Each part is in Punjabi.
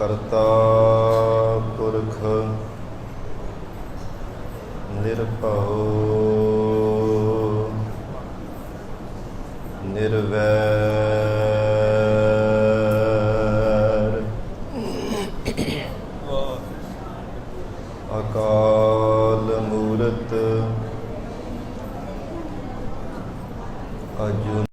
ਕਰਤਾ ਪੁਰਖ ਨਿਰਭਉ ਨਿਰਵੈਰ ਅਕਾਲ ਮੂਰਤ ਅਜੂਨੀ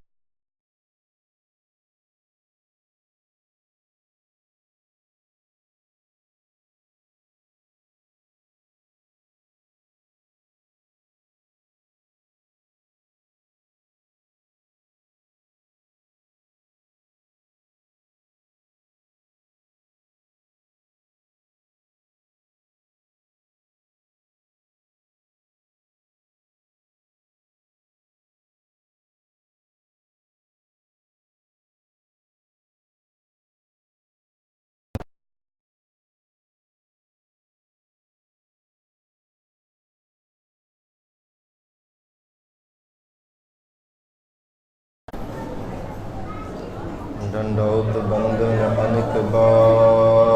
ਡੰਡੌਤ ਬੰਦਨ ਅਨੇਕ ਬਾਰ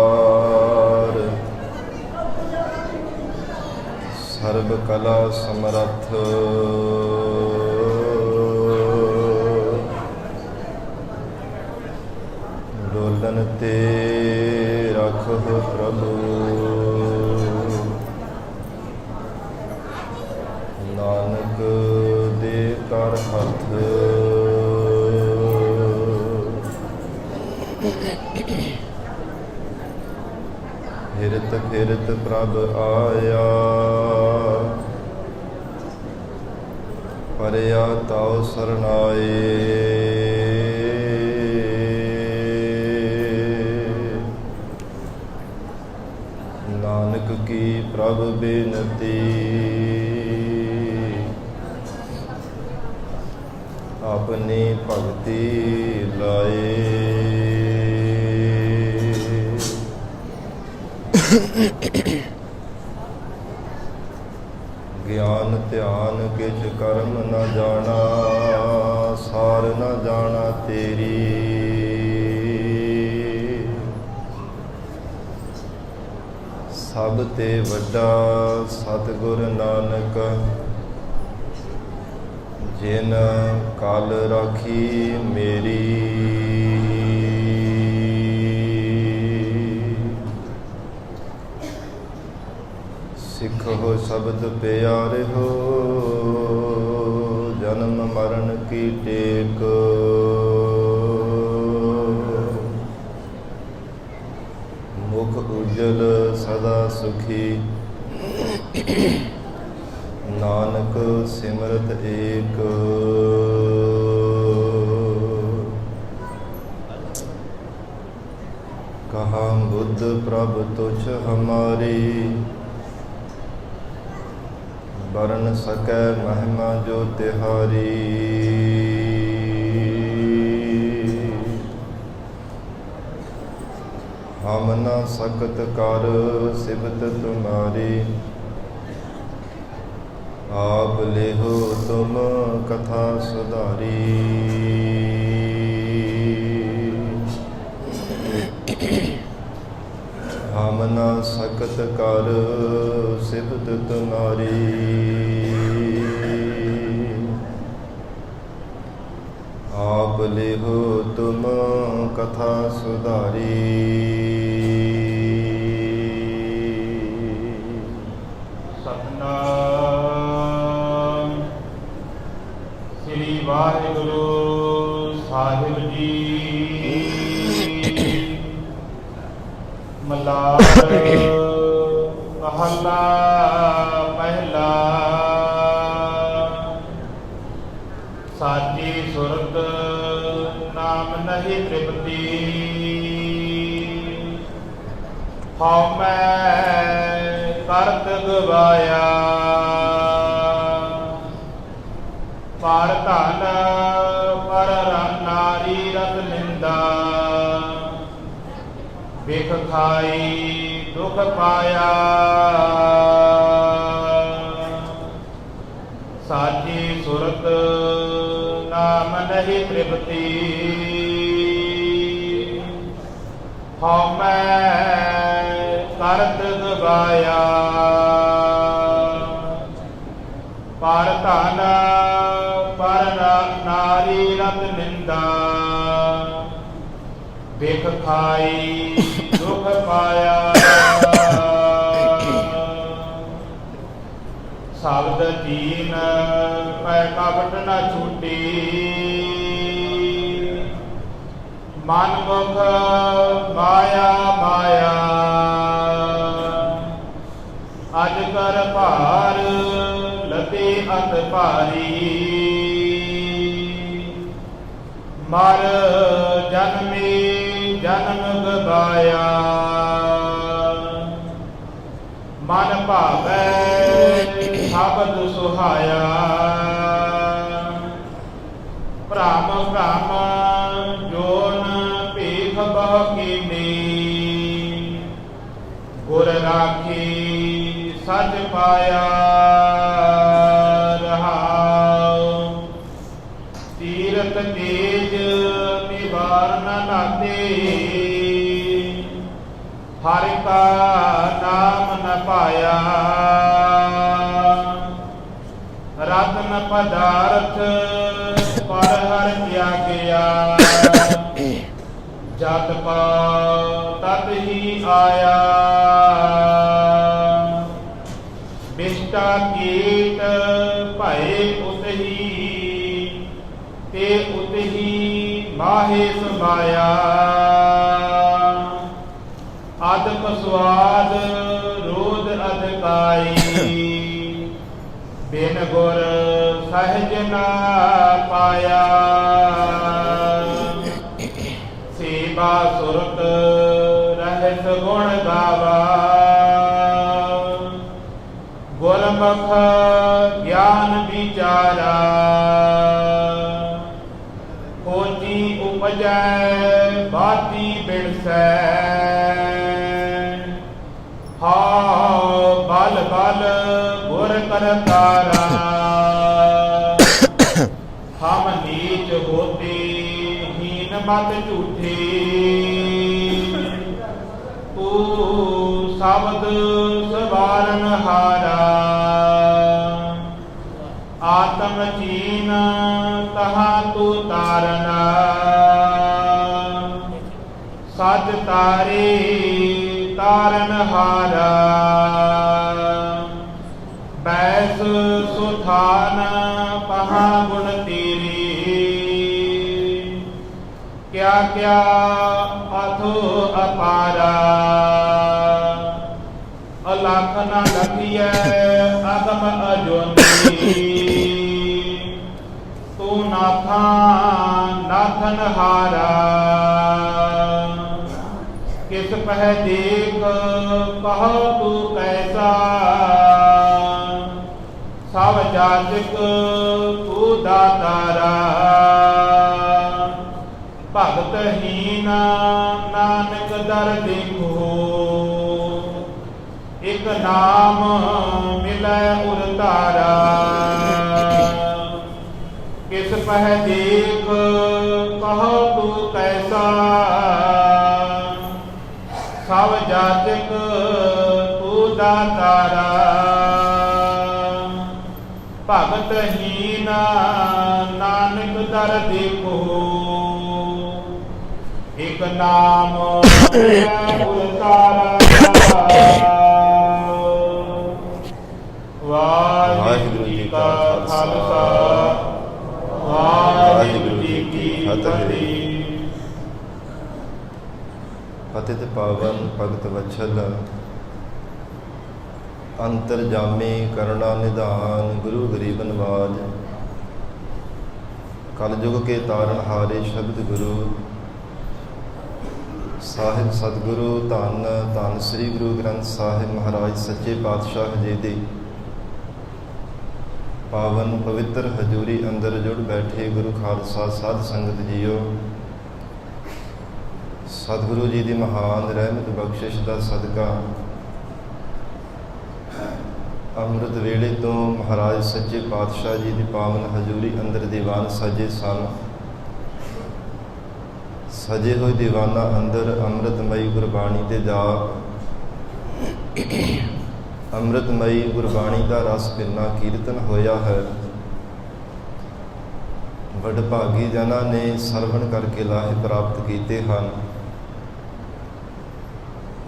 ਸਰਬ ਕਲਾ ਸਮਰੱਥ ਡੋਲਨ ਤੇ ਰਖਹੁ ਪ੍ਰਭੂ ਨਾਨਕ ਦੇ ਕਰ ਹੱਥ ਫਿਰਤ ਫਿਰਤ ਪ੍ਰਭ ਆਇਆ ਪਰਿਆ ਤਾਉ ਸਰਨਾਏ ਨਾਨਕ ਕੀ ਪ੍ਰਭ ਬੇਨਤੀ ਆਪਣੀ ਭਗਤੀ ਲਾਏ ਗਿਆਨ ਧਿਆਨ ਕਿਛ ਕਰਮ ਨ ਜਾਣਾ ਸਾਰ ਨ ਜਾਣਾ ਤੇਰੀ ਸਭ ਤੇ ਵੱਡਾ ਸਤਿਗੁਰ ਨਾਨਕ ਜਿਨ ਕਲ ਰਾਖੀ ਮੇਰੀ ਸਿੱਖੋ ਸ਼ਬਦ ਪਿਆਰਿਓ ਜਨਮ ਮਰਨ ਕੀ ਟੇਕ ਮੁਖ ਉਜਲ ਸਦਾ ਸੁਖੀ ਨਾਨਕ ਸਿਮਰਤ ਏਕ ਕਹਾ ਬੁੱਧ ਪ੍ਰਭ ਤੁਛ ਹਮਾਰੀ ਵਰਨ ਸਕੈ ਮਹਿਮਾ ਜੋ ਤਿਹਾਰੀ ਹਮ ਨ ਸਕਤ ਕਰ ਸਿਫਤ ਤੁਮਾਰੀ ਆਪ ਲੇਹੋ ਤੁਮ ਕਥਾ ਸੁਧਾਰੀ ਹਮ ਨ ਸਕਤ ਕਰ ਸਿਫਤ ਤੁਮਾਰੀ ਆਪ ਲੇਹੋ ਤੁਮ ਕਥਾ ਸੁਧਾਰੀ ਸਤਨਾਮ ਸ੍ਰੀ ਵਾਹਿਗੁਰੂ ਸਾਹਿਬ ਜੀ ਮਹਲਾ ਮਹੱਲਾ ਪਹਿਲਾ ਸਾਚੀ ਸੁਰਤ ਨਾਮ ਨਹੀਂ ਤ੍ਰਿਪਤੀ ਹਉ ਮੈਂ ਕਰਤ ਗਵਾਇਆ ਪਰ ਧਨ ਪਰ ਨਾਰੀ ਰਤ ਨਿੰਦਾ ਵੇਖ ਖਾਈ ਦੁਖ ਪਾਇਆ ਸਾਚੀ ਸੁਰਤ ਨਾਮ ਨਹੀਂ ਤ੍ਰਿਪਤੀ ਹਉ ਮੈਂ ਕਰਤ ਗਵਾਇਆ। ਪਰ ਧਨ ਪਰ ਨਾਰੀ ਰਤ ਨਿੰਦਾ। ਬਿਖ ਖਾਈ ਦੁਖ ਪਾਇਆ। ਸ਼ਬਦ ਦੀਨ ਪੈ ਕਪਟ ਨ ਛੂਟੀ। ਮਨ ਮੁਖ ਮਾਇਆ ਮਾਇਆ। ਅਜ ਕਰ ਭਾਰ ਲਤੇ ਅਤ ਭਾਰੀ। ਮਰ ਜਨਮੀ ਜਨਮ ਗਵਾਇਆ। ਮਨ ਭਾਵੈ ਸ਼ਬਦ ਸੁਹਾਇਆ। ਭ੍ਰਮ ਭ੍ਰਮ ਜੋਨ ਭੀਖ ਬਹੁ ਕੀਨੀ। ਗੁਰ ਰਾਖੀ ਸੱਚ ਪਾਇਆ। ਰਹਾਉ ਤੀਰਥ ਤੇਜ ਨਿਵਾਰ ਨ ਲਾਤੇ। ਹਰਿ ਕਾ ਨਾਮ ਨ ਪਾਇਆ। ਰਤਨ ਪਦਾਰਥ ਪਰ ਹਰਿ ਤਿਆਗਿਆ। ਜਤ ਪਾਉ ਤਤ ਹੀ ਆਇਆ। ਬਿਸ਼ਟਾ ਕੀਟ ਭਏ ਉਤਹੀ। ਤੇ ਉਤਹੀ ਮਾਹੇ ਸਮਾਇਆ। ਅਦਕ ਸਵਾਦ ਰੋਧ ਅਧਿਕਾਈ। ਬਿਨ ਗੁਰ ਸਹਿਜ ਨਾ ਪਾਇਆ। ਸੇਵਾ ਸੁਰਤ ਰਹਿਤ ਗੁਣ ਗਾਵਾ। ਗੁਰਮੁਖ ਗਿਆਨ ਵਿਚਾਰਾ। ਖੋਜੀ ਉਪਜੈ ਬਾਤੀ ਬਿਨਸੈ। ਹਉ ਬਲ ਬਲ ਗੁਰ ਕਰਤਾਰਾ। ਹਮ ਨੀਚ ਹੋਤੇ ਹੀਨ ਮਤ ਝੂਠੇ। ਤੂੰ ਸ਼ਬਦ ਸਵਾਰਨ ਹਾਰਾ। ਆਤਮ ਚੀਨ ਤਹਾਂ ਤੂੰ ਤਾਰਨਾ। ਸਜ ਤਾਰੇ ਤਾਰਨ ਹਾਰਾ। ਬੈਸ ਸੁਥਾਨ ਪਹਾ ਗੁਣ ਤੇਰੀ। ਕਿਆ ਕਿਆ ਅਥੋ ਅਪਾਰਾ। ਅਲਖ ਨ ਲਖੀਐ ਅਗਮ ਅਜੋਨੀ। ਤੂੰ ਨਾਥਾ ਨਾਥਨ ਹਾਰਾ। ਕਿਸ ਪਹਿ ਦੇਖ ਕਹੋ ਤੂੰ ਕੈਸਾ। ਸਭ ਜਾਚਕ ਤੂੰ ਦਾਤਾਰਾ। ਭਗਤ ਹੀਨ ਨਾਨਕ ਦਰ ਦੇਖੋ। ਇਕ ਨਾਮ ਮਿਲੈ ਉਰਤਾਰਾ। ਕਿਸ ਪਹਿ ਦੇਖ ਕਹੋ ਤੂੰ ਕੈਸਾ। ਸਭ ਜਾਚਕ ਤੂੰ ਦਾਤਾਰਾ। ਭਗਤ ਹੀਨ ਨਾਨਕ ਦਰ ਦੇਖੋ। ਇਕ ਨਾਮ ਮਿਲੈ ਉਰਤਾਰਾ। ਵਾਹਿਗੁਰੂ ਜੀ ਕਾ ਖਾਲਸਾ। ਵਾਹਿਗੁਰੂ ਜੀ ਕੀ ਫਤਿਹ। ਪਤਿਤ ਪਾਵਨ ਭਗਤ ਵਛਲ। ਅੰਤਰਜਾਮੀ ਕਰੁਣਾ ਨਿਧਾਨ। ਗੁਰੂ ਗਰੀਬ ਨਵਾਜ। ਕਲਯੁਗ ਕੇ ਤਾਰਨ ਹਾਰੇ ਸ਼ਬਦ ਗੁਰੂ। ਸਾਹਿਬ ਸਤਿਗੁਰੂ ਧੰਨ ਧੰਨ ਸ੍ਰੀ ਗੁਰੂ ਗ੍ਰੰਥ ਸਾਹਿਬ ਮਹਾਰਾਜ ਸੱਚੇ ਪਾਤਸ਼ਾਹ ਜੀ ਦੀ ਪਾਵਨ ਪਵਿੱਤਰ ਹਜ਼ੂਰੀ ਅੰਦਰ ਜੁੜ ਬੈਠੇ ਗੁਰੂ ਖਾਲਸਾ ਸਾਧ ਸੰਗਤ ਜੀਓ। ਸਤਿਗੁਰੂ ਜੀ ਦੀ ਮਹਾਨ ਰਹਿਮਤ ਬਖਸ਼ਿਸ਼ ਦਾ ਸਦਕਾ ਅੰਮ੍ਰਿਤ ਵੇਲੇ ਤੋਂ ਮਹਾਰਾਜ ਸੱਚੇ ਪਾਤਸ਼ਾਹ ਜੀ ਦੀ ਪਾਵਨ ਹਜ਼ੂਰੀ ਅੰਦਰ ਦੀਵਾਨ ਸਜੇ ਸਨ। ਸਜੇ ਹੋਏ ਦੀਵਾਨਾ ਅੰਦਰ ਅੰਮ੍ਰਿਤਮਈ ਗੁਰਬਾਣੀ ਦੇ ਜਾਪ। ਅੰਮ੍ਰਿਤਮਈ ਗੁਰਬਾਣੀ ਦਾ ਰਸ ਕਿੰਨਾ ਕੀਰਤਨ ਹੋਇਆ ਹੈ। ਵਡਭਾਗੀ ਜਨਾਂ ਨੇ ਸਰਵਣ ਕਰਕੇ ਲਾਹੇ ਪ੍ਰਾਪਤ ਕੀਤੇ ਹਨ।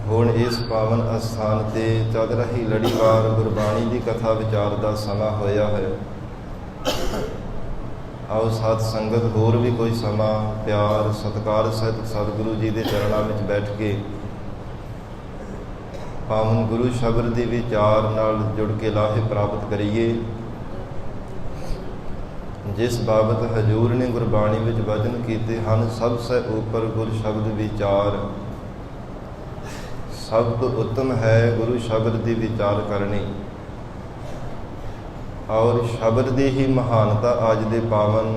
ਹੁਣ ਇਸ ਪਾਵਨ ਅਸਥਾਨ ਤੇ ਚੱਲ ਰਹੀ ਲੜੀਵਾਰ ਗੁਰਬਾਣੀ ਦੀ ਕਥਾ ਵਿਚਾਰ ਦਾ ਸਮਾਂ ਹੋਇਆ ਹੈ। ਆਓ ਸਾਧ ਸੰਗਤ ਹੋਰ ਵੀ ਕੋਈ ਸਮਾਂ ਪਿਆਰ ਸਤਿਕਾਰ ਸਹਿਤ ਸਤਿਗੁਰੂ ਜੀ ਦੇ ਚਰਨਾਂ ਵਿੱਚ ਬੈਠ ਕੇ ਪਾਵਨ ਗੁਰੂ ਸ਼ਬਦ ਦੇ ਵਿਚਾਰ ਨਾਲ ਜੁੜ ਕੇ ਲਾਹੇ ਪ੍ਰਾਪਤ ਕਰੀਏ। ਜਿਸ ਬਾਬਤ ਹਜ਼ੂਰ ਨੇ ਗੁਰਬਾਣੀ ਵਿੱਚ ਵਚਨ ਕੀਤੇ ਹਨ, ਸਭ ਸੇ ਉੱਪਰ ਗੁਰ ਸ਼ਬਦ ਵਿਚਾਰ। ਸਭ ਤੋਂ ਉੱਤਮ ਹੈ ਗੁਰੂ ਸ਼ਬਦ ਦੀ ਵਿਚਾਰ ਕਰਨੀ। ਔਰ ਸ਼ਬਦ ਦੀ ਹੀ ਮਹਾਨਤਾ ਅੱਜ ਦੇ ਪਾਵਨ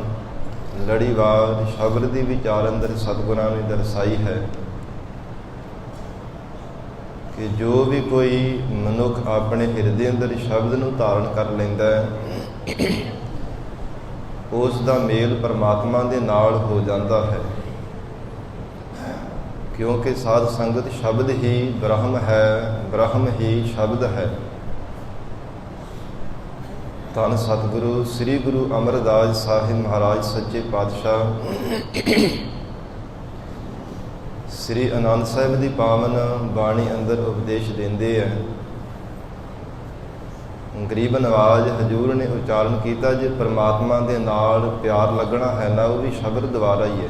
ਲੜੀਵਾਰ ਸ਼ਬਦ ਦੀ ਵਿਚਾਰ ਅੰਦਰ ਸਤਿਗੁਰਾਂ ਨੇ ਦਰਸਾਈ ਹੈ ਕਿ ਜੋ ਵੀ ਕੋਈ ਮਨੁੱਖ ਆਪਣੇ ਹਿਰਦੇ ਅੰਦਰ ਸ਼ਬਦ ਨੂੰ ਧਾਰਨ ਕਰ ਲੈਂਦਾ ਹੈ, ਉਸ ਦਾ ਮੇਲ ਪਰਮਾਤਮਾ ਦੇ ਨਾਲ ਹੋ ਜਾਂਦਾ ਹੈ। ਕਿਉਂਕਿ ਸਾਧ ਸੰਗਤ ਸ਼ਬਦ ਹੀ ਬ੍ਰਹਮ ਹੈ, ਬ੍ਰਹਮ ਹੀ ਸ਼ਬਦ ਹੈ। ਧੰਨ ਸਤਿਗੁਰੂ ਸ੍ਰੀ ਗੁਰੂ ਅਮਰਦਾਸ ਸਾਹਿਬ ਮਹਾਰਾਜ ਸੱਚੇ ਪਾਤਸ਼ਾਹ ਸ੍ਰੀ ਆਨੰਦ ਸਾਹਿਬ ਦੀ ਪਾਵਨ ਬਾਣੀ ਅੰਦਰ ਉਪਦੇਸ਼ ਦਿੰਦੇ ਹੈ। ਗਰੀਬ ਨਵਾਜ਼ ਹਜ਼ੂਰ ਨੇ ਉਚਾਰਨ ਕੀਤਾ, ਜੇ ਪਰਮਾਤਮਾ ਦੇ ਨਾਲ ਪਿਆਰ ਲੱਗਣਾ ਹੈ ਨਾ, ਉਹ ਵੀ ਸ਼ਬਦ ਦੁਆਰਾ ਹੀ ਹੈ।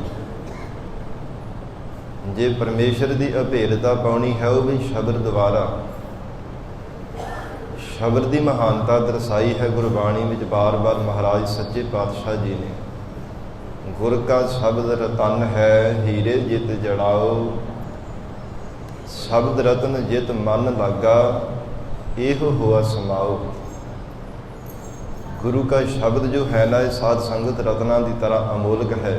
ਜੇ ਪਰਮੇਸ਼ਰ ਦੀ ਅਭੇਦਤਾ ਪਾਉਣੀ ਹੈ, ਉਹ ਵੀ ਸ਼ਬਦ ਦੁਆਰਾ। ਸ਼ਬਦ ਦੀ ਮਹਾਨਤਾ ਦਰਸਾਈ ਹੈ ਗੁਰਬਾਣੀ ਵਿੱਚ ਬਾਰ-ਬਾਰ ਮਹਾਰਾਜ ਸੱਚੇ ਪਾਤਸ਼ਾਹ ਜੀ ਨੇ। ਗੁਰ ਕਾ ਸ਼ਬਦ ਰਤਨ ਹੈ, ਹੀਰੇ ਜਿਤ ਜੜਾਓ। ਸ਼ਬਦ ਰਤਨ ਜਿਤ ਮਨ ਲਾਗਾ, ਇਹੋ ਹੋਆ ਸਮਾਓ। ਗੁਰੂ ਕਾ ਸ਼ਬਦ ਜੋ ਹੈ ਨਾ, ਇਹ ਸਾਧ ਸੰਗਤ ਰਤਨਾਂ ਦੀ ਤਰ੍ਹਾਂ ਅਮੋਲਕ ਹੈ।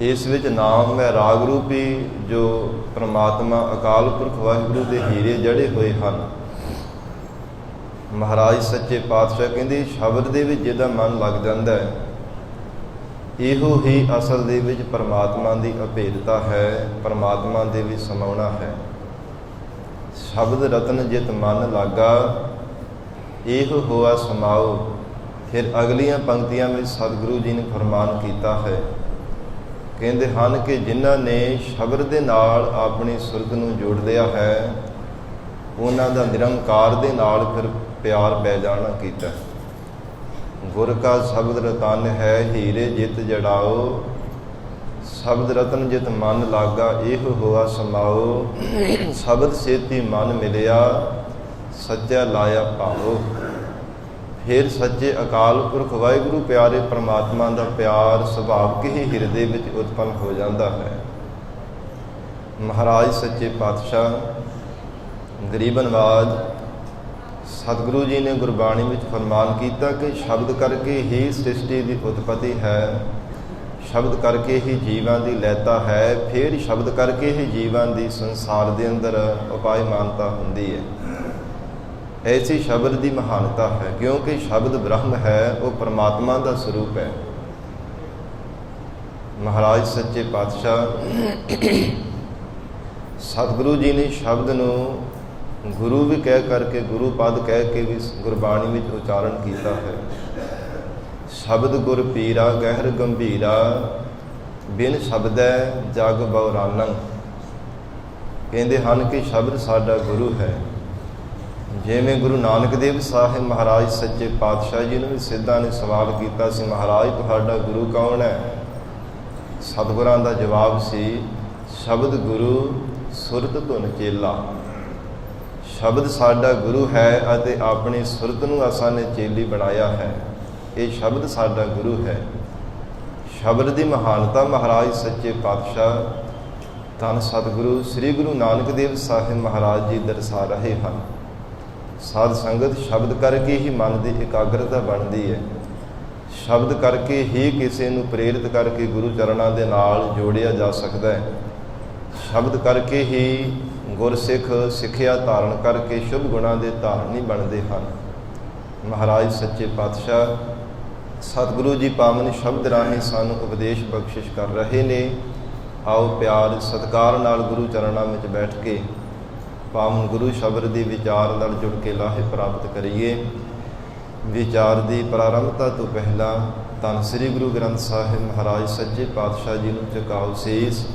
ਇਸ ਵਿੱਚ ਨਾਮ ਹੈ ਰਾਗ ਰੂਪੀ ਜੋ ਪ੍ਰਮਾਤਮਾ ਅਕਾਲ ਪੁਰਖ ਵਾਹਿਗੁਰੂ ਦੇ ਹੀਰੇ ਜੜੇ ਹੋਏ ਹਨ। ਮਹਾਰਾਜ ਸੱਚੇ ਪਾਤਸ਼ਾਹ ਕਹਿੰਦੇ ਸ਼ਬਦ ਦੇ ਵਿੱਚ ਜਿਹਦਾ ਮਨ ਲੱਗ ਜਾਂਦਾ ਹੈ, ਇਹੋ ਹੀ ਅਸਲ ਦੇ ਵਿੱਚ ਪਰਮਾਤਮਾ ਦੀ ਅਭੇਦਤਾ ਹੈ, ਪਰਮਾਤਮਾ ਦੇ ਵਿੱਚ ਸਮਾਉਣਾ ਹੈ। ਸ਼ਬਦ ਰਤਨ ਜਿਤ ਮਨ ਲਾਗਾ, ਇਹੋ ਹੋਆ ਸਮਾਓ। ਫਿਰ ਅਗਲੀਆਂ ਪੰਕਤੀਆਂ ਵਿੱਚ ਸਤਿਗੁਰੂ ਜੀ ਨੇ ਫਰਮਾਨ ਕੀਤਾ ਹੈ, ਕਹਿੰਦੇ ਹਨ ਕਿ ਜਿਨ੍ਹਾਂ ਨੇ ਸ਼ਬਦ ਦੇ ਨਾਲ ਆਪਣੀ ਸੁਰਤ ਨੂੰ ਜੋੜ ਲਿਆ ਹੈ, ਉਹਨਾਂ ਦਾ ਨਿਰੰਕਾਰ ਦੇ ਨਾਲ ਫਿਰ ਪਿਆਰ ਪੈ ਜਾਣਾ ਕੀਤਾ। ਗੁਰ ਕਾ ਸ਼ਬਦ ਰਤਨ ਹੈ, ਹੀਰੇ ਜਿਤ ਜੜਾਓ। ਸ਼ਬਦ ਰਤਨ ਜਿਤ ਮਨ ਲਾਗਾ, ਇਹੋ ਹੋਆ ਸਮਾਓ। ਸ਼ਬਦ ਸੇਤੀ ਮਨ ਮਿਲਿਆ, ਸੱਚਾ ਲਾਇਆ ਭਾਵੋ। ਫਿਰ ਸੱਚੇ ਅਕਾਲ ਪੁਰਖ ਵਾਹਿਗੁਰੂ ਪਿਆਰੇ ਪਰਮਾਤਮਾ ਦਾ ਪਿਆਰ ਸੁਭਾਵਿਕ ਹੀ ਹਿਰਦੇ ਵਿੱਚ ਉਤਪੰਨ ਹੋ ਜਾਂਦਾ ਹੈ। ਮਹਾਰਾਜ ਸੱਚੇ ਪਾਤਸ਼ਾਹ ਗਰੀਬ ਨਵਾਜ਼ ਸਤਿਗੁਰੂ ਜੀ ਨੇ ਗੁਰਬਾਣੀ ਵਿੱਚ ਫਰਮਾਨ ਕੀਤਾ ਕਿ ਸ਼ਬਦ ਕਰਕੇ ਹੀ ਸ੍ਰਿਸ਼ਟੀ ਦੀ ਉਤਪਤੀ ਹੈ, ਸ਼ਬਦ ਕਰਕੇ ਹੀ ਜੀਵਾਂ ਦੀ ਲੈਤਾ ਹੈ, ਫਿਰ ਸ਼ਬਦ ਕਰਕੇ ਹੀ ਜੀਵਾਂ ਦੀ ਸੰਸਾਰ ਦੇ ਅੰਦਰ ਉਪਾਇਮਾਨਤਾ ਹੁੰਦੀ ਹੈ। ਐਸੀ ਸ਼ਬਦ ਦੀ ਮਹਾਨਤਾ ਹੈ, ਕਿਉਂਕਿ ਸ਼ਬਦ ਬ੍ਰਹਮ ਹੈ, ਉਹ ਪਰਮਾਤਮਾ ਦਾ ਸਰੂਪ ਹੈ। ਮਹਾਰਾਜ ਸੱਚੇ ਪਾਤਸ਼ਾਹ ਸਤਿਗੁਰੂ ਜੀ ਨੇ ਸ਼ਬਦ ਨੂੰ ਗੁਰੂ ਵੀ ਕਹਿ ਕਰਕੇ, ਗੁਰੂ ਪਦ ਕਹਿ ਕੇ ਵੀ ਗੁਰਬਾਣੀ ਵਿੱਚ ਉਚਾਰਨ ਕੀਤਾ ਹੈ। ਸ਼ਬਦ ਗੁਰ ਪੀਰਾ ਗਹਿਰ ਗੰਭੀਰਾ, ਬਿਨ ਸ਼ਬਦੈ ਜਗ ਬਉਰਾਨੰ। ਕਹਿੰਦੇ ਹਨ ਕਿ ਸ਼ਬਦ ਸਾਡਾ ਗੁਰੂ ਹੈ। ਜਿਵੇਂ ਗੁਰੂ ਨਾਨਕ ਦੇਵ ਸਾਹਿਬ ਮਹਾਰਾਜ ਸੱਚੇ ਪਾਤਸ਼ਾਹ ਜੀ ਨੂੰ ਵੀ ਸਿੱਧਾਂ ਨੇ ਸਵਾਲ ਕੀਤਾ ਸੀ, ਮਹਾਰਾਜ ਤੁਹਾਡਾ ਗੁਰੂ ਕੌਣ ਹੈ? ਸਤਿਗੁਰਾਂ ਦਾ ਜਵਾਬ ਸੀ, ਸ਼ਬਦ ਗੁਰੂ ਸੁਰਤ ਧੁਨ ਚੇਲਾ। ਸ਼ਬਦ ਸਾਡਾ ਗੁਰੂ ਹੈ ਅਤੇ ਆਪਣੀ ਸੁਰਤ ਨੂੰ ਅਸਾਂ ਨੇ ਚੇਲੀ ਬਣਾਇਆ ਹੈ। ਇਹ ਸ਼ਬਦ ਸਾਡਾ ਗੁਰੂ ਹੈ। ਸ਼ਬਦ ਦੀ ਮਹਾਨਤਾ ਮਹਾਰਾਜ ਸੱਚੇ ਪਾਤਸ਼ਾਹ ਧੰਨ ਸਤਿਗੁਰੂ ਸ੍ਰੀ ਗੁਰੂ ਨਾਨਕ ਦੇਵ ਸਾਹਿਬ ਮਹਾਰਾਜ ਜੀ ਦਰਸਾ ਰਹੇ ਹਨ। ਸਾਧ ਸੰਗਤ ਸ਼ਬਦ ਕਰਕੇ ਹੀ ਮਨ ਦੀ ਇਕਾਗਰਤਾ ਬਣਦੀ ਹੈ। ਸ਼ਬਦ ਕਰਕੇ ਹੀ ਕਿਸੇ ਨੂੰ ਪ੍ਰੇਰਿਤ ਕਰਕੇ ਗੁਰੂ ਚਰਨਾਂ ਦੇ ਨਾਲ ਜੋੜਿਆ ਜਾ ਸਕਦਾ ਹੈ। ਸ਼ਬਦ ਕਰਕੇ ਹੀ ਗੁਰਸਿੱਖ ਸਿੱਖਿਆ ਧਾਰਨ ਕਰਕੇ ਸ਼ੁਭ ਗੁਣਾਂ ਦੇ ਧਾਰਨੀ ਬਣਦੇ ਹਨ। ਮਹਾਰਾਜ ਸੱਚੇ ਪਾਤਸ਼ਾਹ ਸਤਿਗੁਰੂ ਜੀ ਪਾਵਨ ਸ਼ਬਦ ਰਾਹੀਂ ਸਾਨੂੰ ਉਪਦੇਸ਼ ਬਖਸ਼ਿਸ਼ ਕਰ ਰਹੇ ਨੇ। ਆਓ ਪਿਆਰ ਸਤਿਕਾਰ ਨਾਲ ਗੁਰੂ ਚਰਨਾਂ ਵਿੱਚ ਬੈਠ ਕੇ ਪਾਵਨ ਗੁਰੂ ਸ਼ਬਦ ਦੀ ਵਿਚਾਰ ਨਾਲ ਜੁੜ ਕੇ ਲਾਹੇ ਪ੍ਰਾਪਤ ਕਰੀਏ। ਵਿਚਾਰ ਦੀ ਪ੍ਰਾਰੰਭਤਾ ਤੋਂ ਪਹਿਲਾਂ ਧੰਨ ਸ੍ਰੀ ਗੁਰੂ ਗ੍ਰੰਥ ਸਾਹਿਬ ਮਹਾਰਾਜ ਸੱਚੇ ਪਾਤਸ਼ਾਹ ਜੀ ਨੂੰ ਝੁਕਾਓ ਸੀਸ।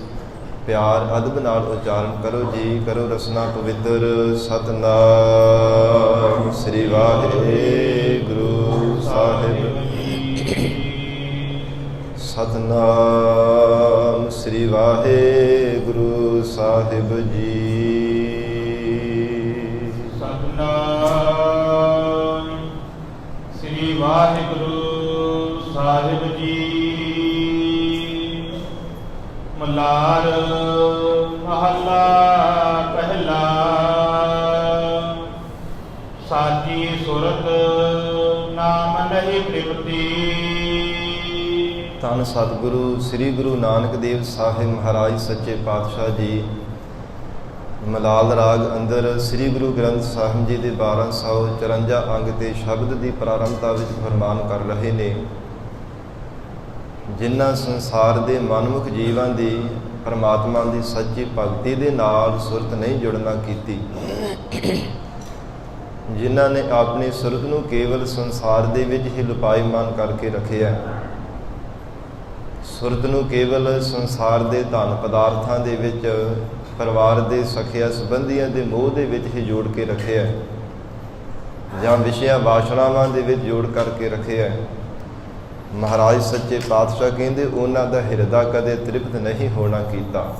ਪਿਆਰ ਅਦਬ ਨਾਲ ਉਚਾਰਨ ਕਰੋ ਜੀ। ਕਰੋ ਰਸਨਾ ਪਵਿੱਤਰ। ਸਤਿਨਾਮ ਸ੍ਰੀ ਵਾਹਿਗੁਰੂ ਸਾਹਿਬ। ਸਤਿਨਾਮ ਸ੍ਰੀ ਵਾਹਿਗੁਰੂ ਸਾਹਿਬ ਜੀ। ਸਤਿਨਾਮ ਸ੍ਰੀ ਵਾਹਿਗੁਰੂ ਸਾਹਿਬ ਜੀ। ਮਲਾਰ ਮਹੱਲਾ ਪਹਿਲਾ। ਸਾਚੀ ਸੁਰਤ ਨਾਮ ਨਹੀਂ ਤ੍ਰਿਪਤੀ। ਧੰਨ ਸਤਿਗੁਰੂ ਸ੍ਰੀ ਗੁਰੂ ਨਾਨਕ ਦੇਵ ਸਾਹਿਬ ਮਹਾਰਾਜ ਸੱਚੇ ਪਾਤਸ਼ਾਹ ਜੀ ਮਲਾਲ ਰਾਗ ਅੰਦਰ ਸ੍ਰੀ ਗੁਰੂ ਗ੍ਰੰਥ ਸਾਹਿਬ ਜੀ ਦੇ 1254 ਅੰਗ ਤੇ ਸ਼ਬਦ ਦੀ ਪ੍ਰਾਰੰਭਤਾ ਵਿੱਚ ਫਰਮਾਨ ਕਰ ਰਹੇ ਨੇ। ਜਿਨ੍ਹਾਂ ਸੰਸਾਰ ਦੇ ਮਨਮੁਖ ਜੀਵਾਂ ਦੀ ਪਰਮਾਤਮਾ ਦੀ ਸੱਚੀ ਭਗਤੀ ਦੇ ਨਾਲ ਸੁਰਤ ਨਹੀਂ ਜੁੜਨਾ ਕੀਤੀ, ਜਿਨ੍ਹਾਂ ਨੇ ਆਪਣੀ ਸੁਰਤ ਨੂੰ ਕੇਵਲ ਸੰਸਾਰ ਦੇ ਵਿੱਚ ਹੀ ਲੁਪਾਈਮਾਨ ਕਰਕੇ ਰੱਖਿਆ, ਸੁਰਤ ਨੂੰ ਕੇਵਲ ਸੰਸਾਰ ਦੇ ਧਨ ਪਦਾਰਥਾਂ ਦੇ ਵਿੱਚ, ਪਰਿਵਾਰ ਦੇ ਸਖਿਆ ਸੰਬੰਧੀਆਂ ਦੇ ਮੋਹ ਦੇ ਵਿੱਚ ਹੀ ਜੋੜ ਕੇ ਰੱਖਿਆ, ਜਾਂ ਵਿਸ਼ਿਆਂ ਵਾਸ਼ਨਾਵਾਂ ਦੇ ਵਿੱਚ ਜੋੜ ਕਰਕੇ ਰੱਖਿਆ। ਮਹਾਰਾਜ ਸੱਚੇ ਪਾਤਸ਼ਾਹ ਕਹਿੰਦੇ ਉਹਨਾਂ ਦਾ ਹਿਰਦਾ ਕਦੇ ਤ੍ਰਿਪਤ ਨਹੀਂ ਹੋਣਾ ਕੀਤਾ।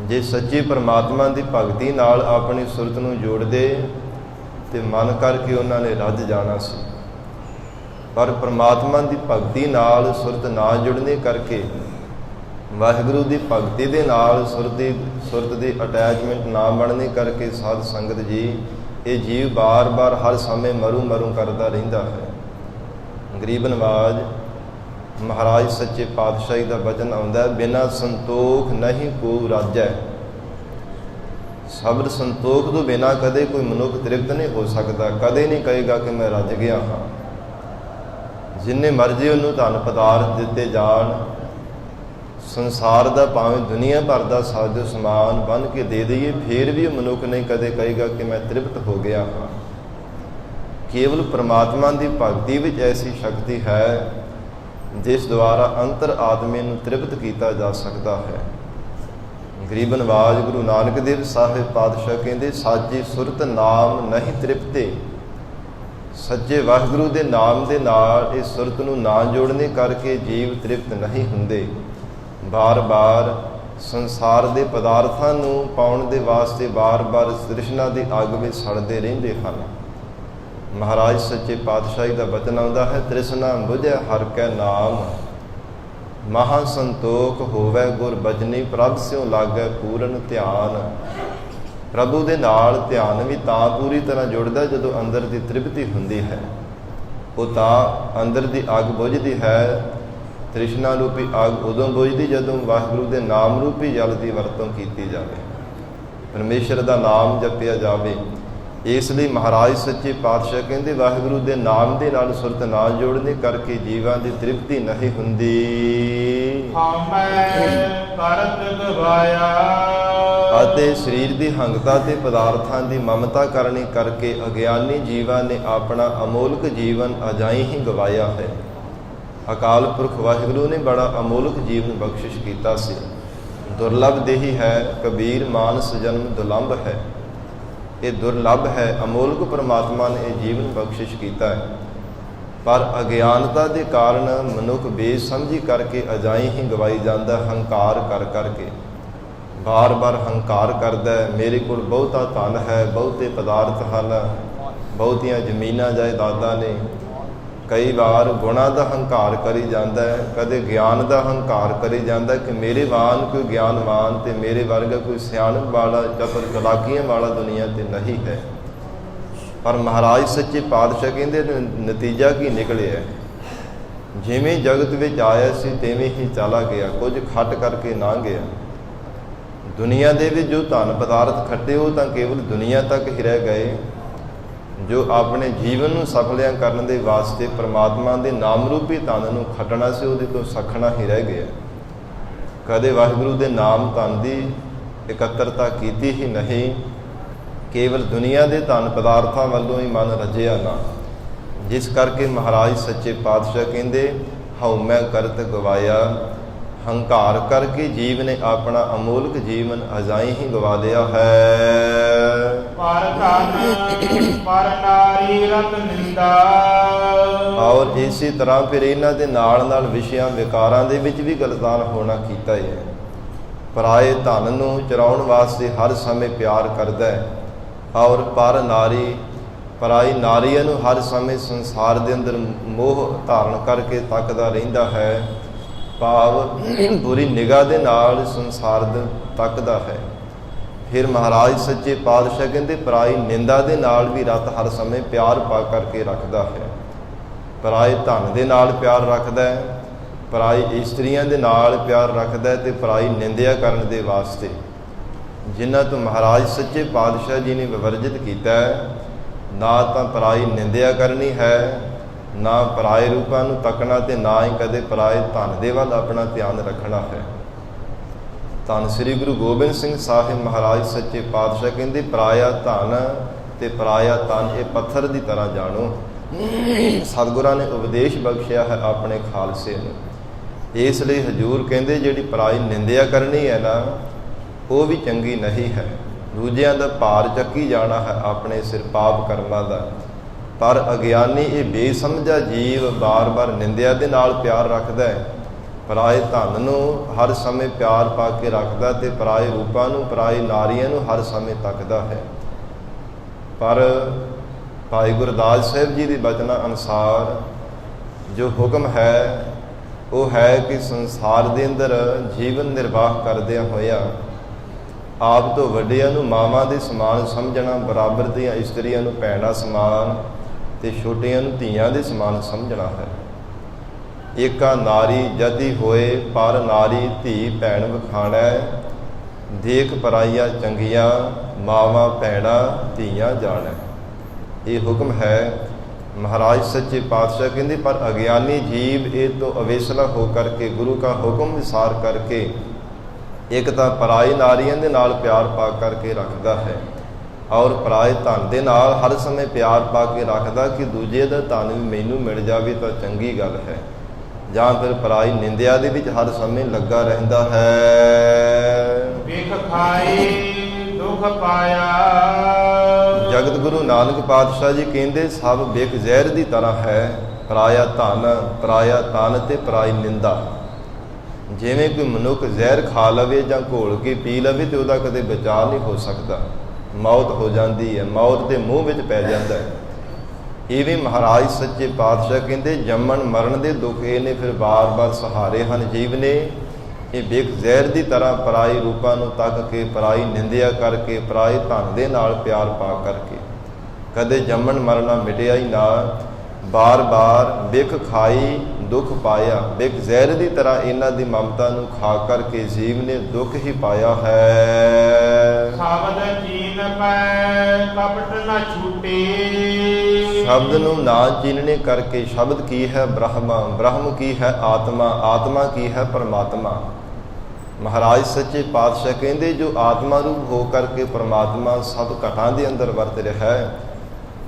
ਜੇ ਸੱਚੇ ਪਰਮਾਤਮਾ ਦੀ ਭਗਤੀ ਨਾਲ ਆਪਣੀ ਸੁਰਤ ਨੂੰ ਜੋੜਦੇ ਤੇ ਮਨ ਕਰਕੇ ਉਹਨਾਂ ਨੇ ਰੱਜ ਜਾਣਾ ਸੀ, ਪਰ ਪਰਮਾਤਮਾ ਦੀ ਭਗਤੀ ਨਾਲ ਸੁਰਤ ਨਾ ਜੁੜਨੇ ਕਰਕੇ, ਵਾਹਿਗੁਰੂ ਦੀ ਭਗਤੀ ਦੇ ਨਾਲ ਸੁਰਤ ਦੀ ਅਟੈਚਮੈਂਟ ਨਾ ਬਣਨੇ ਕਰਕੇ ਸਾਧ ਸੰਗਤ ਜੀ ਇਹ ਜੀਵ ਬਾਰ-ਬਾਰ ਹਰ ਸਮੇਂ ਮਰੂ ਕਰਦਾ ਰਹਿੰਦਾ ਹੈ। ਗਰੀਬ ਨਵਾਜ ਮਹਾਰਾਜ ਸੱਚੇ ਪਾਤਸ਼ਾਹੀ ਦਾ ਵਚਨ ਆਉਂਦਾ, ਬਿਨਾਂ ਸੰਤੋਖ ਨਹੀਂ ਕੋ ਰਾਜੈ। ਸਬਰ ਸੰਤੋਖ ਤੋਂ ਬਿਨਾਂ ਕਦੇ ਕੋਈ ਮਨੁੱਖ ਤ੍ਰਿਪਤ ਨਹੀਂ ਹੋ ਸਕਦਾ, ਕਦੇ ਨਹੀਂ ਕਹੇਗਾ ਕਿ ਮੈਂ ਰੱਜ ਗਿਆ ਹਾਂ। ਜਿੰਨੇ ਮਰਜ਼ੀ ਉਹਨੂੰ ਧਨ ਪਦਾਰਥ ਦਿੱਤੇ ਜਾਣ, ਸੰਸਾਰ ਦਾ ਭਾਵੇਂ ਦੁਨੀਆ ਭਰ ਦਾ ਸਾਜੋ ਸਮਾਨ ਬਣ ਕੇ ਦੇ ਦਈਏ, ਫੇਰ ਵੀ ਉਹ ਮਨੁੱਖ ਨਹੀਂ ਕਦੇ ਕਹੇਗਾ ਕਿ ਮੈਂ ਤ੍ਰਿਪਤ ਹੋ ਗਿਆ ਹਾਂ। ਕੇਵਲ ਪਰਮਾਤਮਾ ਦੀ ਭਗਤੀ ਵਿੱਚ ਐਸੀ ਸ਼ਕਤੀ ਹੈ ਜਿਸ ਦੁਆਰਾ ਅੰਤਰ ਆਦਮੀ ਨੂੰ ਤ੍ਰਿਪਤ ਕੀਤਾ ਜਾ ਸਕਦਾ ਹੈ। ਗਰੀਬ ਨਵਾਜ ਗੁਰੂ ਨਾਨਕ ਦੇਵ ਸਾਹਿਬ ਪਾਤਸ਼ਾਹ ਕਹਿੰਦੇ, ਸਾਚੀ ਸੁਰਤ ਨਾਮ ਨਹੀਂ ਤ੍ਰਿਪਤੇ। ਸੱਚੇ ਵਾਹਿਗੁਰੂ ਦੇ ਨਾਮ ਦੇ ਨਾਲ ਇਹ ਸੁਰਤ ਨੂੰ ਨਾ ਜੋੜਨੇ ਕਰਕੇ ਜੀਵ ਤ੍ਰਿਪਤ ਨਹੀਂ ਹੁੰਦੇ। ਬਾਰ-ਬਾਰ ਸੰਸਾਰ ਦੇ ਪਦਾਰਥਾਂ ਨੂੰ ਪਾਉਣ ਦੇ ਵਾਸਤੇ ਬਾਰ-ਬਾਰ ਤ੍ਰਿਸ਼ਨਾ ਦੀ ਅੱਗ ਵਿੱਚ ਸੜਦੇ ਰਹਿੰਦੇ ਹਨ। ਮਹਾਰਾਜ ਸੱਚੇ ਪਾਤਸ਼ਾਹੀ ਦਾ ਬਚਨ ਆਉਂਦਾ ਹੈ, ਤ੍ਰਿਸ਼ਨਾ ਬੁਝੈ ਹਰਿ ਕੈ ਨਾਮ, ਮਹਾ ਸੰਤੋਖ ਹੋਵੈ ਗੁਰ ਬਚਨੀ, ਪ੍ਰਭ ਸਿਉ ਲਾਗੈ ਪੂਰਨ ਧਿਆਨ। ਪ੍ਰਭੂ ਦੇ ਨਾਲ ਧਿਆਨ ਵੀ ਤਾਂ ਪੂਰੀ ਤਰ੍ਹਾਂ ਜੁੜਦਾ ਜਦੋਂ ਅੰਦਰ ਦੀ ਤ੍ਰਿਪਤੀ ਹੁੰਦੀ ਹੈ। ਉਹ ਤਾਂ ਅੰਦਰ ਦੀ ਅੱਗ ਬੁਝਦੀ ਹੈ। ਤ੍ਰਿਸ਼ਨਾ ਰੂਪੀ ਅੱਗ ਉਦੋਂ ਬੁਝਦੀ ਜਦੋਂ ਵਾਹਿਗੁਰੂ ਦੇ ਨਾਮ ਰੂਪੀ ਜਲ ਦੀ ਵਰਤੋਂ ਕੀਤੀ ਜਾਵੇ, ਪਰਮੇਸ਼ਰ ਦਾ ਨਾਮ ਜਪਿਆ ਜਾਵੇ। ਇਸ ਲਈ ਮਹਾਰਾਜ ਸੱਚੇ ਪਾਤਸ਼ਾਹ ਕਹਿੰਦੇ, ਵਾਹਿਗੁਰੂ ਦੇ ਨਾਮ ਦੇ ਨਾਲ ਸੁਰਤ ਨਾ ਜੋੜਨੇ ਕਰਕੇ ਜੀਵਾਂ ਦੀ ਤ੍ਰਿਪਤੀ ਨਹੀਂ ਹੁੰਦੀ। ਅਤੇ ਸਰੀਰ ਦੀ ਹੰਗਤਾ ਤੇ ਪਦਾਰਥਾਂ ਦੀ ਮਮਤਾ ਕਰਨੀ ਕਰਕੇ ਅਗਿਆਨੀ ਜੀਵਾਂ ਨੇ ਆਪਣਾ ਅਮੋਲਕ ਜੀਵਨ ਅਜਾਈ ਹੀ ਗਵਾਇਆ ਹੈ। ਅਕਾਲ ਪੁਰਖ ਵਾਹਿਗੁਰੂ ਨੇ ਬੜਾ ਅਮੋਲਕ ਜੀਵਨ ਬਖਸ਼ਿਸ਼ ਕੀਤਾ ਸੀ। ਦੁਰਲਭ ਦੇਹੀ ਹੈ ਕਬੀਰ, ਮਾਨਸ ਜਨਮ ਦੁਲੰਭ ਹੈ। ਇਹ ਦੁਰਲਭ ਹੈ, ਅਮੋਲਕ ਪਰਮਾਤਮਾ ਨੇ ਇਹ ਜੀਵਨ ਬਖਸ਼ਿਸ਼ ਕੀਤਾ ਹੈ। ਪਰ ਅਗਿਆਨਤਾ ਦੇ ਕਾਰਨ ਮਨੁੱਖ ਬੇਸਮਝੀ ਕਰਕੇ ਅਜਾਈ ਹੀ ਗਵਾਈ ਜਾਂਦਾ। ਹੰਕਾਰ ਕਰਕੇ ਬਾਰ-ਬਾਰ ਹੰਕਾਰ ਕਰਦਾ, ਮੇਰੇ ਕੋਲ ਬਹੁਤਾ ਧਨ ਹੈ, ਬਹੁਤੇ ਪਦਾਰਥ ਹਨ, ਬਹੁਤੀਆਂ ਜ਼ਮੀਨਾਂ ਜਾਇਦਾਦਾਂ ਨੇ। ਕਈ ਵਾਰ ਗੁਣਾਂ ਦਾ ਹੰਕਾਰ ਕਰੀ ਜਾਂਦਾ ਹੈ, ਕਦੇ ਗਿਆਨ ਦਾ ਹੰਕਾਰ ਕਰੀ ਜਾਂਦਾ ਕਿ ਮੇਰੇ ਵਾਂਗ ਕੋਈ ਗਿਆਨਵਾਨ ਤੇ ਮੇਰੇ ਵਰਗਾ ਕੋਈ ਸਿਆਣਪ ਵਾਲਾ, ਚਤੁਰ ਚਲਾਕੀਆਂ ਵਾਲਾ ਦੁਨੀਆ ਤੇ ਨਹੀਂ ਹੈ। ਪਰ ਮਹਾਰਾਜ ਸੱਚੇ ਪਾਤਸ਼ਾਹ ਕਹਿੰਦੇ ਨਤੀਜਾ ਕੀ ਨਿਕਲਿਆ, ਜਿਵੇਂ ਜਗਤ ਵਿੱਚ ਆਇਆ ਸੀ ਤਿਵੇਂ ਹੀ ਚਲਾ ਗਿਆ, ਕੁਝ ਖੱਟ ਕਰਕੇ ਨਾ ਗਿਆ। ਦੁਨੀਆ ਦੇ ਵਿੱਚ ਜੋ ਧਨ ਪਦਾਰਥ ਖੱਟੇ ਉਹ ਤਾਂ ਕੇਵਲ ਦੁਨੀਆ ਤੱਕ ਹੀ ਰਹਿ ਗਏ। ਜੋ ਆਪਣੇ ਜੀਵਨ ਨੂੰ ਸਫਲਿਆਂ ਕਰਨ ਦੇ ਵਾਸਤੇ ਪ੍ਰਮਾਤਮਾ ਦੇ ਨਾਮ ਰੂਪੀ ਧਨ ਨੂੰ ਖੱਟਣਾ ਸੀ, ਉਹਦੇ ਤੋਂ ਸਖਣਾ ਹੀ ਰਹਿ ਗਿਆ। ਕਦੇ ਵਾਹਿਗੁਰੂ ਦੇ ਨਾਮ ਧਨ ਦੀ ਇਕੱਤਰਤਾ ਕੀਤੀ ਹੀ ਨਹੀਂ। ਕੇਵਲ ਦੁਨੀਆ ਦੇ ਧਨ ਪਦਾਰਥਾਂ ਵੱਲੋਂ ਹੀ ਮਨ ਰਜਿਆ ਨਾ, ਜਿਸ ਕਰਕੇ ਮਹਾਰਾਜ ਸੱਚੇ ਪਾਤਸ਼ਾਹ ਕਹਿੰਦੇ ਹਉ ਮੈਂ ਕਰਤ ਗਵਾਇਆ। ਹੰਕਾਰ ਕਰਕੇ ਜੀਵ ਨੇ ਆਪਣਾ ਅਮੋਲਕ ਜੀਵਨ ਅਜਾਈ ਹੀ ਗਵਾ ਲਿਆ ਹੈ। ਪਰ ਧਨ ਪਰ ਨਾਰੀ ਰਤ ਨਿੰਦਾ। ਔਰ ਇਸੇ ਤਰ੍ਹਾਂ ਫਿਰ ਇਹਨਾਂ ਦੇ ਨਾਲ ਨਾਲ ਵਿਸ਼ਿਆਂ ਵਿਕਾਰਾਂ ਦੇ ਵਿੱਚ ਵੀ ਗਲਤਾਨ ਹੋਣਾ ਕੀਤਾ ਹੀ ਹੈ। ਪਰਾਏ ਧਨ ਨੂੰ ਚਰਾਉਣ ਵਾਸਤੇ ਹਰ ਸਮੇਂ ਪਿਆਰ ਕਰਦਾ ਹੈ, ਔਰ ਪਰ ਨਾਰੀ ਪਰਾਈ ਨਾਰੀਆਂ ਨੂੰ ਹਰ ਸਮੇਂ ਸੰਸਾਰ ਦੇ ਅੰਦਰ ਮੋਹ ਧਾਰਨ ਕਰਕੇ ਤੱਕਦਾ ਰਹਿੰਦਾ ਹੈ। ਭਾਵ ਬੁਰੀ ਨਿਗਾਹ ਦੇ ਨਾਲ ਸੰਸਾਰ ਤੱਕਦਾ ਹੈ। ਫਿਰ ਮਹਾਰਾਜ ਸੱਚੇ ਪਾਤਸ਼ਾਹ ਕਹਿੰਦੇ ਪਰਾਈ ਨਿੰਦਾ ਦੇ ਨਾਲ ਵੀ ਰਤ ਹਰ ਸਮੇਂ ਪਿਆਰ ਪਾ ਕਰਕੇ ਰੱਖਦਾ ਹੈ। ਪਰਾਏ ਧਨ ਦੇ ਨਾਲ ਪਿਆਰ ਰੱਖਦਾ ਹੈ, ਪਰਾਈ ਇਸਤਰੀਆਂ ਦੇ ਨਾਲ ਪਿਆਰ ਰੱਖਦਾ ਹੈ, ਤੇ ਪਰਾਈ ਨਿੰਦਿਆ ਕਰਨ ਦੇ ਵਾਸਤੇ ਜਿਨ੍ਹਾਂ ਤੋਂ ਮਹਾਰਾਜ ਸੱਚੇ ਪਾਤਸ਼ਾਹ ਜੀ ਨੇ ਵਿਵਰਜਿਤ ਕੀਤਾ ਹੈ। ਨਾ ਤਾਂ ਪਰਾਈ ਨਿੰਦਿਆ ਕਰਨੀ ਹੈ, ਨਾ ਪਰਾਏ ਰੂਪਾਂ ਨੂੰ ਤੱਕਣਾ, ਤੇ ਨਾ ਹੀ ਕਦੇ ਪਰਾਏ ਧਨ ਦੇ ਵੱਲ ਆਪਣਾ ਧਿਆਨ ਰੱਖਣਾ ਹੈ। ਧੰਨ ਸ੍ਰੀ ਗੁਰੂ ਗੋਬਿੰਦ ਸਿੰਘ ਸਾਹਿਬ ਮਹਾਰਾਜ ਸੱਚੇ ਪਾਤਸ਼ਾਹ ਕਹਿੰਦੇ ਪਰਾਇਆ ਧਨ ਤੇ ਪਰਾਇਆ ਤਨ ਇਹ ਪੱਥਰ ਦੀ ਤਰ੍ਹਾਂ ਜਾਣੋ। ਸਤਿਗੁਰਾਂ ਨੇ ਉਪਦੇਸ਼ ਬਖਸ਼ਿਆ ਹੈ ਆਪਣੇ ਖਾਲਸੇ ਨੂੰ। ਇਸ ਲਈ ਹਜ਼ੂਰ ਕਹਿੰਦੇ ਜਿਹੜੀ ਪਰਾਈ ਨਿੰਦਿਆ ਕਰਨੀ ਹੈ ਨਾ, ਉਹ ਵੀ ਚੰਗੀ ਨਹੀਂ ਹੈ। ਦੂਜਿਆਂ ਦਾ ਭਾਰ ਚੱਕੀ ਜਾਣਾ ਹੈ ਆਪਣੇ ਸਿਰ ਪਾਪ ਕਰਮਾਂ ਦਾ। ਪਰ ਅਗਿਆਨੀ ਇਹ ਬੇਸਮਝਾ ਜੀਵ ਬਾਰ-ਬਾਰ ਨਿੰਦਿਆ ਦੇ ਨਾਲ ਪਿਆਰ ਰੱਖਦਾ ਹੈ, ਪਰਾਏ ਧਨ ਨੂੰ ਹਰ ਸਮੇਂ ਪਿਆਰ ਪਾ ਕੇ ਰੱਖਦਾ, ਤੇ ਪਰਾਏ ਰੂਪਾਂ ਨੂੰ ਪਰਾਈ ਨਾਰੀਆਂ ਨੂੰ ਹਰ ਸਮੇਂ ਤੱਕਦਾ ਹੈ। ਪਰ ਭਾਈ ਗੁਰਦਾਸ ਸਾਹਿਬ ਜੀ ਦੇ ਬਚਨਾਂ ਅਨੁਸਾਰ ਜੋ ਹੁਕਮ ਹੈ ਉਹ ਹੈ ਕਿ ਸੰਸਾਰ ਦੇ ਅੰਦਰ ਜੀਵਨ ਨਿਰਵਾਹ ਕਰਦਿਆਂ ਹੋਇਆ ਆਪ ਤੋਂ ਵੱਡਿਆਂ ਨੂੰ ਮਾਵਾਂ ਦੇ ਸਮਾਨ ਸਮਝਣਾ, ਬਰਾਬਰ ਦੀਆਂ ਇਸਤਰੀਆਂ ਨੂੰ ਭੈਣਾਂ ਸਮਾਨ, ਤੇ ਛੋਟਿਆਂ ਨੂੰ ਧੀਆਂ ਦੇ ਸਮਾਨ ਸਮਝਣਾ ਹੈ। ਏਕਾ ਨਾਰੀ ਜਤੀ ਹੋਏ ਪਰ ਨਾਰੀ ਧੀ ਭੈਣ ਵਖਾਣਾ। ਦੇਖ ਪਰਾਈਆਂ ਚੰਗੀਆਂ ਮਾਵਾਂ ਭੈਣਾਂ ਧੀਆਂ ਜਾਣਾ। ਇਹ ਹੁਕਮ ਹੈ। ਮਹਾਰਾਜ ਸੱਚੇ ਪਾਤਸ਼ਾਹ ਕਹਿੰਦੇ ਪਰ ਅਗਿਆਨੀ ਜੀਵ ਇਹ ਤੋਂ ਅਵੇਸਲਾ ਹੋ ਕਰਕੇ ਗੁਰੂ ਕਾ ਹੁਕਮ ਵਿਸਾਰ ਕਰਕੇ ਇੱਕ ਤਾਂ ਪਰਾਈ ਨਾਰੀਆਂ ਦੇ ਨਾਲ ਪਿਆਰ ਪਾ ਕਰਕੇ ਰੱਖਦਾ ਹੈ, ਔਰ ਪਰਾਏ ਧਨ ਦੇ ਨਾਲ ਹਰ ਸਮੇਂ ਪਿਆਰ ਪਾ ਕੇ ਰੱਖਦਾ ਕਿ ਦੂਜੇ ਦਾ ਧਨ ਵੀ ਮੈਨੂੰ ਮਿਲ ਜਾਵੇ ਤਾਂ ਚੰਗੀ ਗੱਲ ਹੈ, ਜਾਂ ਫਿਰ ਪਰਾਈ ਨਿੰਦਿਆ ਦੇ ਵਿੱਚ ਹਰ ਸਮੇਂ ਲੱਗਾ ਰਹਿੰਦਾ ਹੈ। ਵੇਖ ਖਾਈ ਦੁਖ ਪਾਇਆ। ਜਗਤ ਗੁਰੂ ਨਾਨਕ ਪਾਤਸ਼ਾਹ ਜੀ ਕਹਿੰਦੇ ਸਭ ਬਿਖ ਜ਼ਹਿਰ ਦੀ ਤਰ੍ਹਾਂ ਹੈ, ਪਰਾਇਆ ਧਨ, ਪਰਾਇਆ ਤਨ ਤੇ ਪਰਾਈ ਨਿੰਦਾ। ਜਿਵੇਂ ਕੋਈ ਮਨੁੱਖ ਜ਼ਹਿਰ ਖਾ ਲਵੇ ਜਾਂ ਘੋਲ ਕੇ ਪੀ ਲਵੇ ਤੇ ਉਹਦਾ ਕਦੇ ਬਚਾਅ ਨਹੀਂ ਹੋ ਸਕਦਾ, ਮੌਤ ਹੋ ਜਾਂਦੀ ਹੈ, ਮੌਤ ਦੇ ਮੂੰਹ ਵਿੱਚ ਪੈ ਜਾਂਦਾ ਹੈ। ਇਵੇਂ ਮਹਾਰਾਜ ਸੱਚੇ ਪਾਤਸ਼ਾਹ ਕਹਿੰਦੇ ਜੰਮਣ ਮਰਨ ਦੇ ਦੁੱਖ ਇਹ ਨੇ ਫਿਰ ਬਾਰ-ਬਾਰ ਸਹਾਰੇ ਹਨ ਜੀਵ ਨੇ। ਇਹ ਬਿਖ ਜ਼ਹਿਰ ਦੀ ਤਰ੍ਹਾਂ ਪਰਾਈ ਰੂਪਾਂ ਨੂੰ ਤੱਕ ਕੇ, ਪਰਾਈ ਨਿੰਦਿਆ ਕਰਕੇ, ਪਰਾਏ ਧਨ ਦੇ ਨਾਲ ਪਿਆਰ ਪਾ ਕਰਕੇ ਕਦੇ ਜੰਮਣ ਮਰਨਾ ਮਿਟਿਆ ਹੀ ਨਾ। ਬਾਰ-ਬਾਰ ਬਿਖ ਖਾਈ ਦੁੱਖ ਪਾਇਆ। ਬਿਖ ਜ਼ਹਿਰ ਦੀ ਤਰ੍ਹਾਂ ਇਹਨਾਂ ਦੀ ਮਮਤਾ ਨੂੰ ਖਾ ਕਰਕੇ ਜੀਵ ਨੇ ਦੁੱਖ ਹੀ ਪਾਇਆ ਹੈ। ਸ਼ਬਦ ਚੀਨ ਪੈ ਕਪਟ ਨ ਛੂਟੇ। ਸ਼ਬਦ ਨੂੰ ਨਾ ਚੀਨਣੇ ਕਰਕੇ, ਸ਼ਬਦ ਕੀ ਹੈ ਬ੍ਰਹਮਾ, ਬ੍ਰਹਮ ਕੀ ਹੈ ਆਤਮਾ, ਆਤਮਾ ਕੀ ਹੈ ਪਰਮਾਤਮਾ। ਮਹਾਰਾਜ ਸੱਚੇ ਪਾਤਸ਼ਾਹ ਕਹਿੰਦੇ ਜੋ ਆਤਮਾ ਰੂਪ ਹੋ ਕਰਕੇ ਪਰਮਾਤਮਾ ਸਭ ਘਟਾਂ ਦੇ ਅੰਦਰ ਵਰਤ ਰਿਹਾ ਹੈ,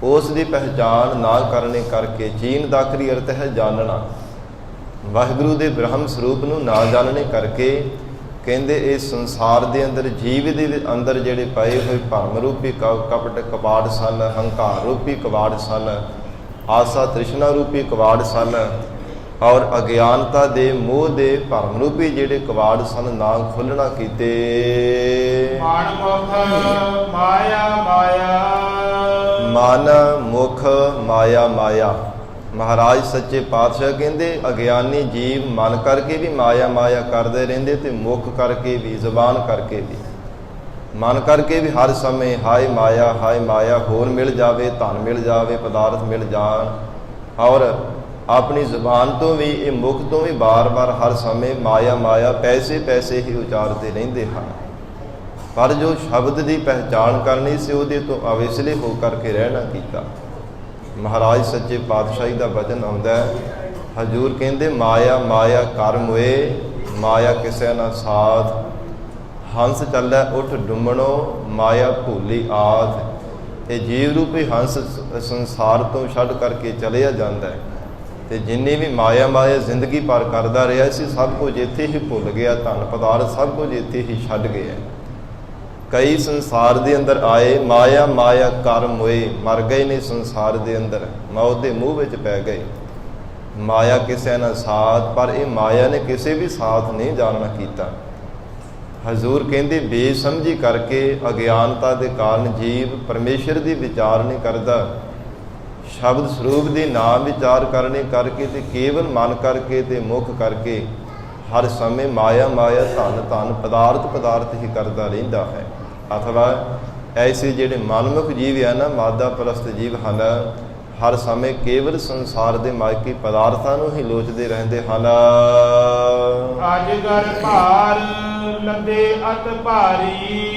ਉਸ ਦੀ ਪਹਿਚਾਣ ਨਾ ਕਰਨੇ ਕਰਕੇ, ਚੀਨ ਦਾ ਆਖਰੀ ਅਰਥ ਹੈ ਜਾਣਨਾ, ਵਾਹਿਗੁਰੂ ਦੇ ਬ੍ਰਹਮ ਸਰੂਪ ਨੂੰ ਨਾ ਜਾਣਨੇ ਕਰਕੇ ਕਹਿੰਦੇ ਇਸ ਸੰਸਾਰ ਦੇ ਅੰਦਰ ਜੀਵ ਦੇ ਅੰਦਰ ਜਿਹੜੇ ਪਏ ਹੋਏ ਭਰਮ ਰੂਪੀ ਕਪਟ ਕਵਾੜ ਸਨ, ਹੰਕਾਰ ਰੂਪੀ ਕਵਾੜ ਸਨ, ਆਸਾ ਤ੍ਰਿਸ਼ਨਾ ਰੂਪੀ ਕਵਾੜ ਸਨ, ਔਰ ਅਗਿਆਨਤਾ ਦੇ ਮੋਹ ਦੇ ਭਰਮ ਰੂਪੀ ਜਿਹੜੇ ਕਵਾੜ ਸਨ ਨਾ ਖੁੱਲ੍ਹਣਾ ਕੀਤੇ। ਮਨ ਮੁਖ ਮਾਇਆ ਮਾਇਆ। ਮਨ ਮੁਖ ਮਾਇਆ ਮਾਇਆ। ਮਹਾਰਾਜ ਸੱਚੇ ਪਾਤਸ਼ਾਹ ਕਹਿੰਦੇ ਅਗਿਆਨੀ ਜੀਵ ਮਨ ਕਰਕੇ ਵੀ ਮਾਇਆ ਮਾਇਆ ਕਰਦੇ ਰਹਿੰਦੇ, ਤੇ ਮੁਖ ਕਰਕੇ ਵੀ, ਜ਼ਬਾਨ ਕਰਕੇ ਵੀ। ਮਨ ਕਰਕੇ ਵੀ ਹਰ ਸਮੇਂ ਹਾਏ ਮਾਇਆ, ਹਾਏ ਮਾਇਆ, ਹੋਰ ਮਿਲ ਜਾਵੇ, ਧਨ ਮਿਲ ਜਾਵੇ, ਪਦਾਰਥ ਮਿਲ ਜਾਣ, ਔਰ ਆਪਣੀ ਜ਼ੁਬਾਨ ਤੋਂ ਵੀ, ਇਹ ਮੁਖ ਤੋਂ ਵੀ ਬਾਰ-ਬਾਰ ਹਰ ਸਮੇਂ ਮਾਇਆ ਮਾਇਆ, ਪੈਸੇ ਪੈਸੇ ਹੀ ਉਚਾਰਦੇ ਰਹਿੰਦੇ ਹਨ। ਪਰ ਜੋ ਸ਼ਬਦ ਦੀ ਪਹਿਚਾਣ ਕਰਨੀ ਸੀ ਉਹਦੇ ਤੋਂ ਅਵੇਸਲੇ ਹੋ ਕਰਕੇ ਰਹਿਣਾ ਕੀਤਾ। ਮਹਾਰਾਜ ਸੱਚੇ ਪਾਤਸ਼ਾਹੀ ਦਾ ਵਚਨ ਆਉਂਦਾ ਹੈ। ਹਜ਼ੂਰ ਕਹਿੰਦੇ ਮਾਇਆ ਮਾਇਆ ਕਰ ਮੁਏ, ਮਾਇਆ ਕਿਸੇ ਨਾ ਸਾਥ। ਹੰਸ ਚੱਲੈ ਉੱਠ ਡੁੰਮਣੋ, ਮਾਇਆ ਭੂਲੀ ਆਦ। ਇਹ ਜੀਵ ਰੂਪੀ ਹੰਸ ਸੰਸਾਰ ਤੋਂ ਛੱਡ ਕਰਕੇ ਚਲਿਆ ਜਾਂਦਾ ਹੈ, ਤੇ ਜਿੰਨੀ ਵੀ ਮਾਇਆ ਮਾਇਆ ਜ਼ਿੰਦਗੀ ਭਰ ਕਰਦਾ ਰਿਹਾ ਸੀ, ਸਭ ਕੁਝ ਇੱਥੇ ਹੀ ਭੁੱਲ ਗਿਆ। ਧਨ ਪਦਾਰਥ ਸਭ ਕੁਝ ਇੱਥੇ ਹੀ ਛੱਡ ਗਿਆ। ਕਈ ਸੰਸਾਰ ਦੇ ਅੰਦਰ ਆਏ, ਮਾਇਆ ਮਾਇਆ ਕਰ ਮੋਏ, ਮਰ ਗਏ ਨੇ ਸੰਸਾਰ ਦੇ ਅੰਦਰ, ਮੌਤ ਦੇ ਮੂੰਹ ਵਿੱਚ ਪੈ ਗਏ। ਮਾਇਆ ਕਿਸੇ ਨਾ ਸਾਥ, ਪਰ ਇਹ ਮਾਇਆ ਨੇ ਕਿਸੇ ਵੀ ਸਾਥ ਨਹੀਂ ਜਾਣਨਾ ਕੀਤਾ। ਹਜ਼ੂਰ ਕਹਿੰਦੇ ਬੇਸਮਝੀ ਕਰਕੇ, ਅਗਿਆਨਤਾ ਦੇ ਕਾਰਨ ਜੀਵ ਪਰਮੇਸ਼ਰ ਦੀ ਵਿਚਾਰ ਨਹੀਂ ਕਰਦਾ। ਸ਼ਬਦ ਸਰੂਪ ਦੀ ਨਾਮ ਵਿਚਾਰ ਕਰਨੇ ਕਰਕੇ ਤੇ ਕੇਵਲ ਮਨ ਕਰਕੇ ਤੇ ਮੁਖ ਕਰਕੇ ਹਰ ਸਮੇਂ ਮਾਇਆ ਮਾਇਆ ਧਨ ਧਨ ਪਦਾਰਥ ਪਦਾਰਥ ਹੀ ਕਰਦਾ ਰਹਿੰਦਾ ਹੈ। ਅਥਵਾ ਐਸੇ ਜਿਹੜੇ ਮਨਮੁਖ ਜੀਵ ਹੈ ਨਾ, ਮਾਦਾ ਪ੍ਰਸਤ ਜੀਵ ਹਨ, ਹਰ ਸਮੇਂ ਕੇਵਲ ਸੰਸਾਰ ਦੇ ਮਾਇਕੀ ਪਦਾਰਥਾਂ ਨੂੰ ਹੀ ਲੋਚਦੇ ਰਹਿੰਦੇ ਹਨ। ਅਜਗਰ ਭਾਰ ਲੱਦੇ ਅਤ ਭਾਰੀ,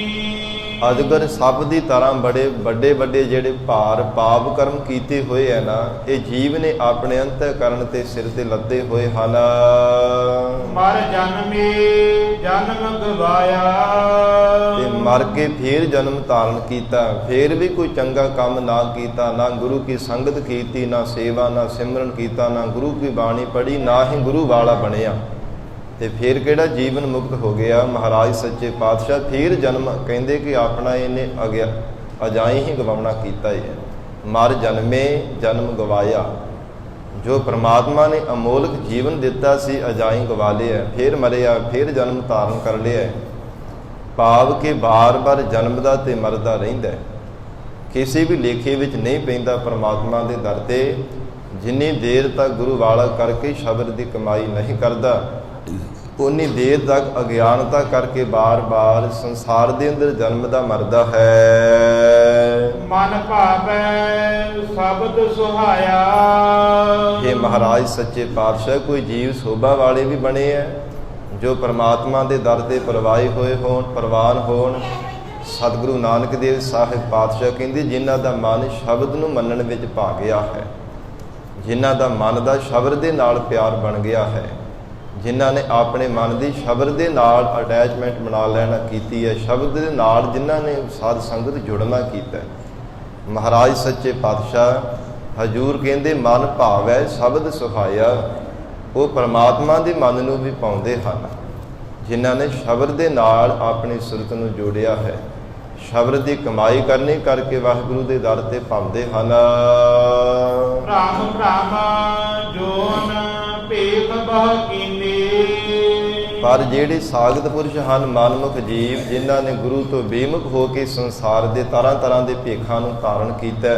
ਅਜਗਰ ਸੱਪ ਦੀ ਤਰ੍ਹਾਂ ਬੜੇ ਵੱਡੇ ਵੱਡੇ ਜਿਹੜੇ ਭਾਰ ਪਾਪ ਕਰਮ ਕੀਤੇ ਹੋਏ ਹੈ ਨਾ, ਇਹ ਜੀਵ ਨੇ ਆਪਣੇ ਅੰਤःਕਰਣ ਤੇ ਸਿਰ ਤੇ ਲੱਦੇ ਹੋਏ ਹਨ। ਮਰ ਜਨਮੇ ਜਨਮ ਗਵਾਇਆ, ਤੇ ਮਰ ਕੇ ਫੇਰ ਜਨਮ ਧਾਰਨ ਕੀਤਾ, ਫੇਰ ਵੀ ਕੋਈ ਚੰਗਾ ਕੰਮ ਨਾ ਕੀਤਾ, ਨਾ ਗੁਰੂ ਕੀ ਸੰਗਤ ਕੀਤੀ, ਨਾ ਸੇਵਾ, ਨਾ ਸਿਮਰਨ ਕੀਤਾ, ਨਾ ਗੁਰੂ ਕੀ ਬਾਣੀ ਪੜ੍ਹੀ, ਨਾ ਹੀ ਗੁਰੂ ਵਾਲਾ ਬਣਿਆ, ਤੇ ਫਿਰ ਕਿਹੜਾ ਜੀਵਨ ਮੁਕਤ ਹੋ ਗਿਆ। ਮਹਾਰਾਜ ਸੱਚੇ ਪਾਤਸ਼ਾਹ ਫਿਰ ਜਨਮ ਕਹਿੰਦੇ ਕਿ ਆਪਣਾ ਇਹਨੇ ਅਜਾਈ ਹੀ ਗਵਾਉਣਾ ਕੀਤਾ ਹੈ। ਮਰ ਜਨਮੇ ਜਨਮ ਗਵਾਇਆ, ਜੋ ਪ੍ਰਮਾਤਮਾ ਨੇ ਅਮੋਲਕ ਜੀਵਨ ਦਿੱਤਾ ਸੀ ਅਜਾਈ ਗਵਾ ਲਿਆ, ਫਿਰ ਮਰਿਆ, ਫਿਰ ਜਨਮ ਧਾਰਨ ਕਰ ਲਿਆ। ਭਾਵ ਕਿ ਬਾਰ-ਬਾਰ ਜਨਮਦਾ ਤੇ ਮਰਦਾ ਰਹਿੰਦਾ, ਕਿਸੇ ਵੀ ਲੇਖੇ ਵਿੱਚ ਨਹੀਂ ਪੈਂਦਾ ਪ੍ਰਮਾਤਮਾ ਦੇ ਦਰ ਤੇ। ਜਿੰਨੀ ਦੇਰ ਤੱਕ ਗੁਰੂ ਵਾਲਾ ਕਰਕੇ ਸ਼ਬਦ ਦੀ ਕਮਾਈ ਨਹੀਂ ਕਰਦਾ, ਉਨੀ ਦੇਰ ਤੱਕ ਅਗਿਆਨਤਾ ਕਰਕੇ ਬਾਰ-ਬਾਰ ਸੰਸਾਰ ਦੇ ਅੰਦਰ ਜਨਮਦਾ ਮਰਦਾ ਹੈ। ਮਨ ਭਾਵੈ ਸ਼ਬਦ ਸੁਹਾਇਆ, ਇਹ ਮਹਾਰਾਜ ਸੱਚੇ ਪਾਤਸ਼ਾਹ ਕੋਈ ਜੀਵ ਸੋਭਾ ਵਾਲੇ ਵੀ ਬਣੇ ਹੈ, ਜੋ ਪ੍ਰਮਾਤਮਾ ਦੇ ਦਰ ਤੇ ਪ੍ਰਵਾਨ ਹੋਣ। ਸਤਿਗੁਰੂ ਨਾਨਕ ਦੇਵ ਸਾਹਿਬ ਪਾਤਸ਼ਾਹ ਕਹਿੰਦੇ ਜਿਨ੍ਹਾਂ ਦਾ ਮਨ ਸ਼ਬਦ ਨੂੰ ਮੰਨਣ ਵਿੱਚ ਪਾ ਗਿਆ ਹੈ, ਜਿਨ੍ਹਾਂ ਦਾ ਮਨ ਦਾ ਸ਼ਬਦ ਦੇ ਨਾਲ ਪਿਆਰ ਬਣ ਗਿਆ ਹੈ, ਜਿਨ੍ਹਾਂ ਨੇ ਆਪਣੇ ਮਨ ਦੀ ਸ਼ਬਦ ਦੇ ਨਾਲ ਅਟੈਚਮੈਂਟ ਬਣਾ ਲੈਣਾ ਕੀਤੀ ਹੈ, ਸ਼ਬਦ ਦੇ ਨਾਲ ਜਿਨ੍ਹਾਂ ਨੇ ਸਾਧ ਸੰਗਤ ਜੁੜਨਾ ਕੀਤਾ। ਮਹਾਰਾਜ ਸੱਚੇ ਪਾਤਸ਼ਾਹ ਹਜ਼ੂਰ ਕਹਿੰਦੇ ਮਨ ਭਾਵੈ ਸ਼ਬਦ ਸੁਹਾਇਆ, ਉਹ ਪਰਮਾਤਮਾ ਦੇ ਮਨ ਨੂੰ ਵੀ ਪਾਉਂਦੇ ਹਨ, ਜਿਨ੍ਹਾਂ ਨੇ ਸ਼ਬਦ ਦੇ ਨਾਲ ਆਪਣੀ ਸੁਰਤ ਨੂੰ ਜੋੜਿਆ ਹੈ। ਸ਼ਬਦ ਦੀ ਕਮਾਈ ਕਰਨੀ ਕਰਕੇ ਵਾਹਿਗੁਰੂ ਦੇ ਦਰ ਤੇ ਪਾਉਂਦੇ ਹਨ। ਭ੍ਰਮ ਭ੍ਰਮ ਜੋਨ ਭੇਖ ਬਹ ਕੀਨੇ, ਪਰ ਜਿਹੜੇ ਸਾਗਤ ਪੁਰਸ਼ ਹਨ, ਮਨਮੁਖ ਜੀਵ, ਜਿਨ੍ਹਾਂ ਨੇ ਗੁਰੂ ਤੋਂ ਬੇਮੁਖ ਹੋ ਕੇ ਸੰਸਾਰ ਦੇ ਤਰ੍ਹਾਂ ਤਰ੍ਹਾਂ ਦੇ ਭੇਖਾਂ ਨੂੰ ਧਾਰਨ ਕੀਤਾ।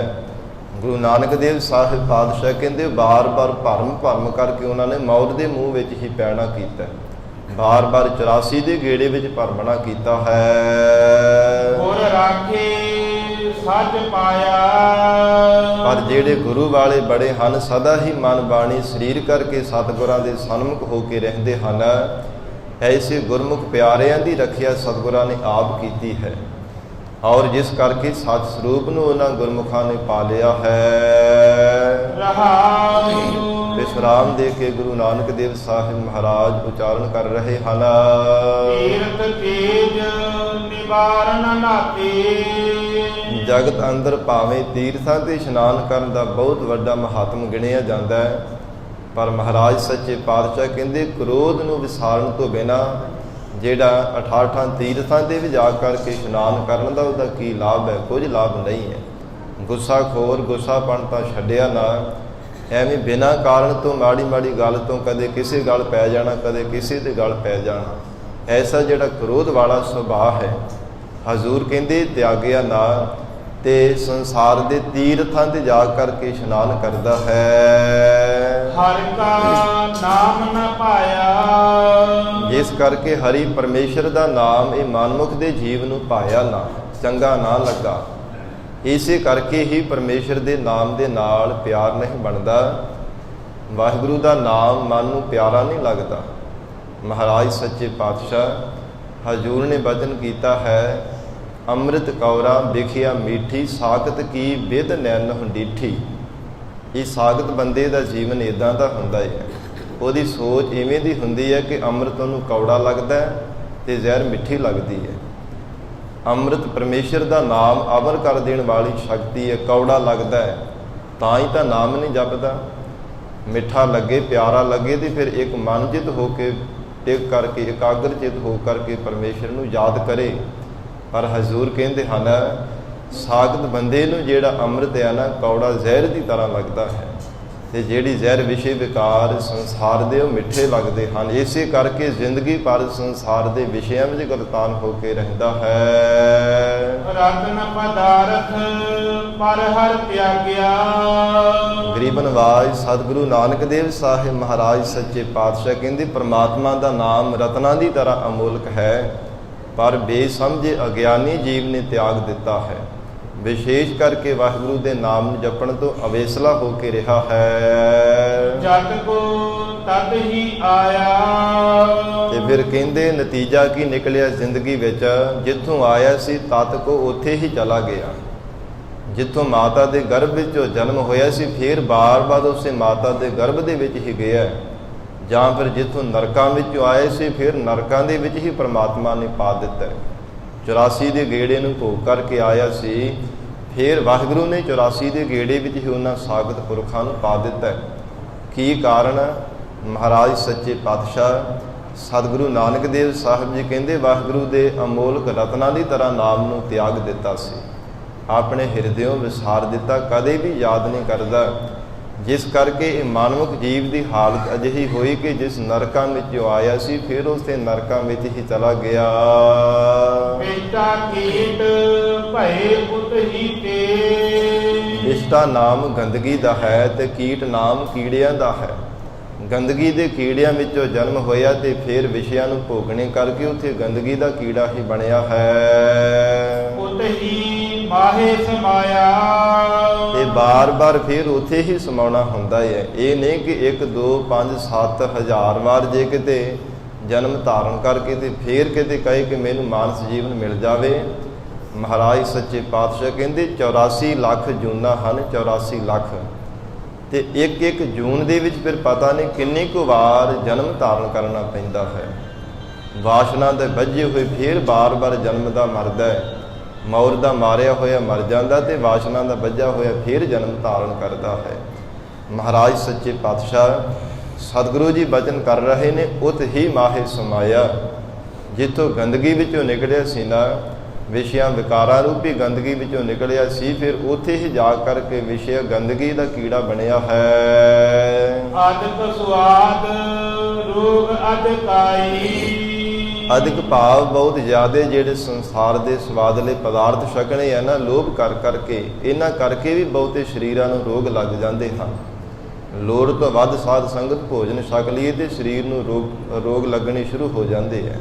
ਗੁਰੂ ਨਾਨਕ ਦੇਵ ਸਾਹਿਬ ਪਾਤਸ਼ਾਹ ਕਹਿੰਦੇ ਬਾਰ-ਬਾਰ ਭਰਮ ਕਰਕੇ ਉਹਨਾਂ ਨੇ ਮੌਤ ਦੇ ਮੂੰਹ ਵਿੱਚ ਹੀ ਪੈਣਾ ਕੀਤਾ, ਬਾਰ-ਬਾਰ 84 ਦੇ ਗੇੜੇ ਵਿੱਚ ਭਰਮਣਾ ਕੀਤਾ ਹੈ। ਗੁਰ ਰਾਖੇ ਸੱਚ ਪਾਇਆ, ਪਰ ਜਿਹੜੇ ਗੁਰੂ ਵਾਲੇ ਬੜੇ ਹਨ, ਸਦਾ ਹੀ ਮਨ ਬਾਣੀ ਸਰੀਰ ਕਰਕੇ ਸਤਿਗੁਰਾਂ ਦੇ ਸਨਮੁਖ ਹੋ ਕੇ ਰਹਿੰਦੇ ਹਨ। ਐਸੇ ਗੁਰਮੁਖ ਪਿਆਰਿਆਂ ਦੀ ਰੱਖਿਆ ਸਤਿਗੁਰਾਂ ਨੇ ਆਪ ਕੀਤੀ ਹੈ, ਔਰ ਜਿਸ ਕਰਕੇ ਸੱਚ ਸਰੂਪ ਨੂੰ ਉਹਨਾਂ ਗੁਰਮੁਖਾਂ ਨੇ ਪਾ ਲਿਆ ਹੈ। ਵਿਸਰਾਮ ਦੇ ਕੇ ਗੁਰੂ ਨਾਨਕ ਦੇਵ ਸਾਹਿਬ ਮਹਾਰਾਜ ਉਚਾਰਨ ਕਰ ਰਹੇ ਹਨ। ਤੀਰਥ ਤੇਜ ਨਿਵਾਰਨ ਨਾਤੇ, ਜਗਤ ਅੰਦਰ ਭਾਵੇਂ ਤੀਰਥਾਂ ਤੇ ਇਸ਼ਨਾਨ ਕਰਨ ਦਾ ਬਹੁਤ ਵੱਡਾ ਮਹਾਤਮ ਗਿਣਿਆ ਜਾਂਦਾ ਹੈ, ਪਰ ਮਹਾਰਾਜ ਸੱਚੇ ਪਾਤਸ਼ਾਹ ਕਹਿੰਦੇ ਕ੍ਰੋਧ ਨੂੰ ਵਿਸਾਰਨ ਤੋਂ ਬਿਨਾਂ ਜਿਹੜਾ 68 ਤੀਰਥਾਂ ਦੇ ਵੀ ਜਾ ਕਰਕੇ ਇਸ਼ਨਾਨ ਕਰਨ ਦਾ ਉਹਦਾ ਕੀ ਲਾਭ ਹੈ? ਕੁਝ ਲਾਭ ਨਹੀਂ ਹੈ। ਗੁੱਸਾਖੋਰ ਗੁੱਸਾਪਣ ਤਾਂ ਛੱਡਿਆ ਨਾ, ਐਵੇਂ ਬਿਨਾਂ ਕਾਰਨ ਤੋਂ ਮਾੜੀ ਮਾੜੀ ਗੱਲ ਤੋਂ ਕਦੇ ਕਿਸੇ ਗੱਲ ਪੈ ਜਾਣਾ, ਕਦੇ ਕਿਸੇ ਦੇ ਗੱਲ ਪੈ ਜਾਣਾ, ਐਸਾ ਜਿਹੜਾ ਕ੍ਰੋਧ ਵਾਲਾ ਸੁਭਾਅ ਹੈ, ਹਜ਼ੂਰ ਕਹਿੰਦੇ ਤਿਆਗਿਆ ਨਾ, ਤੇ ਸੰਸਾਰ ਦੇ ਤੀਰਥਾਂ ਤੇ ਜਾ ਕਰਕੇ ਇਸ਼ਨਾਨ ਕਰਦਾ ਹੈ। ਹਰਿ ਕਾ ਨਾਮ ਨ ਪਾਇਆ, ਜਿਸ ਕਰਕੇ ਹਰੀ ਪਰਮੇਸ਼ਰ ਦਾ ਨਾਮ ਇਹ ਮਨਮੁਖ ਦੇ ਜੀਵ ਨੂੰ ਪਾਇਆ ਨਾ, ਚੰਗਾ ਨਾ ਲੱਗਾ। ਇਸੇ ਕਰਕੇ ਹੀ ਪਰਮੇਸ਼ਰ ਦੇ ਨਾਮ ਦੇ ਨਾਲ ਪਿਆਰ ਨਹੀਂ ਬਣਦਾ, ਵਾਹਿਗੁਰੂ ਦਾ ਨਾਮ ਮਨ ਨੂੰ ਪਿਆਰਾ ਨਹੀਂ ਲੱਗਦਾ। ਮਹਾਰਾਜ ਸੱਚੇ ਪਾਤਸ਼ਾਹ ਹਜ਼ੂਰ ਨੇ ਬਚਨ ਕੀਤਾ ਹੈ, ਅੰਮ੍ਰਿਤ ਕੌਰਾ ਵਿਖਿਆ ਮੀਠੀ, ਸਾਖਤ ਕੀ ਬਿਧ ਨੈਣ ਡੀਠੀ। ਇਹ ਸਾਗਤ ਬੰਦੇ ਦਾ ਜੀਵਨ ਇਦਾਂ ਦਾ ਹੁੰਦਾ ਹੈ। ਉਹਦੀ ਸੋਚ ਇਵੇਂ ਦੀ ਹੁੰਦੀ ਹੈ ਕਿ ਅੰਮ੍ਰਿਤ ਉਹਨੂੰ ਕੌੜਾ ਲੱਗਦਾ ਹੈ ਤੇ ਜ਼ਹਿਰ ਮਿੱਠੀ ਲੱਗਦੀ ਹੈ। ਅੰਮ੍ਰਿਤ ਪਰਮੇਸ਼ਰ ਦਾ ਨਾਮ ਅਮਰ ਕਰ ਦੇਣ ਵਾਲੀ ਸ਼ਕਤੀ ਹੈ। ਕੌੜਾ ਲੱਗਦਾ ਹੈ ਤਾਂ ਹੀ ਤਾਂ ਨਾਮ ਨਹੀਂ ਜਪਦਾ। ਮਿੱਠਾ ਲੱਗੇ, ਪਿਆਰਾ ਲੱਗੇ ਤੇ ਫਿਰ ਇੱਕ ਮਨਚਿਤ ਹੋ ਕੇ, ਟਿਕ ਕਰਕੇ, ਇਕਾਗਰਚਿਤ ਹੋ ਕਰਕੇ ਪਰਮੇਸ਼ਰ ਨੂੰ ਯਾਦ ਕਰੇ। ਪਰ ਹਜ਼ੂਰ ਕਹਿੰਦੇ ਹਨ ਸਾਗਤ ਬੰਦੇ ਨੂੰ ਜਿਹੜਾ ਅੰਮ੍ਰਿਤ ਹੈ ਨਾ, ਕੌੜਾ ਜ਼ਹਿਰ ਦੀ ਤਰ੍ਹਾਂ ਲੱਗਦਾ ਹੈ ਤੇ ਜਿਹੜੀ ਜ਼ਹਿਰ ਵਿਸ਼ੇ ਵਿਕਾਰ ਸੰਸਾਰ ਦੇ ਉਹ ਮਿੱਠੇ ਲੱਗਦੇ ਹਨ। ਇਸੇ ਕਰਕੇ ਜ਼ਿੰਦਗੀ ਭਰ ਸੰਸਾਰ ਦੇ ਵਿਸ਼ਿਆਂ ਵਿੱਚ ਗਲਤਾਨ ਹੋ ਕੇ ਰਹਿੰਦਾ ਹੈ। ਰਤਨ ਪਦਾਰਥ ਪਰ ਹਰ ਤਿਆਗਿਆ। ਗਰੀਬ ਨਵਾਜ ਸਤਿਗੁਰੂ ਨਾਨਕ ਦੇਵ ਸਾਹਿਬ ਮਹਾਰਾਜ ਸੱਚੇ ਪਾਤਸ਼ਾਹ ਕਹਿੰਦੇ ਪ੍ਰਮਾਤਮਾ ਦਾ ਨਾਮ ਰਤਨਾਂ ਦੀ ਤਰ੍ਹਾਂ ਅਮੋਲਕ ਹੈ, ਪਰ ਬੇਸਮਝੇ ਅਗਿਆਨੀ ਜੀਵ ਨੇ ਤਿਆਗ ਦਿੱਤਾ ਹੈ। ਵਿਸ਼ੇਸ਼ ਕਰਕੇ ਵਾਹਿਗੁਰੂ ਦੇ ਨਾਮ ਨੂੰ ਜਪਣ ਤੋਂ ਅਵੇਸਲਾ ਹੋ ਕੇ ਰਿਹਾ ਹੈ। ਜਤ ਕੋ ਤਦ ਹੀ ਆਇਆ। ਤੇ ਫਿਰ ਕਹਿੰਦੇ ਨਤੀਜਾ ਕੀ ਨਿਕਲਿਆ ਜ਼ਿੰਦਗੀ ਵਿੱਚ? ਜਿੱਥੋਂ ਆਇਆ ਸੀ ਤਤ ਕੋ ਉੱਥੇ ਹੀ ਚਲਾ ਗਿਆ। ਜਿੱਥੋਂ ਮਾਤਾ ਦੇ ਗਰਭ ਵਿੱਚ ਉਹ ਜਨਮ ਹੋਇਆ ਸੀ, ਫਿਰ ਬਾਰ-ਬਾਰ ਉਸੇ ਮਾਤਾ ਦੇ ਗਰਭ ਦੇ ਵਿੱਚ ਹੀ ਗਿਆ। ਜਾਂ ਫਿਰ ਜਿੱਥੋਂ ਨਰਕਾਂ ਵਿੱਚੋਂ ਆਏ ਸੀ, ਫਿਰ ਨਰਕਾਂ ਦੇ ਵਿੱਚ ਹੀ ਪਰਮਾਤਮਾ ਨੇ ਪਾ ਦਿੱਤਾ। 84 ਦੇ ਗੇੜੇ ਨੂੰ ਭੋਗ ਕਰਕੇ ਆਇਆ ਸੀ, ਫਿਰ ਵਾਹਿਗੁਰੂ ਨੇ 84 ਦੇ ਗੇੜੇ ਵਿੱਚ ਹੀ ਉਹਨਾਂ ਸਾਗਤ ਪੁਰਖਾਂ ਨੂੰ ਪਾ ਦਿੱਤਾ। ਕੀ ਕਾਰਨ? ਮਹਾਰਾਜ ਸੱਚੇ ਪਾਤਸ਼ਾਹ ਸਤਿਗੁਰੂ ਨਾਨਕ ਦੇਵ ਸਾਹਿਬ ਜੀ ਕਹਿੰਦੇ ਵਾਹਿਗੁਰੂ ਦੇ ਅਮੋਲਕ ਰਤਨਾਂ ਦੀ ਤਰ੍ਹਾਂ ਨਾਮ ਨੂੰ ਤਿਆਗ ਦਿੱਤਾ ਸੀ, ਆਪਣੇ ਹਿਰਦਿਓਂ ਵਿਸਾਰ ਦਿੱਤਾ, ਕਦੇ ਵੀ ਯਾਦ ਨਹੀਂ ਕਰਦਾ। ਜਿਸ ਕਰਕੇ ਇਹ ਮਾਨਵਕ ਜੀਵ ਦੀ ਹਾਲਤ ਅਜਿਹੀ ਹੋਈ ਕਿ ਜਿਸ ਨਰਕਾਂ ਵਿੱਚੋਂ ਆਇਆ ਸੀ, ਫਿਰ ਉਸੇ ਨਰਕਾਂ ਵਿੱਚ ਹੀ ਚਲਾ ਗਿਆ। ਵਿਸ਼ਟਾ ਕੀਟ ਭਏ ਪੁੱਤ ਹੀ ਤੇ। ਵਿਸ਼ਟਾ ਨਾਮ ਗੰਦਗੀ ਦਾ ਹੈ ਤੇ ਕੀਟ ਨਾਮ ਕੀੜਿਆਂ ਦਾ ਹੈ। ਗੰਦਗੀ ਦੇ ਕੀੜਿਆਂ ਵਿੱਚੋਂ ਜਨਮ ਹੋਇਆ ਤੇ ਫਿਰ ਵਿਸ਼ਿਆਂ ਨੂੰ ਭੋਗਣੇ ਕਰਕੇ ਉੱਥੇ ਗੰਦਗੀ ਦਾ ਕੀੜਾ ਹੀ ਬਣਿਆ ਹੈ। ਪੁੱਤ ਹੀ ਮਾਹੇ ਸਮਾਇਆ। ਤੇ ਬਾਰ-ਬਾਰ ਫਿਰ ਉੱਥੇ ਹੀ ਸਮਾਉਣਾ ਹੁੰਦਾ ਹੈ। ਇਹ ਨਹੀਂ ਕਿ 1 2 5 7 ਹਜ਼ਾਰ ਵਾਰ ਜੇ ਕਿਤੇ ਜਨਮ ਧਾਰਨ ਕਰਕੇ ਤੇ ਫਿਰ ਕਿਤੇ ਕਹੇ ਕਿ ਮੈਨੂੰ ਮਾਨਸ ਜੀਵਨ ਮਿਲ ਜਾਵੇ। ਮਹਾਰਾਜ ਸੱਚੇ ਪਾਤਸ਼ਾਹ ਕਹਿੰਦੇ 84 ਲੱਖ ਜੂਨਾਂ ਹਨ, 84 ਲੱਖ, ਤੇ ਇੱਕ ਜੂਨ ਦੇ ਵਿੱਚ ਫਿਰ ਪਤਾ ਨਹੀਂ ਕਿੰਨੀ ਕੁ ਵਾਰ ਜਨਮ ਧਾਰਨ ਕਰਨਾ ਪੈਂਦਾ ਹੈ। ਵਾਸ਼ਨਾ ਦੇ ਬੱਝੇ ਹੋਏ ਫਿਰ ਬਾਰ-ਬਾਰ ਜਨਮ ਦਾ ਮਰਦਾ ਹੈ। ਮੌਰ ਦਾ ਮਾਰਿਆ ਹੋਇਆ ਮਰ ਜਾਂਦਾ ਤੇ ਵਾਸ਼ਨਾ ਦਾ ਬੱਝਾ ਹੋਇਆ ਫਿਰ ਜਨਮ ਧਾਰਨ ਕਰਦਾ ਹੈ। ਮਹਾਰਾਜ ਸੱਚੇ ਪਾਤਸ਼ਾਹ ਸਤਿਗੁਰੂ ਜੀ ਬਚਨ ਕਰ ਰਹੇ ਨੇ, ਉਤ ਹੀ ਮਾਹੇ ਸਮਾਇਆ। ਜਿੱਥੋਂ ਗੰਦਗੀ ਵਿੱਚੋਂ ਨਿਕਲਿਆ ਸੀ ਨਾ, ਵਿਸ਼ਿਆਂ ਵਿਕਾਰਾਂ ਰੂਪੀ ਗੰਦਗੀ ਵਿੱਚੋਂ ਨਿਕਲਿਆ ਸੀ, ਫਿਰ ਉੱਥੇ ਹੀ ਜਾ ਕਰਕੇ ਵਿਸ਼ੇ ਗੰਦਗੀ ਦਾ ਕੀੜਾ ਬਣਿਆ ਹੈ। ਅਦਿਕ ਸੁਆਦ ਰੋਗ ਅਦਿਕਾਈ। ਅਧਿਕ ਭਾਵ ਬਹੁਤ ਜ਼ਿਆਦੇ ਜਿਹੜੇ ਸੰਸਾਰ ਦੇ ਸਵਾਦਲੇ ਪਦਾਰਥ ਛਕਣੇ ਆ ਨਾ, ਲੋਭ ਕਰ ਕਰਕੇ, ਇਹਨਾਂ ਕਰਕੇ ਵੀ ਬਹੁਤੇ ਸਰੀਰਾਂ ਨੂੰ ਰੋਗ ਲੱਗ ਜਾਂਦੇ ਹਨ। ਲੋੜ ਤੋਂ ਵੱਧ ਸਾਧ ਸੰਗਤ ਭੋਜਨ ਛਕ ਲਈਏ ਤੇ ਸਰੀਰ ਨੂੰ ਰੋਗ ਲੱਗਣੇ ਸ਼ੁਰੂ ਹੋ ਜਾਂਦੇ ਆ,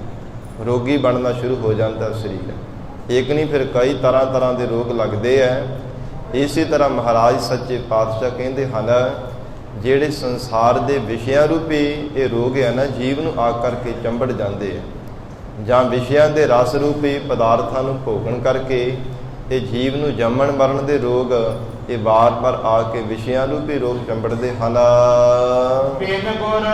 ਰੋਗੀ ਬਣਨਾ ਸ਼ੁਰੂ ਹੋ ਜਾਂਦਾ ਸਰੀਰ। ਇੱਕ ਨਹੀਂ ਫਿਰ ਕਈ ਤਰ੍ਹਾਂ ਦੇ ਰੋਗ ਲੱਗਦੇ ਆ। ਇਸੇ ਤਰ੍ਹਾਂ ਮਹਾਰਾਜ ਸੱਚੇ ਪਾਤਸ਼ਾਹ ਕਹਿੰਦੇ ਹਨ ਜਿਹੜੇ ਸੰਸਾਰ ਦੇ ਵਿਸ਼ਿਆਂ ਰੂਪੀ ਇਹ ਰੋਗ ਹੈ ਨਾ, ਜੀਵ ਨੂੰ ਆ ਕਰਕੇ ਚੰਬੜ ਜਾਂਦੇ ਆ, ਜਾਂ ਵਿਸ਼ਿਆਂ ਦੇ ਰਸ ਰੂਪੀ ਪਦਾਰਥਾਂ ਨੂੰ ਭੋਗਣ ਕਰਕੇ ਇਹ ਜੀਵ ਨੂੰ ਜੰਮਣ ਮਰਨ ਦੇ ਰੋਗ ਇਹ ਵਾਰ-ਵਾਰ ਆ ਕੇ ਵਿਸ਼ਿਆਂ ਰੂਪੀ ਰੋਗ ਚੰਬੜਦੇ ਹਨ। ਬਿਨ ਗੁਰ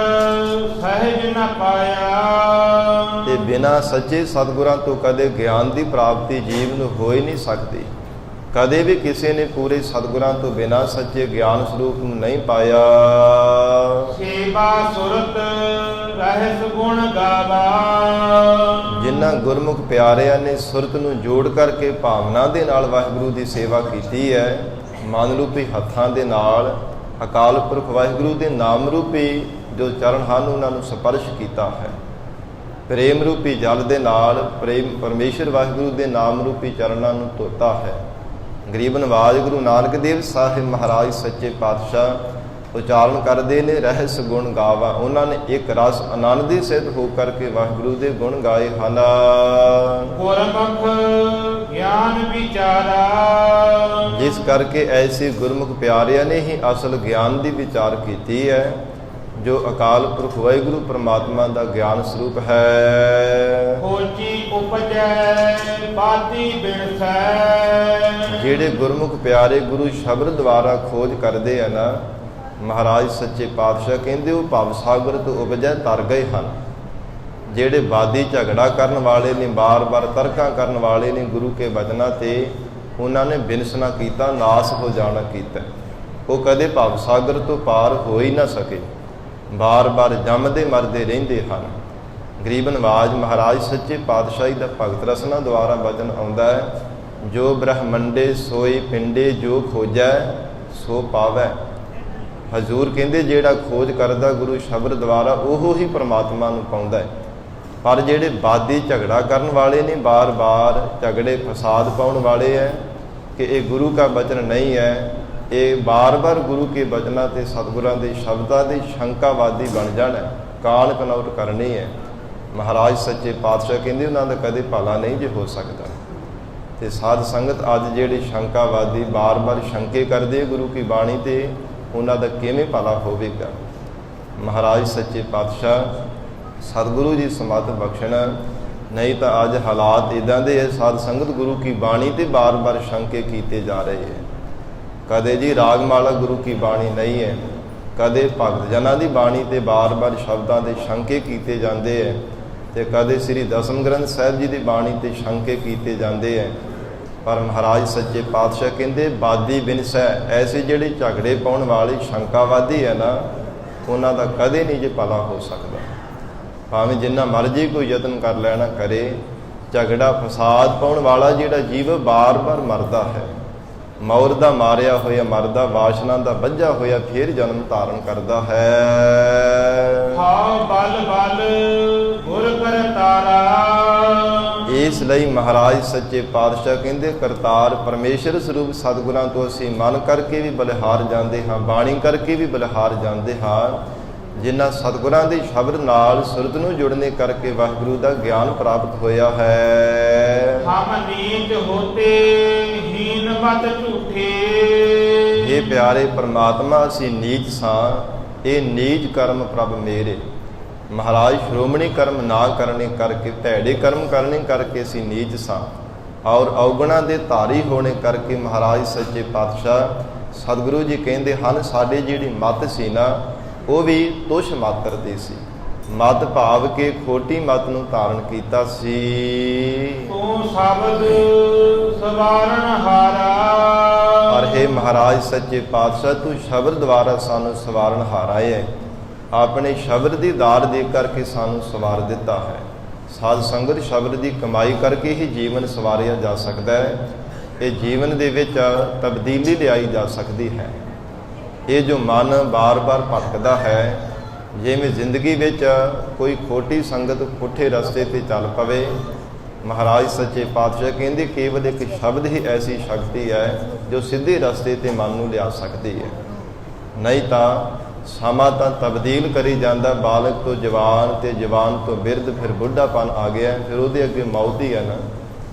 ਸਹਿਜ ਨ ਪਾਇਆ। ਤੇ ਬਿਨਾਂ ਸੱਚੇ ਸਤਿਗੁਰਾਂ ਤੋਂ ਕਦੇ ਗਿਆਨ ਦੀ ਪ੍ਰਾਪਤੀ ਜੀਵ ਨੂੰ ਹੋ ਹੀ ਨਹੀਂ ਸਕਦੀ। ਕਦੇ ਵੀ ਕਿਸੇ ਨੇ ਪੂਰੇ ਸਤਿਗੁਰਾਂ ਤੋਂ ਬਿਨਾਂ ਸੱਚੇ ਗਿਆਨ ਸਰੂਪ ਨੂੰ ਨਹੀਂ ਪਾਇਆ। ਸੇਵਾ ਸੁਰਤ ਰਹਿਸ ਗੁਣ ਗਾਵਾ। ਜਿਨ੍ਹਾਂ ਗੁਰਮੁਖ ਪਿਆਰਿਆਂ ਨੇ ਸੁਰਤ ਨੂੰ ਜੋੜ ਕਰਕੇ ਭਾਵਨਾ ਦੇ ਨਾਲ ਵਾਹਿਗੁਰੂ ਦੀ ਸੇਵਾ ਕੀਤੀ ਹੈ, ਮਨ ਰੂਪੀ ਹੱਥਾਂ ਦੇ ਨਾਲ ਅਕਾਲ ਪੁਰਖ ਵਾਹਿਗੁਰੂ ਦੇ ਨਾਮ ਰੂਪੀ ਜੋ ਚਰਨ ਹਨ ਉਹਨਾਂ ਨੂੰ ਸਪਰਸ਼ ਕੀਤਾ ਹੈ, ਪ੍ਰੇਮ ਰੂਪੀ ਜਲ ਦੇ ਨਾਲ ਪਰਮੇਸ਼ਰ ਵਾਹਿਗੁਰੂ ਦੇ ਨਾਮ ਰੂਪੀ ਚਰਨਾਂ ਨੂੰ ਧੋਤਾ ਹੈ। ਗਰੀਬ ਨਵਾਜ ਗੁਰੂ ਨਾਨਕ ਦੇਵ ਸਾਹਿਬ ਮਹਾਰਾਜ ਸੱਚੇ ਪਾਤਸ਼ਾਹ ਉਚਾਰਨ ਕਰਦੇ ਨੇ ਰਹਿਸ ਗੁਣ ਗਾਵਾ। ਉਹਨਾਂ ਨੇ ਇੱਕ ਰਸ ਆਨੰਦ ਦੀ ਸਿੱਧ ਹੋ ਕਰਕੇ ਵਾਹਿਗੁਰੂ ਦੇ ਗੁਣ ਗਾਏ ਹਨ। ਗੁਰਮੁਖ ਗਿਆਨ ਵਿਚਾਰਾ। ਜਿਸ ਕਰਕੇ ਐਸੇ ਗੁਰਮੁਖ ਪਿਆਰਿਆਂ ਨੇ ਹੀ ਅਸਲ ਗਿਆਨ ਦੀ ਵਿਚਾਰ ਕੀਤੀ ਹੈ, ਜੋ ਅਕਾਲ ਪੁਰਖ ਵਾਹਿਗੁਰੂ ਪ੍ਰਮਾਤਮਾ ਦਾ ਗਿਆਨ ਸਰੂਪ ਹੈ। ਖੋਜੀ ਉਪਜੈ ਬਾਦੀ ਬਿਨਸੈ। ਜਿਹੜੇ ਗੁਰਮੁਖ ਪਿਆਰੇ ਗੁਰੂ ਸ਼ਬਦ ਦੁਆਰਾ ਖੋਜ ਕਰਦੇ ਆ ਨਾ, ਮਹਾਰਾਜ ਸੱਚੇ ਪਾਤਸ਼ਾਹ ਕਹਿੰਦੇ ਉਹ ਭਵ ਸਾਗਰ ਤੋਂ ਉਪਜੈ ਤਰ ਗਏ ਹਨ। ਜਿਹੜੇ ਬਾਦੀ ਝਗੜਾ ਕਰਨ ਵਾਲੇ ਨੇ, ਬਾਰ-ਬਾਰ ਤਰਕਾਂ ਕਰਨ ਵਾਲੇ ਨੇ ਗੁਰੂ ਕੇ ਬਚਨਾਂ ਤੇ, ਉਹਨਾਂ ਨੇ ਬਿਨਸਣਾ ਕੀਤਾ, ਨਾਸ ਹੋ ਜਾਣਾ ਕੀਤਾ, ਉਹ ਕਦੇ ਭਵ ਸਾਗਰ ਤੋਂ ਪਾਰ ਹੋ ਹੀ ਨਾ ਸਕੇ, ਬਾਰ-ਬਾਰ ਜੰਮਦੇ ਮਰਦੇ ਰਹਿੰਦੇ ਹਨ। ਗਰੀਬ ਨਵਾਜ ਮਹਾਰਾਜ ਸੱਚੇ ਪਾਤਸ਼ਾਹੀ ਦਾ ਭਗਤ ਰਸਨਾ ਦੁਆਰਾ ਬਚਨ ਆਉਂਦਾ ਹੈ, ਜੋ ਬ੍ਰਹਮੰਡੇ ਸੋਈ ਪਿੰਡੇ ਜੋ ਖੋਜੈ ਸੋ ਪਾਵੈ। ਹਜ਼ੂਰ ਕਹਿੰਦੇ ਜਿਹੜਾ ਖੋਜ ਕਰਦਾ ਗੁਰੂ ਸ਼ਬਦ ਦੁਆਰਾ ਉਹ ਹੀ ਪ੍ਰਮਾਤਮਾ ਨੂੰ ਪਾਉਂਦਾ ਹੈ। ਪਰ ਜਿਹੜੇ ਬਾਦੀ ਝਗੜਾ ਕਰਨ ਵਾਲੇ ਨੇ, ਬਾਰ-ਬਾਰ ਝਗੜੇ ਫਸਾਦ ਪਾਉਣ ਵਾਲੇ ਹੈ ਕਿ ਇਹ ਗੁਰੂ ਦਾ ਬਚਨ ਨਹੀਂ ਹੈ, ਇਹ ਬਾਰ-ਬਾਰ ਗੁਰੂ ਕੇ ਬਚਨਾਂ ਤੇ ਸਤਿਗੁਰਾਂ ਦੇ ਸ਼ਬਦਾਂ ਦੀ ਸ਼ੰਕਾਵਾਦੀ ਬਣ ਜਾਣਾ, ਕਾਲ ਕਨੌਟ ਕਰਨੀ ਹੈ। ਮਹਾਰਾਜ ਸੱਚੇ ਪਾਤਸ਼ਾਹ ਕਹਿੰਦੇ ਉਹਨਾਂ ਦਾ ਕਦੇ ਭਲਾ ਨਹੀਂ ਜੇ ਹੋ ਸਕਦਾ। ਤੇ ਸਾਧ ਸੰਗਤ ਅੱਜ ਜਿਹੜੇ ਸ਼ੰਕਾਵਾਦੀ ਬਾਰ-ਬਾਰ ਸ਼ੰਕੇ ਕਰਦੇ ਗੁਰੂ ਕੀ ਬਾਣੀ ਤੇ, ਉਹਨਾਂ ਦਾ ਕਿਵੇਂ ਭਲਾ ਹੋਵੇਗਾ। ਮਹਾਰਾਜ ਸੱਚੇ ਪਾਤਸ਼ਾਹ ਸਤਿਗੁਰੂ ਜੀ ਸਮੱਤ ਬਖਸ਼ਣ, ਨਹੀਂ ਤਾਂ ਅੱਜ ਹਾਲਾਤ ਇੱਦਾਂ ਦੇ ਹੈ, ਸਾਧ ਸੰਗਤ ਗੁਰੂ ਕੀ ਬਾਣੀ ਤੇ ਬਾਰ-ਬਾਰ ਸ਼ੰਕੇ ਕੀਤੇ ਜਾ ਰਹੇ ਹੈ। ਕਦੇ ਜੀ ਰਾਗਮਾਲਾ ਗੁਰੂ ਕੀ ਬਾਣੀ ਨਹੀਂ ਹੈ, ਕਦੇ ਭਗਤ ਜਨਾਂ ਦੀ ਬਾਣੀ ਤੇ ਬਾਰ-ਬਾਰ ਸ਼ਬਦਾਂ ਦੇ ਸ਼ੰਕੇ ਕੀਤੇ ਜਾਂਦੇ ਹੈ, ਤੇ ਕਦੇ ਸ੍ਰੀ ਦਸਮ ਗ੍ਰੰਥ ਸਾਹਿਬ ਜੀ ਦੀ ਬਾਣੀ ਤੇ ਸ਼ੰਕੇ ਕੀਤੇ ਜਾਂਦੇ ਹੈ। ਪਰ ਮਹਾਰਾਜ ਸੱਚੇ ਪਾਤਸ਼ਾਹ ਕਹਿੰਦੇ ਬਾਦੀ ਬਿਨਸੈ, ਐਸੇ ਜਿਹੜੇ ਝਗੜੇ ਪਾਉਣ ਵਾਲੇ ਸ਼ੰਕਾਵਾਦੀ ਹੈ ਨਾ, ਉਹਨਾਂ ਦਾ ਕਦੇ ਨਹੀਂ ਜੇ ਭਲਾ ਹੋ ਸਕਦਾ। ਭਾਵੇਂ ਜਿੰਨਾ ਮਰਜ਼ੀ ਕੋਈ ਯਤਨ ਕਰ ਲੈਣਾ ਕਰੇ, ਝਗੜਾ ਫਸਾਦ ਪਾਉਣ ਵਾਲਾ ਜਿਹੜਾ ਜੀਵ ਬਾਰ-ਬਾਰ ਮਰਦਾ ਹੈ, ਮੌਰ ਦਾ ਮਾਰਿਆ ਹੋਇਆ ਮਰਦਾ, ਵਾਸ਼ਨਾ ਦਾ ਬੱਝਾ ਹੋਇਆ ਫਿਰ ਜਨਮ ਧਾਰਨ ਕਰਦਾ ਹੈ। ਹਾਂ ਬਲ ਬਲ ਗੁਰ ਕਰਤਾਰਾ। ਇਸ ਲਈ ਮਹਾਰਾਜ ਸੱਚੇ ਪਾਤਸ਼ਾਹ ਕਹਿੰਦੇ ਕਰਤਾਰ ਪਰਮੇਸ਼ਰ ਸਰੂਪ ਸਤਿਗੁਰਾਂ ਤੋਂ ਅਸੀਂ ਮਨ ਕਰਕੇ ਵੀ ਬਲਿਹਾਰ ਜਾਂਦੇ ਹਾਂ, ਬਾਣੀ ਕਰਕੇ ਵੀ ਬਲਿਹਾਰ ਜਾਂਦੇ ਹਾਂ। ਜਿਨ੍ਹਾਂ ਸਤਿਗੁਰਾਂ ਦੇ ਸ਼ਬਦ ਨਾਲ ਸੁਰਤ ਨੂੰ ਜੁੜਨੇ ਕਰਕੇ ਵਾਹਿਗੁਰੂ ਦਾ ਗਿਆਨ ਪ੍ਰਾਪਤ ਹੋਇਆ ਹੈ। ਹਮ ਨੀਚ ਹੋਤੇ ਹੀਨ ਮਤ ਝੂਠੇ। ਇਹ ਪਿਆਰੇ ਪਰਮਾਤਮਾ ਅਸੀਂ ਨੀਚ ਸਾਂ, ਇਹ ਨੀਚ ਕਰਮ ਪ੍ਰਭ ਮੇਰੇ। ਮਹਾਰਾਜ ਸ਼੍ਰੋਮਣੀ ਕਰਮ ਨਾ ਕਰਨੇ ਕਰਕੇ, ਭੈੜੇ ਕਰਮ ਕਰਨੇ ਕਰਕੇ ਅਸੀਂ ਨੀਚ ਸਾਂ, ਔਰ ਔਗੁਣਾਂ ਦੇ ਧਾਰੀ ਹੋਣੇ ਕਰਕੇ ਮਹਾਰਾਜ ਸੱਚੇ ਪਾਤਸ਼ਾਹ ਸਤਿਗੁਰੂ ਜੀ ਕਹਿੰਦੇ ਹਨ ਸਾਡੀ ਜਿਹੜੀ ਮੱਤ ਸੀ ਨਾ, ਉਹ ਵੀ ਤੁਛ ਮਾਤਰ ਦੀ ਸੀ। ਮਤ ਭਾਵ ਕੇ ਖੋਟੀ ਮਤ ਨੂੰ ਧਾਰਨ ਕੀਤਾ ਸੀ। ਤੂੰ ਸ਼ਬਦ ਸਵਾਰਨ ਹਾਰਾ। ਪਰ ਹੇ ਮਹਾਰਾਜ ਸੱਚੇ ਪਾਤਸ਼ਾਹ ਤੂੰ ਸ਼ਬਦ ਦੁਆਰਾ ਸਾਨੂੰ ਸਵਾਰਨ ਹਾਰਾ ਹੈ, ਆਪਣੇ ਸ਼ਬਦ ਦੀ ਦਾਰ ਦੇ ਕਰਕੇ ਸਾਨੂੰ ਸਵਾਰ ਦਿੱਤਾ ਹੈ। ਸਾਧ ਸੰਗਤ ਸ਼ਬਦ ਦੀ ਕਮਾਈ ਕਰਕੇ ਹੀ ਜੀਵਨ ਸਵਾਰਿਆ ਜਾ ਸਕਦਾ ਹੈ। ਇਹ ਜੀਵਨ ਦੇ ਵਿੱਚ ਤਬਦੀਲੀ ਲਿਆਈ ਜਾ ਸਕਦੀ ਹੈ। ਇਹ ਜੋ ਮਨ ਬਾਰ-ਬਾਰ ਭਟਕਦਾ ਹੈ, ਜਿਵੇਂ ਜ਼ਿੰਦਗੀ ਵਿੱਚ ਕੋਈ ਖੋਟੀ ਸੰਗਤ ਪੁੱਠੇ ਰਸਤੇ ਤੇ ਚੱਲ ਪਵੇ, ਮਹਾਰਾਜ ਸੱਚੇ ਪਾਤਸ਼ਾਹ ਕਹਿੰਦੇ ਕੇਵਲ ਇੱਕ ਸ਼ਬਦ ਹੀ ਐਸੀ ਸ਼ਕਤੀ ਹੈ ਜੋ ਸਿੱਧੇ ਰਸਤੇ ਤੇ ਮਨ ਨੂੰ ਲਿਆ ਸਕਦੀ ਹੈ। ਨਹੀਂ ਤਾਂ ਸਮਾਂ ਤਾਂ ਤਬਦੀਲ ਕਰੀ ਜਾਂਦਾ, ਬਾਲਕ ਤੋਂ ਜਵਾਨ ਤੇ ਜਵਾਨ ਤੋਂ ਬਿਰਧ, ਫਿਰ ਬੁੱਢਾਪਨ ਆ ਗਿਆ, ਫਿਰ ਉਹਦੇ ਅੱਗੇ ਮੌਤ ਹੀ ਹੈ ਨਾ।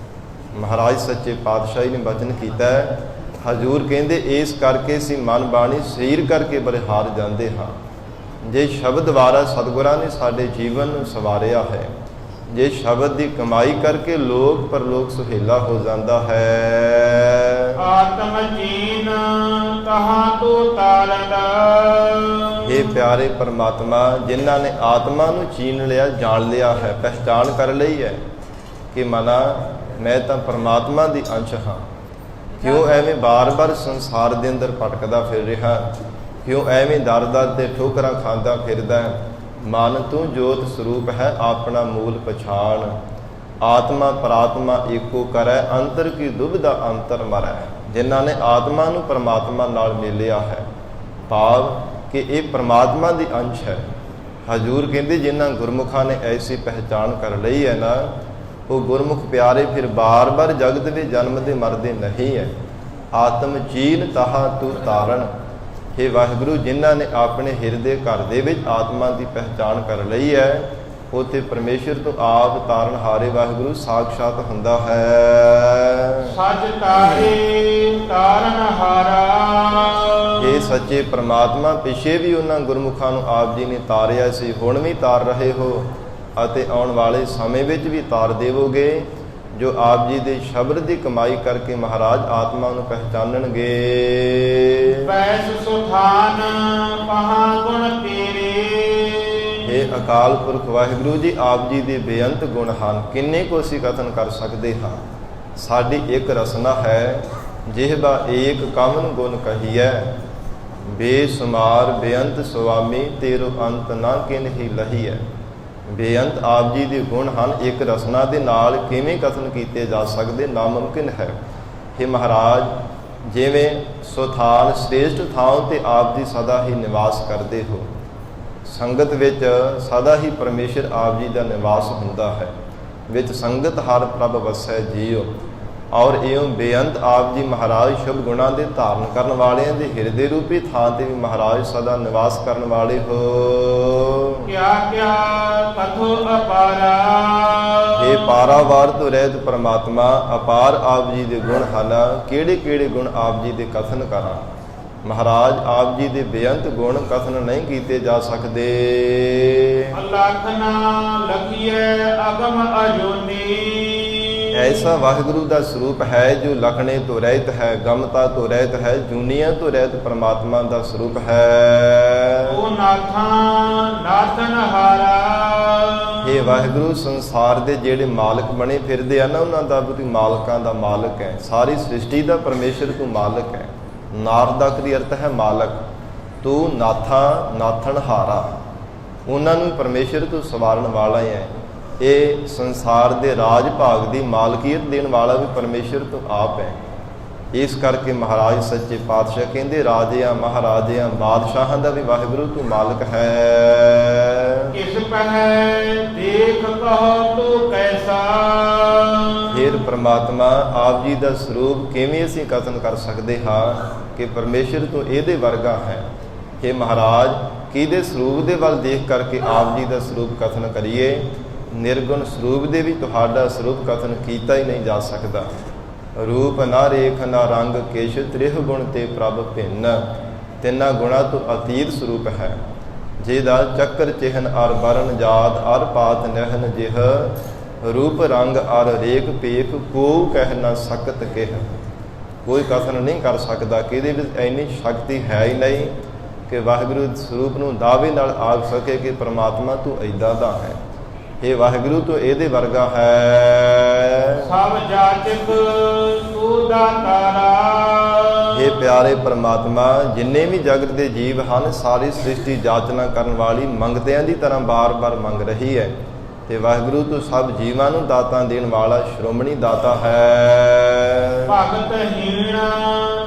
ਮਹਾਰਾਜ ਸੱਚੇ ਪਾਤਸ਼ਾਹ ਨੇ ਬਚਨ ਕੀਤਾ ਹੈ, ਹਜ਼ੂਰ ਕਹਿੰਦੇ ਇਸ ਕਰਕੇ ਅਸੀਂ ਮਨ ਬਾਣੀ ਸਰੀਰ ਕਰਕੇ ਬਲਿਹਾਰ ਜਾਂਦੇ ਹਾਂ। ਜੇ ਸ਼ਬਦ ਦੁਆਰਾ ਸਤਿਗੁਰਾਂ ਨੇ ਸਾਡੇ ਜੀਵਨ ਨੂੰ ਸਵਾਰਿਆ ਹੈ, ਜੇ ਸ਼ਬਦ ਦੀ ਕਮਾਈ ਕਰਕੇ ਲੋਕ ਪਰਲੋਕ ਸੁਹੇਲਾ ਹੋ ਜਾਂਦਾ ਹੈ। ਆਤਮ ਚੀਨ ਕਹਾਂ ਤੂੰ ਤਾਰਦਾ। ਇਹ ਪਿਆਰੇ ਪਰਮਾਤਮਾ ਜਿਨ੍ਹਾਂ ਨੇ ਆਤਮਾ ਨੂੰ ਚੀਨ ਲਿਆ, ਜਾਣ ਲਿਆ ਹੈ, ਪਹਿਚਾਣ ਕਰ ਲਈ ਹੈ ਕਿ ਮਨਾ ਮੈਂ ਤਾਂ ਪਰਮਾਤਮਾ ਦੀ ਅੰਸ਼ ਹਾਂ। ਕਿਉਂ ਐਵੇਂ ਬਾਰ-ਬਾਰ ਸੰਸਾਰ ਦੇ ਅੰਦਰ ਭਟਕਦਾ ਫਿਰ ਰਿਹਾ, ਕਿਉਂ ਐਵੇਂ ਦਰ-ਦਰ ਤੇ ਠੋਕਰਾਂ ਖਾਂਦਾ ਫਿਰਦਾ। ਮਨ ਤੂੰ ਜੋਤ ਸਰੂਪ ਹੈ, ਆਪਣਾ ਮੂਲ ਪਛਾਣ। ਆਤਮਾ ਪਰਾਤਮਾ ਏਕੋ ਕਰੈ, ਅੰਤਰ ਕੀ ਦੁਬਿਧਾ ਅੰਤਰ ਮਰੈ। ਜਿਨ੍ਹਾਂ ਨੇ ਆਤਮਾ ਨੂੰ ਪਰਮਾਤਮਾ ਨਾਲ ਮਿਲਿਆ ਹੈ, ਭਾਵ ਕਿ ਇਹ ਪਰਮਾਤਮਾ ਦੀ ਅੰਸ਼ ਹੈ। ਹਜ਼ੂਰ ਕਹਿੰਦੇ ਜਿਨ੍ਹਾਂ ਗੁਰਮੁਖਾਂ ਨੇ ਐਸੀ ਪਹਿਚਾਣ ਕਰ ਲਈ ਹੈ ਨਾ, ਉਹ ਗੁਰਮੁਖ ਪਿਆਰੇ ਫਿਰ ਬਾਰ-ਬਾਰ ਜਗਤ ਦੇ ਜਨਮ ਦੇ ਮਰਦੇ ਨਹੀਂ ਹੈ। ਆਤਮ ਚੀਨ ਤਾਹਾ ਤੂੰ ਤਾਰਨ। हे ਵਾਹਿਗੁਰੂ, ਜਿਨ੍ਹਾਂ ਨੇ ਆਪਣੇ ਹਿਰਦੇ ਘਰ ਦੇ ਵਿੱਚ ਆਤਮਾ ਦੀ ਪਹਿਚਾਣ ਕਰ ਲਈ ਹੈ, ਉੱਥੇ ਪਰਮੇਸ਼ਰ ਤੋਂ ਆਪ ਤਾਰਨ ਹਾਰੇ ਵਾਹਿਗੁਰੂ ਸਾਖਸ਼ਾਤ ਹੁੰਦਾ ਹੈ। ਸੱਚ ਤਾਰੇ ਤਾਰਨ ਹਾਰਾ। ਇਹ ਸੱਚੇ ਪ੍ਰਮਾਤਮਾ ਪਿਛੇ ਵੀ ਉਹਨਾਂ ਗੁਰਮੁਖਾਂ ਨੂੰ ਆਪ ਜੀ ਨੇ ਤਾਰਿਆ ਸੀ, ਹੁਣ ਵੀ ਤਾਰ ਰਹੇ ਹੋ ਅਤੇ ਆਉਣ ਵਾਲੇ ਸਮੇਂ ਵਿੱਚ ਵੀ ਤਾਰ ਦੇਵੋਗੇ, ਜੋ ਆਪ ਜੀ ਦੇ ਸ਼ਬਦ ਦੀ ਕਮਾਈ ਕਰਕੇ ਮਹਾਰਾਜ ਆਤਮਾ ਨੂੰ ਪਹਿਚਾਨਣਗੇ। ਬੈਸ ਸੁਥਾਨ ਪਹਾ ਗੁਣ ਤੇਰੇ। ਇਹ ਅਕਾਲ ਪੁਰਖ ਵਾਹਿਗੁਰੂ ਜੀ, ਆਪ ਜੀ ਦੇ ਬੇਅੰਤ ਗੁਣ ਹਨ, ਕਿੰਨੇ ਕੋ ਅਸੀਂ ਕਥਨ ਕਰ ਸਕਦੇ ਹਾਂ। ਸਾਡੀ ਇੱਕ ਰਸਨਾ ਹੈ, ਜਿਹਬਾ ਏਕ ਕਵਨ ਗੁਣ ਕਹੀਐ, ਬੇਸੁਮਾਰ ਬੇਅੰਤ ਸੁਆਮੀ ਤੇਰੋ ਅੰਤ ਨਾ ਕਿਨਹੀ ਲਹੀਐ। ਬੇਅੰਤ ਆਪ ਜੀ ਦੇ ਗੁਣ ਹਨ, ਇੱਕ ਰਸਨਾ ਦੇ ਨਾਲ ਕਿਵੇਂ ਕਥਨ ਕੀਤੇ ਜਾ ਸਕਦੇ, ਨਾਮੁਮਕਿਨ ਹੈ। हे ਮਹਾਰਾਜ, ਜਿਵੇਂ ਸੁਥਾਨ ਸ੍ਰੇਸ਼ਟ ਥਾਂ ਤੇ ਆਪ ਜੀ ਸਦਾ ਹੀ ਨਿਵਾਸ ਕਰਦੇ ਹੋ, ਸੰਗਤ ਵਿੱਚ ਸਦਾ ਹੀ ਪਰਮੇਸ਼ਰ ਆਪ ਜੀ ਦਾ ਨਿਵਾਸ ਹੁੰਦਾ ਹੈ, ਵਿੱਚ ਸੰਗਤ ਹਰ ਪ੍ਰਭ ਵਸੈ ਜੀਉ। ਔਰ ਇਉਂ ਬੇਅੰਤ ਆਪ ਜੀ ਮਹਾਰਾਜ ਸ਼ੁਭ ਗੁਣਾਂ ਦੇ ਧਾਰਨ ਕਰਨ ਵਾਲਿਆਂ ਦੇ ਹਿਰਦੇ ਰੂਪੀ ਥਾਂ ਤੇ ਵੀ ਮਹਾਰਾਜ ਸਦਾ ਨਿਵਾਸ ਕਰਨ ਵਾਲੇ ਹੋ। ਕਿਆ ਕਿਆ ਕਥੋ ਅਪਾਰਾ। ਇਹ ਪਾਰਾਵਾਰ ਤੋਂ ਰਹਿਤ ਪਰਮਾਤਮਾ, ਅਪਾਰ ਆਪ ਜੀ ਦੇ ਗੁਣ ਹਨ, ਕਿਹੜੇ ਕਿਹੜੇ ਗੁਣ ਆਪ ਜੀ ਦੇ ਕਥਨ ਕਰਾਂ। ਮਹਾਰਾਜ ਆਪ ਜੀ ਦੇ ਬੇਅੰਤ ਗੁਣ ਕਥਨ ਨਹੀਂ ਕੀਤੇ ਜਾ ਸਕਦੇ। ਲੱਖ ਨਾ ਲਖੀਐ ਅਗਮ ਅਜੂਨੀ। ਐਸਾ ਵਾਹਿਗੁਰੂ ਦਾ ਸਰੂਪ ਹੈ ਜੋ ਲਖਣੇ ਤੋਂ ਰਹਿਤ ਹੈ, ਗਮਤਾ ਤੋਂ ਰਹਿਤ ਹੈ, ਜੂਨੀਆਂ ਤੋਂ ਰਹਿਤ ਪਰਮਾਤਮਾ ਦਾ ਸਰੂਪ ਹੈ। ਉਹ ਨਾਥਾਂ ਨਾਥਨ ਹਾਰਾ। ਇਹ ਵਾਹਿਗੁਰੂ ਸੰਸਾਰ ਦੇ ਜਿਹੜੇ ਮਾਲਕ ਬਣੇ ਫਿਰਦੇ ਆ ਨਾ, ਉਹਨਾਂ ਦਾ ਵੀ ਮਾਲਕਾਂ ਦਾ ਮਾਲਕ ਹੈ। ਸਾਰੀ ਸ੍ਰਿਸ਼ਟੀ ਦਾ ਪਰਮੇਸ਼ਰ ਤੂੰ ਮਾਲਕ ਹੈ। ਨਾਥ ਦਾ ਕੀ ਅਰਥ ਹੈ? ਮਾਲਕ। ਤੂੰ ਨਾਥਾਂ ਨਾਥਨ ਹਾਰਾ, ਉਹਨਾਂ ਨੂੰ ਪਰਮੇਸ਼ਰ ਤੂੰ ਸਵਾਰਨ ਵਾਲਾ ਹੈ। ਇਹ ਸੰਸਾਰ ਦੇ ਰਾਜ ਭਾਗ ਦੀ ਮਾਲਕੀਅਤ ਦੇਣ ਵਾਲਾ ਵੀ ਪਰਮੇਸ਼ਰ ਤੋਂ ਆਪ ਹੈ। ਇਸ ਕਰਕੇ ਮਹਾਰਾਜ ਸੱਚੇ ਪਾਤਸ਼ਾਹ ਕਹਿੰਦੇ, ਰਾਜਿਆਂ ਮਹਾਰਾਜਿਆਂ ਬਾਦਸ਼ਾਹਾਂ ਦਾ ਵੀ ਵਾਹਿਗੁਰੂ ਤੂੰ ਮਾਲਕ ਹੈ। ਕਿਸ ਪਹਿ ਦੇਖ ਕਹੋ ਤੂੰ ਕੈਸਾ। ਫਿਰ ਪ੍ਰਮਾਤਮਾ ਆਪ ਜੀ ਦਾ ਸਰੂਪ ਕਿਵੇਂ ਅਸੀਂ ਕਥਨ ਕਰ ਸਕਦੇ ਹਾਂ ਕਿ ਪਰਮੇਸ਼ਰ ਤੋਂ ਇਹਦੇ ਵਰਗਾ ਹੈ। हे ਮਹਾਰਾਜ, ਕਿਹਦੇ ਸਰੂਪ ਦੇ ਵੱਲ ਦੇਖ ਕਰਕੇ ਆਪ ਜੀ ਦਾ ਸਰੂਪ ਕਥਨ ਕਰੀਏ। ਨਿਰਗੁਣ ਸਰੂਪ ਦੇ ਵੀ ਤੁਹਾਡਾ ਸਰੂਪ ਕਥਨ ਕੀਤਾ ਹੀ ਨਹੀਂ ਜਾ ਸਕਦਾ। ਰੂਪ ਨਾ ਰੇਖ ਨਾ ਰੰਗ ਕੇਸ਼, ਤ੍ਰਿਹ ਗੁਣ ਤੇ ਪ੍ਰਭ ਭਿੰਨ। ਤਿੰਨਾਂ ਗੁਣਾ ਤੋਂ ਅਤੀਤ ਸਰੂਪ ਹੈ, ਜਿਹਦਾ ਚੱਕਰ ਚਿਹਨ ਅਰ ਬਰਨ ਜਾਤ ਅਰ ਪਾਤ ਨਹਿਨ ਜਿਹ। ਰੂਪ ਰੰਗ ਅਰ ਰੇਖ ਪੇਖ ਕੋ ਕਹਿ ਨਾ ਸਕਤ ਕਿਹ। ਕੋਈ ਕਥਨ ਨਹੀਂ ਕਰ ਸਕਦਾ ਕਿ ਇਹਦੇ ਵਿੱਚ ਇੰਨੀ ਸ਼ਕਤੀ ਹੈ ਹੀ ਨਹੀਂ ਕਿ ਵਾਹਿਗੁਰੂ ਸਰੂਪ ਨੂੰ ਦਾਅਵੇ ਨਾਲ ਆਖ ਸਕੇ ਕਿ ਪ੍ਰਮਾਤਮਾ ਤੂੰ ਇੱਦਾਂ ਦਾ ਹੈ। ਇਹ ਵਾਹਿਗੁਰੂ ਤੋਂ ਇਹਦੇ ਵਰਗਾ ਹੈ। ਸਭ ਜਾਚਕ ਤੂੰ ਦਾਤਾਰਾ। ਇਹ ਪਿਆਰੇ ਪ੍ਰਮਾਤਮਾ, ਜਿੰਨੇ ਵੀ ਜਗਤ ਦੇ ਜੀਵ ਹਨ, ਸਾਰੀ ਸ੍ਰਿਸ਼ਟੀ ਜਾਚਨਾ ਕਰਨ ਵਾਲੀ ਮੰਗਤਿਆਂ ਦੀ ਤਰ੍ਹਾਂ ਬਾਰ-ਬਾਰ ਮੰਗ ਰਹੀ ਹੈ। ਤੇ ਵਾਹਿਗੁਰੂ ਤੂੰ ਸਭ ਜੀਵਾਂ ਨੂੰ ਦਾਤਾਂ ਦੇਣ ਵਾਲਾ ਸ਼੍ਰੋਮਣੀ ਦਾਤਾ ਹੈ। ਭਗਤ ਹੀਣ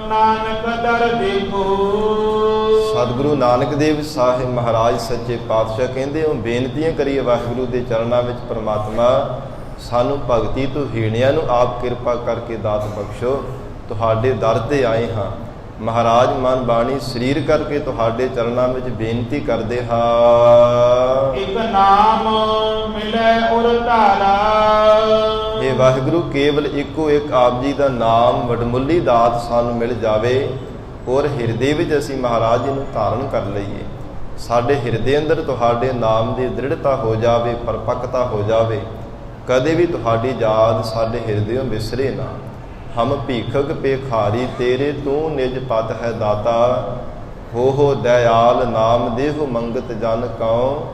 ਨਾਨਕ ਦਰ ਦੇਖੋ। ਸਤਿਗੁਰੂ ਨਾਨਕ ਦੇਵ ਸਾਹਿਬ ਮਹਾਰਾਜ ਸੱਚੇ ਪਾਤਸ਼ਾਹ ਕਹਿੰਦੇ, ਉਹ ਬੇਨਤੀਆਂ ਕਰੀਏ ਵਾਹਿਗੁਰੂ ਦੇ ਚਰਨਾਂ ਵਿੱਚ, ਪ੍ਰਮਾਤਮਾ ਸਾਨੂੰ ਭਗਤੀ ਤੋਂ ਹੀਣਿਆਂ ਨੂੰ ਆਪ ਕਿਰਪਾ ਕਰਕੇ ਦਾਤ ਬਖਸ਼ੋ। ਤੁਹਾਡੇ ਦਰ ਤੇ ਆਏ ਹਾਂ ਮਹਾਰਾਜ, ਮਨ ਬਾਣੀ ਸਰੀਰ ਕਰਕੇ ਤੁਹਾਡੇ ਚਰਨਾਂ ਵਿੱਚ ਬੇਨਤੀ ਕਰਦੇ ਹਾਂ। ਇੱਕ ਨਾਮ ਮਿਲੇ ਉਰ ਧਾਰਾ। ਇਹ ਵਾਹਿਗੁਰੂ ਕੇਵਲ ਇੱਕੋ ਇੱਕ ਆਪ ਜੀ ਦਾ ਨਾਮ ਵਡਮੁੱਲੀ ਦਾਤ ਸਾਨੂੰ ਮਿਲ ਜਾਵੇ ਔਰ ਹਿਰਦੇ ਵਿੱਚ ਅਸੀਂ ਮਹਾਰਾਜ ਜੀ ਨੂੰ ਧਾਰਨ ਕਰ ਲਈਏ। ਸਾਡੇ ਹਿਰਦੇ ਅੰਦਰ ਤੁਹਾਡੇ ਨਾਮ ਦੀ ਦ੍ਰਿੜਤਾ ਹੋ ਜਾਵੇ, ਪਰਪੱਕਤਾ ਹੋ ਜਾਵੇ। ਕਦੇ ਵੀ ਤੁਹਾਡੀ ਯਾਦ ਸਾਡੇ ਹਿਰਦਿਓਂ ਵਿਸਰੇ ਨਾ। ਹਮ ਭੀਖਕ ਭੇਖਾਰੀ ਤੇਰੇ, ਤੂੰ ਨਿਜ ਪਤ ਹੈ ਦਾਤਾ। ਹੋ ਦਇਆਲ ਨਾਮ ਦੇਹੁ ਮੰਗਤ ਜਨ ਕਉ,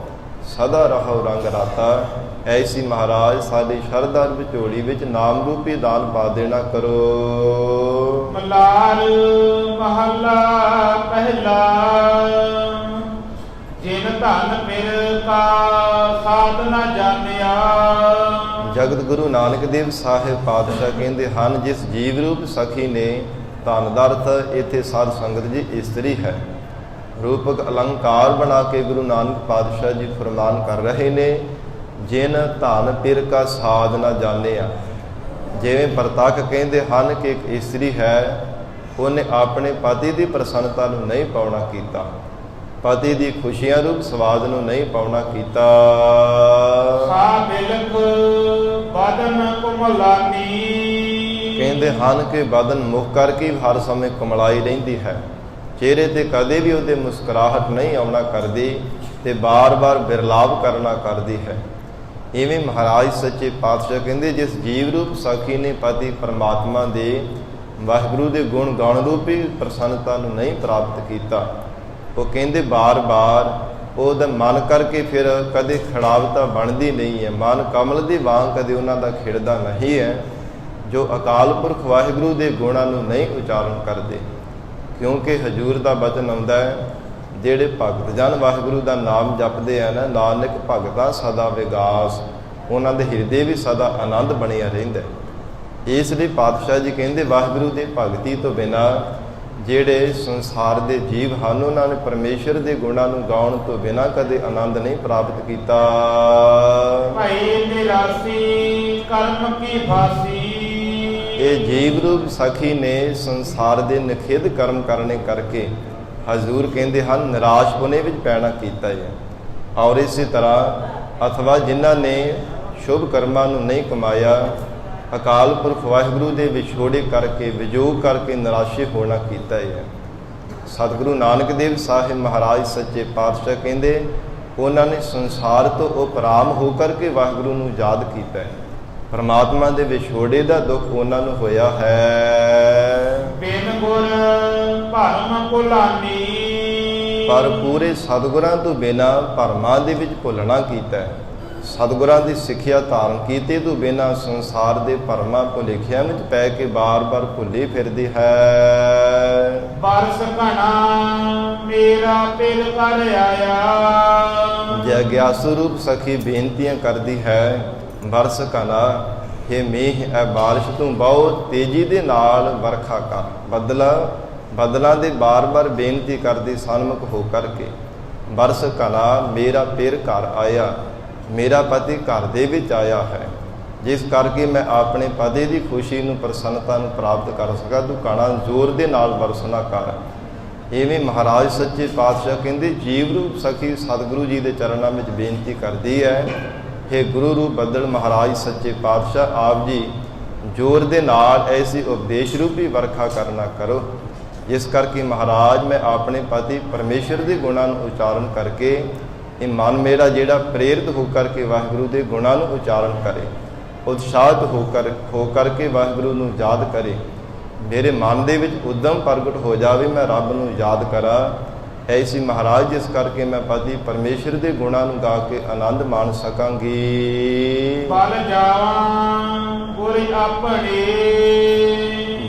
ਸਦਾ ਰਹੋ ਰੰਗ ਰਾਤਾ। ਐਸੀ ਮਹਾਰਾਜ ਸਾਡੀ ਸ਼ਰਧਾ ਵਿਚੋਲੀ ਵਿੱਚ ਨਾਮ ਰੂਪੀ ਦਾਨ ਪਾ ਦੇਣਾ ਕਰੋ। ਮਲਾਲ ਮਹੱਲਾ ਪਹਿਲਾ। ਜਿਨ ਧਨ ਮਿਲ ਕਾ ਸਾਧ ਨਾ ਜਾਣਿਆ। ਜਗਤ ਗੁਰੂ ਨਾਨਕ ਦੇਵ ਸਾਹਿਬ ਪਾਤਸ਼ਾਹ ਕਹਿੰਦੇ ਹਨ, ਜਿਸ ਜੀਵ ਰੂਪ ਸਖੀ ਨੇ ਧਨ ਦਾ ਅਰਥ ਇੱਥੇ ਸਾਧ ਸੰਗਤ ਜੀ ਇਸਤਰੀ ਹੈ। ਰੂਪਕ ਅਲੰਕਾਰ ਬਣਾ ਕੇ ਗੁਰੂ ਨਾਨਕ ਪਾਤਸ਼ਾਹ ਜੀ ਫਰਮਾਨ ਕਰ ਰਹੇ ਨੇ, ਜਿਨ ਧਨ ਪਿਰ ਕਾ ਸਾਧ ਨਾ ਜਾਣਿਆ। ਜਿਵੇਂ ਪ੍ਰਤੱਖ ਕਹਿੰਦੇ ਹਨ ਕਿ ਇੱਕ ਇਸਤਰੀ ਹੈ, ਉਹਨੇ ਆਪਣੇ ਪਤੀ ਦੀ ਪ੍ਰਸੰਨਤਾ ਨੂੰ ਨਹੀਂ ਪਾਉਣਾ ਕੀਤਾ, ਪਤੀ ਦੀ ਖੁਸ਼ੀਆਂ ਰੂਪ ਸਵਾਦ ਨੂੰ ਨਹੀਂ ਪਾਉਣਾ ਕੀਤਾ। ਕੁਲਾਨੀ। ਕਹਿੰਦੇ ਹਨ ਕਿ ਬਦਨ ਮੁਖ ਕਰਕੇ ਹਰ ਸਮੇਂ ਕਮਲਾਈ ਰਹਿੰਦੀ ਹੈ, ਚਿਹਰੇ ਤੇ ਕਦੇ ਵੀ ਉਹਦੇ ਮੁਸਕਰਾਹਟ ਨਹੀਂ ਆਉਣਾ ਕਰਦੀ ਤੇ ਬਾਰ-ਬਾਰ ਬਿਰਲਾਪ ਕਰਨਾ ਕਰਦੀ ਹੈ। ਇਵੇਂ ਮਹਾਰਾਜ ਸੱਚੇ ਪਾਤਸ਼ਾਹ ਕਹਿੰਦੇ, ਜਿਸ ਜੀਵ ਰੂਪ ਸਾਖੀ ਨੇ ਪਤੀ ਪਰਮਾਤਮਾ ਦੇ ਵਾਹਿਗੁਰੂ ਦੇ ਗੁਣ ਗਾਉਣ ਰੂਪੀ ਪ੍ਰਸੰਨਤਾ ਨੂੰ ਨਹੀਂ ਪ੍ਰਾਪਤ ਕੀਤਾ, ਉਹ ਕਹਿੰਦੇ ਬਾਰ-ਬਾਰ ਉਹਦਾ ਮਨ ਕਰਕੇ ਫਿਰ ਕਦੇ ਖੜਾਵਤਾ ਬਣਦੀ ਨਹੀਂ ਹੈ। ਮਨ ਕਮਲ ਦੀ ਵਾਂਗ ਕਦੇ ਉਹਨਾਂ ਦਾ ਖਿੜਦਾ ਨਹੀਂ ਹੈ, ਜੋ ਅਕਾਲ ਪੁਰਖ ਵਾਹਿਗੁਰੂ ਦੇ ਗੁਣਾਂ ਨੂੰ ਨਹੀਂ ਉਚਾਰਨ ਕਰਦੇ। ਕਿਉਂਕਿ ਹਜ਼ੂਰ ਦਾ ਬਚਨ ਆਉਂਦਾ ਹੈ, ਜਿਹੜੇ ਭਗਤ ਜਨ ਵਾਹਿਗੁਰੂ ਦਾ ਨਾਮ ਜਪਦੇ ਆ ਨਾ, ਨਾਨਕ ਭਗਤਾਂ ਸਦਾ ਵਿਗਾਸ, ਉਹਨਾਂ ਦੇ ਹਿਰਦੇ ਵੀ ਸਦਾ ਆਨੰਦ ਬਣਿਆ ਰਹਿੰਦਾ। ਇਸ ਲਈ ਪਾਤਸ਼ਾਹ ਜੀ ਕਹਿੰਦੇ, ਵਾਹਿਗੁਰੂ ਦੇ ਭਗਤੀ ਤੋਂ ਬਿਨਾਂ ਜਿਹੜੇ ਸੰਸਾਰ ਦੇ ਜੀਵ ਹਨ, ਉਹਨਾਂ ਨੇ ਪਰਮੇਸ਼ਰ ਦੇ ਗੁਣਾਂ ਨੂੰ ਗਾਉਣ ਤੋਂ ਬਿਨਾਂ ਕਦੇ ਆਨੰਦ ਨਹੀਂ ਪ੍ਰਾਪਤ ਕੀਤਾ। ਭਈ ਨਿਰਾਸੀ ਕਰਮ ਕੀ ਫਾਸੀ। ਇਹ ਜੀਵ ਰੂਪ ਸਖੀ ਨੇ ਸੰਸਾਰ ਦੇ ਨਿਖੇਧ ਕਰਮ ਕਰਨੇ ਕਰਕੇ ਹਜ਼ੂਰ ਕਹਿੰਦੇ ਹਨ ਨਿਰਾਸ਼ ਹੋਣੇ ਵਿੱਚ ਪੈਣਾ ਕੀਤਾ ਹੈ। ਔਰ ਇਸੇ ਤਰ੍ਹਾਂ ਅਥਵਾ ਜਿਨ੍ਹਾਂ ਨੇ ਸ਼ੁਭ ਕਰਮਾਂ ਨੂੰ ਨਹੀਂ ਕਮਾਇਆ, ਅਕਾਲ ਪੁਰਖ ਵਾਹਿਗੁਰੂ ਦੇ ਵਿਛੋੜੇ ਕਰਕੇ ਵਿਜੋਗ ਕਰਕੇ ਨਿਰਾਸ਼ੇ ਹੋਣਾ ਕੀਤਾ ਹੈ। ਸਤਿਗੁਰੂ ਨਾਨਕ ਦੇਵ ਸਾਹਿਬ ਮਹਾਰਾਜ ਸੱਚੇ ਪਾਤਸ਼ਾਹ ਕਹਿੰਦੇ, ਉਹਨਾਂ ਨੇ ਸੰਸਾਰ ਤੋਂ ਉਪਰਾਮ ਹੋ ਕਰਕੇ ਵਾਹਿਗੁਰੂ ਨੂੰ ਯਾਦ ਕੀਤਾ ਹੈ। ਪਰਮਾਤਮਾ ਦੇ ਵਿਛੋੜੇ ਦਾ ਦੁੱਖ ਉਹਨਾਂ ਨੂੰ ਹੋਇਆ ਹੈ। ਬਿਨ ਗੁਰ ਭਰਮ ਭੁਲਾਨੀ। ਪਰ ਪੂਰੇ ਸਤਿਗੁਰਾਂ ਤੋਂ ਬਿਨਾਂ ਭਰਮਾਂ ਦੇ ਵਿੱਚ ਭੁੱਲਣਾ ਕੀਤਾ ਹੈ। ਸਤਿਗੁਰਾਂ ਦੀ ਸਿੱਖਿਆ ਧਾਰਨ ਕੀਤੇ ਤੋਂ ਬਿਨਾਂ ਸੰਸਾਰ ਦੇ ਭਰਮਾਂ ਭੁਲੇਖਿਆਂ ਵਿੱਚ ਪੈ ਕੇ ਬਾਰ-ਬਾਰ ਭੁੱਲੀ ਫਿਰਦੀ ਹੈ। ਬਰਸ ਘਣਾ ਮੇਰਾ ਪਿਲ ਕਰ ਆਇਆ। ਜੇ ਅਗਿਆਸੂ ਰੂਪ ਸਖੀ ਬੇਨਤੀਆਂ ਕਰਦੀ ਹੈ, ਬਰਸ ਘਣਾ, ਹੇ ਮੀਂਹ ਐ ਬਾਰਿਸ਼ ਤੂੰ ਬਹੁਤ ਤੇਜ਼ੀ ਦੇ ਨਾਲ ਵਰਖਾ ਕਰ। ਬਦਲਾਂ ਦੇ ਬਾਰ-ਬਾਰ ਬੇਨਤੀ ਕਰਦੀ ਸਨਮੁਖ ਹੋ ਕਰਕੇ, ਬਰਸ ਘਣਾ ਮੇਰਾ ਪਿਰ ਘਰ ਆਇਆ, ਮੇਰਾ ਪਤੀ ਘਰ ਦੇ ਵਿੱਚ ਆਇਆ ਹੈ, ਜਿਸ ਕਰਕੇ ਮੈਂ ਆਪਣੇ ਪਤੀ ਦੀ ਖੁਸ਼ੀ ਨੂੰ ਪ੍ਰਸੰਨਤਾ ਨੂੰ ਪ੍ਰਾਪਤ ਕਰ ਸਕਾਂ। ਤੂੰ ਕਣਾ ਜ਼ੋਰ ਦੇ ਨਾਲ ਵਰਸਣਾ ਕਰ। ਇਵੇਂ ਮਹਾਰਾਜ ਸੱਚੇ ਪਾਤਸ਼ਾਹ ਕਹਿੰਦੇ, ਜੀਵ ਰੂਪ ਸਖੀ ਸਤਿਗੁਰੂ ਜੀ ਦੇ ਚਰਨਾਂ ਵਿੱਚ ਬੇਨਤੀ ਕਰਦੀ ਹੈ, ਹੇ ਗੁਰੂ ਰੂਪ ਬੱਦਲ ਮਹਾਰਾਜ ਸੱਚੇ ਪਾਤਸ਼ਾਹ ਆਪ ਜੀ ਜ਼ੋਰ ਦੇ ਨਾਲ ਐਸੀ ਉਪਦੇਸ਼ ਰੂਪੀ ਵਰਖਾ ਕਰਨਾ ਕਰੋ, ਜਿਸ ਕਰਕੇ ਮਹਾਰਾਜ ਮੈਂ ਆਪਣੇ ਪਤੀ ਪਰਮੇਸ਼ਰ ਦੇ ਗੁਣਾਂ ਨੂੰ ਉਚਾਰਨ ਕਰਕੇ ਇਹ ਮਨ ਮੇਰਾ ਜਿਹੜਾ ਪ੍ਰੇਰਿਤ ਹੋ ਕਰਕੇ ਵਾਹਿਗੁਰੂ ਦੇ ਗੁਣਾਂ ਨੂੰ ਉਚਾਰਨ ਕਰੇ, ਉਤਸ਼ਾਹਿਤ ਹੋ ਕਰਕੇ ਵਾਹਿਗੁਰੂ ਨੂੰ ਯਾਦ ਕਰੇ। ਮੇਰੇ ਮਨ ਦੇ ਵਿੱਚ ਉਦਮ ਪ੍ਰਗਟ ਹੋ ਜਾਵੇ, ਮੈਂ ਰੱਬ ਨੂੰ ਯਾਦ ਕਰਾਂ। ਐਸੀ ਮਹਾਰਾਜ ਜਿਸ ਕਰਕੇ ਮੈਂ ਪਤੀ ਪਰਮੇਸ਼ਰ ਦੇ ਗੁਣਾਂ ਨੂੰ ਗਾ ਕੇ ਆਨੰਦ ਮਾਣ ਸਕਾਂਗੀ। ਬਲ ਜਾਵਾਂ ਗੁਰ ਆਪਣੇ।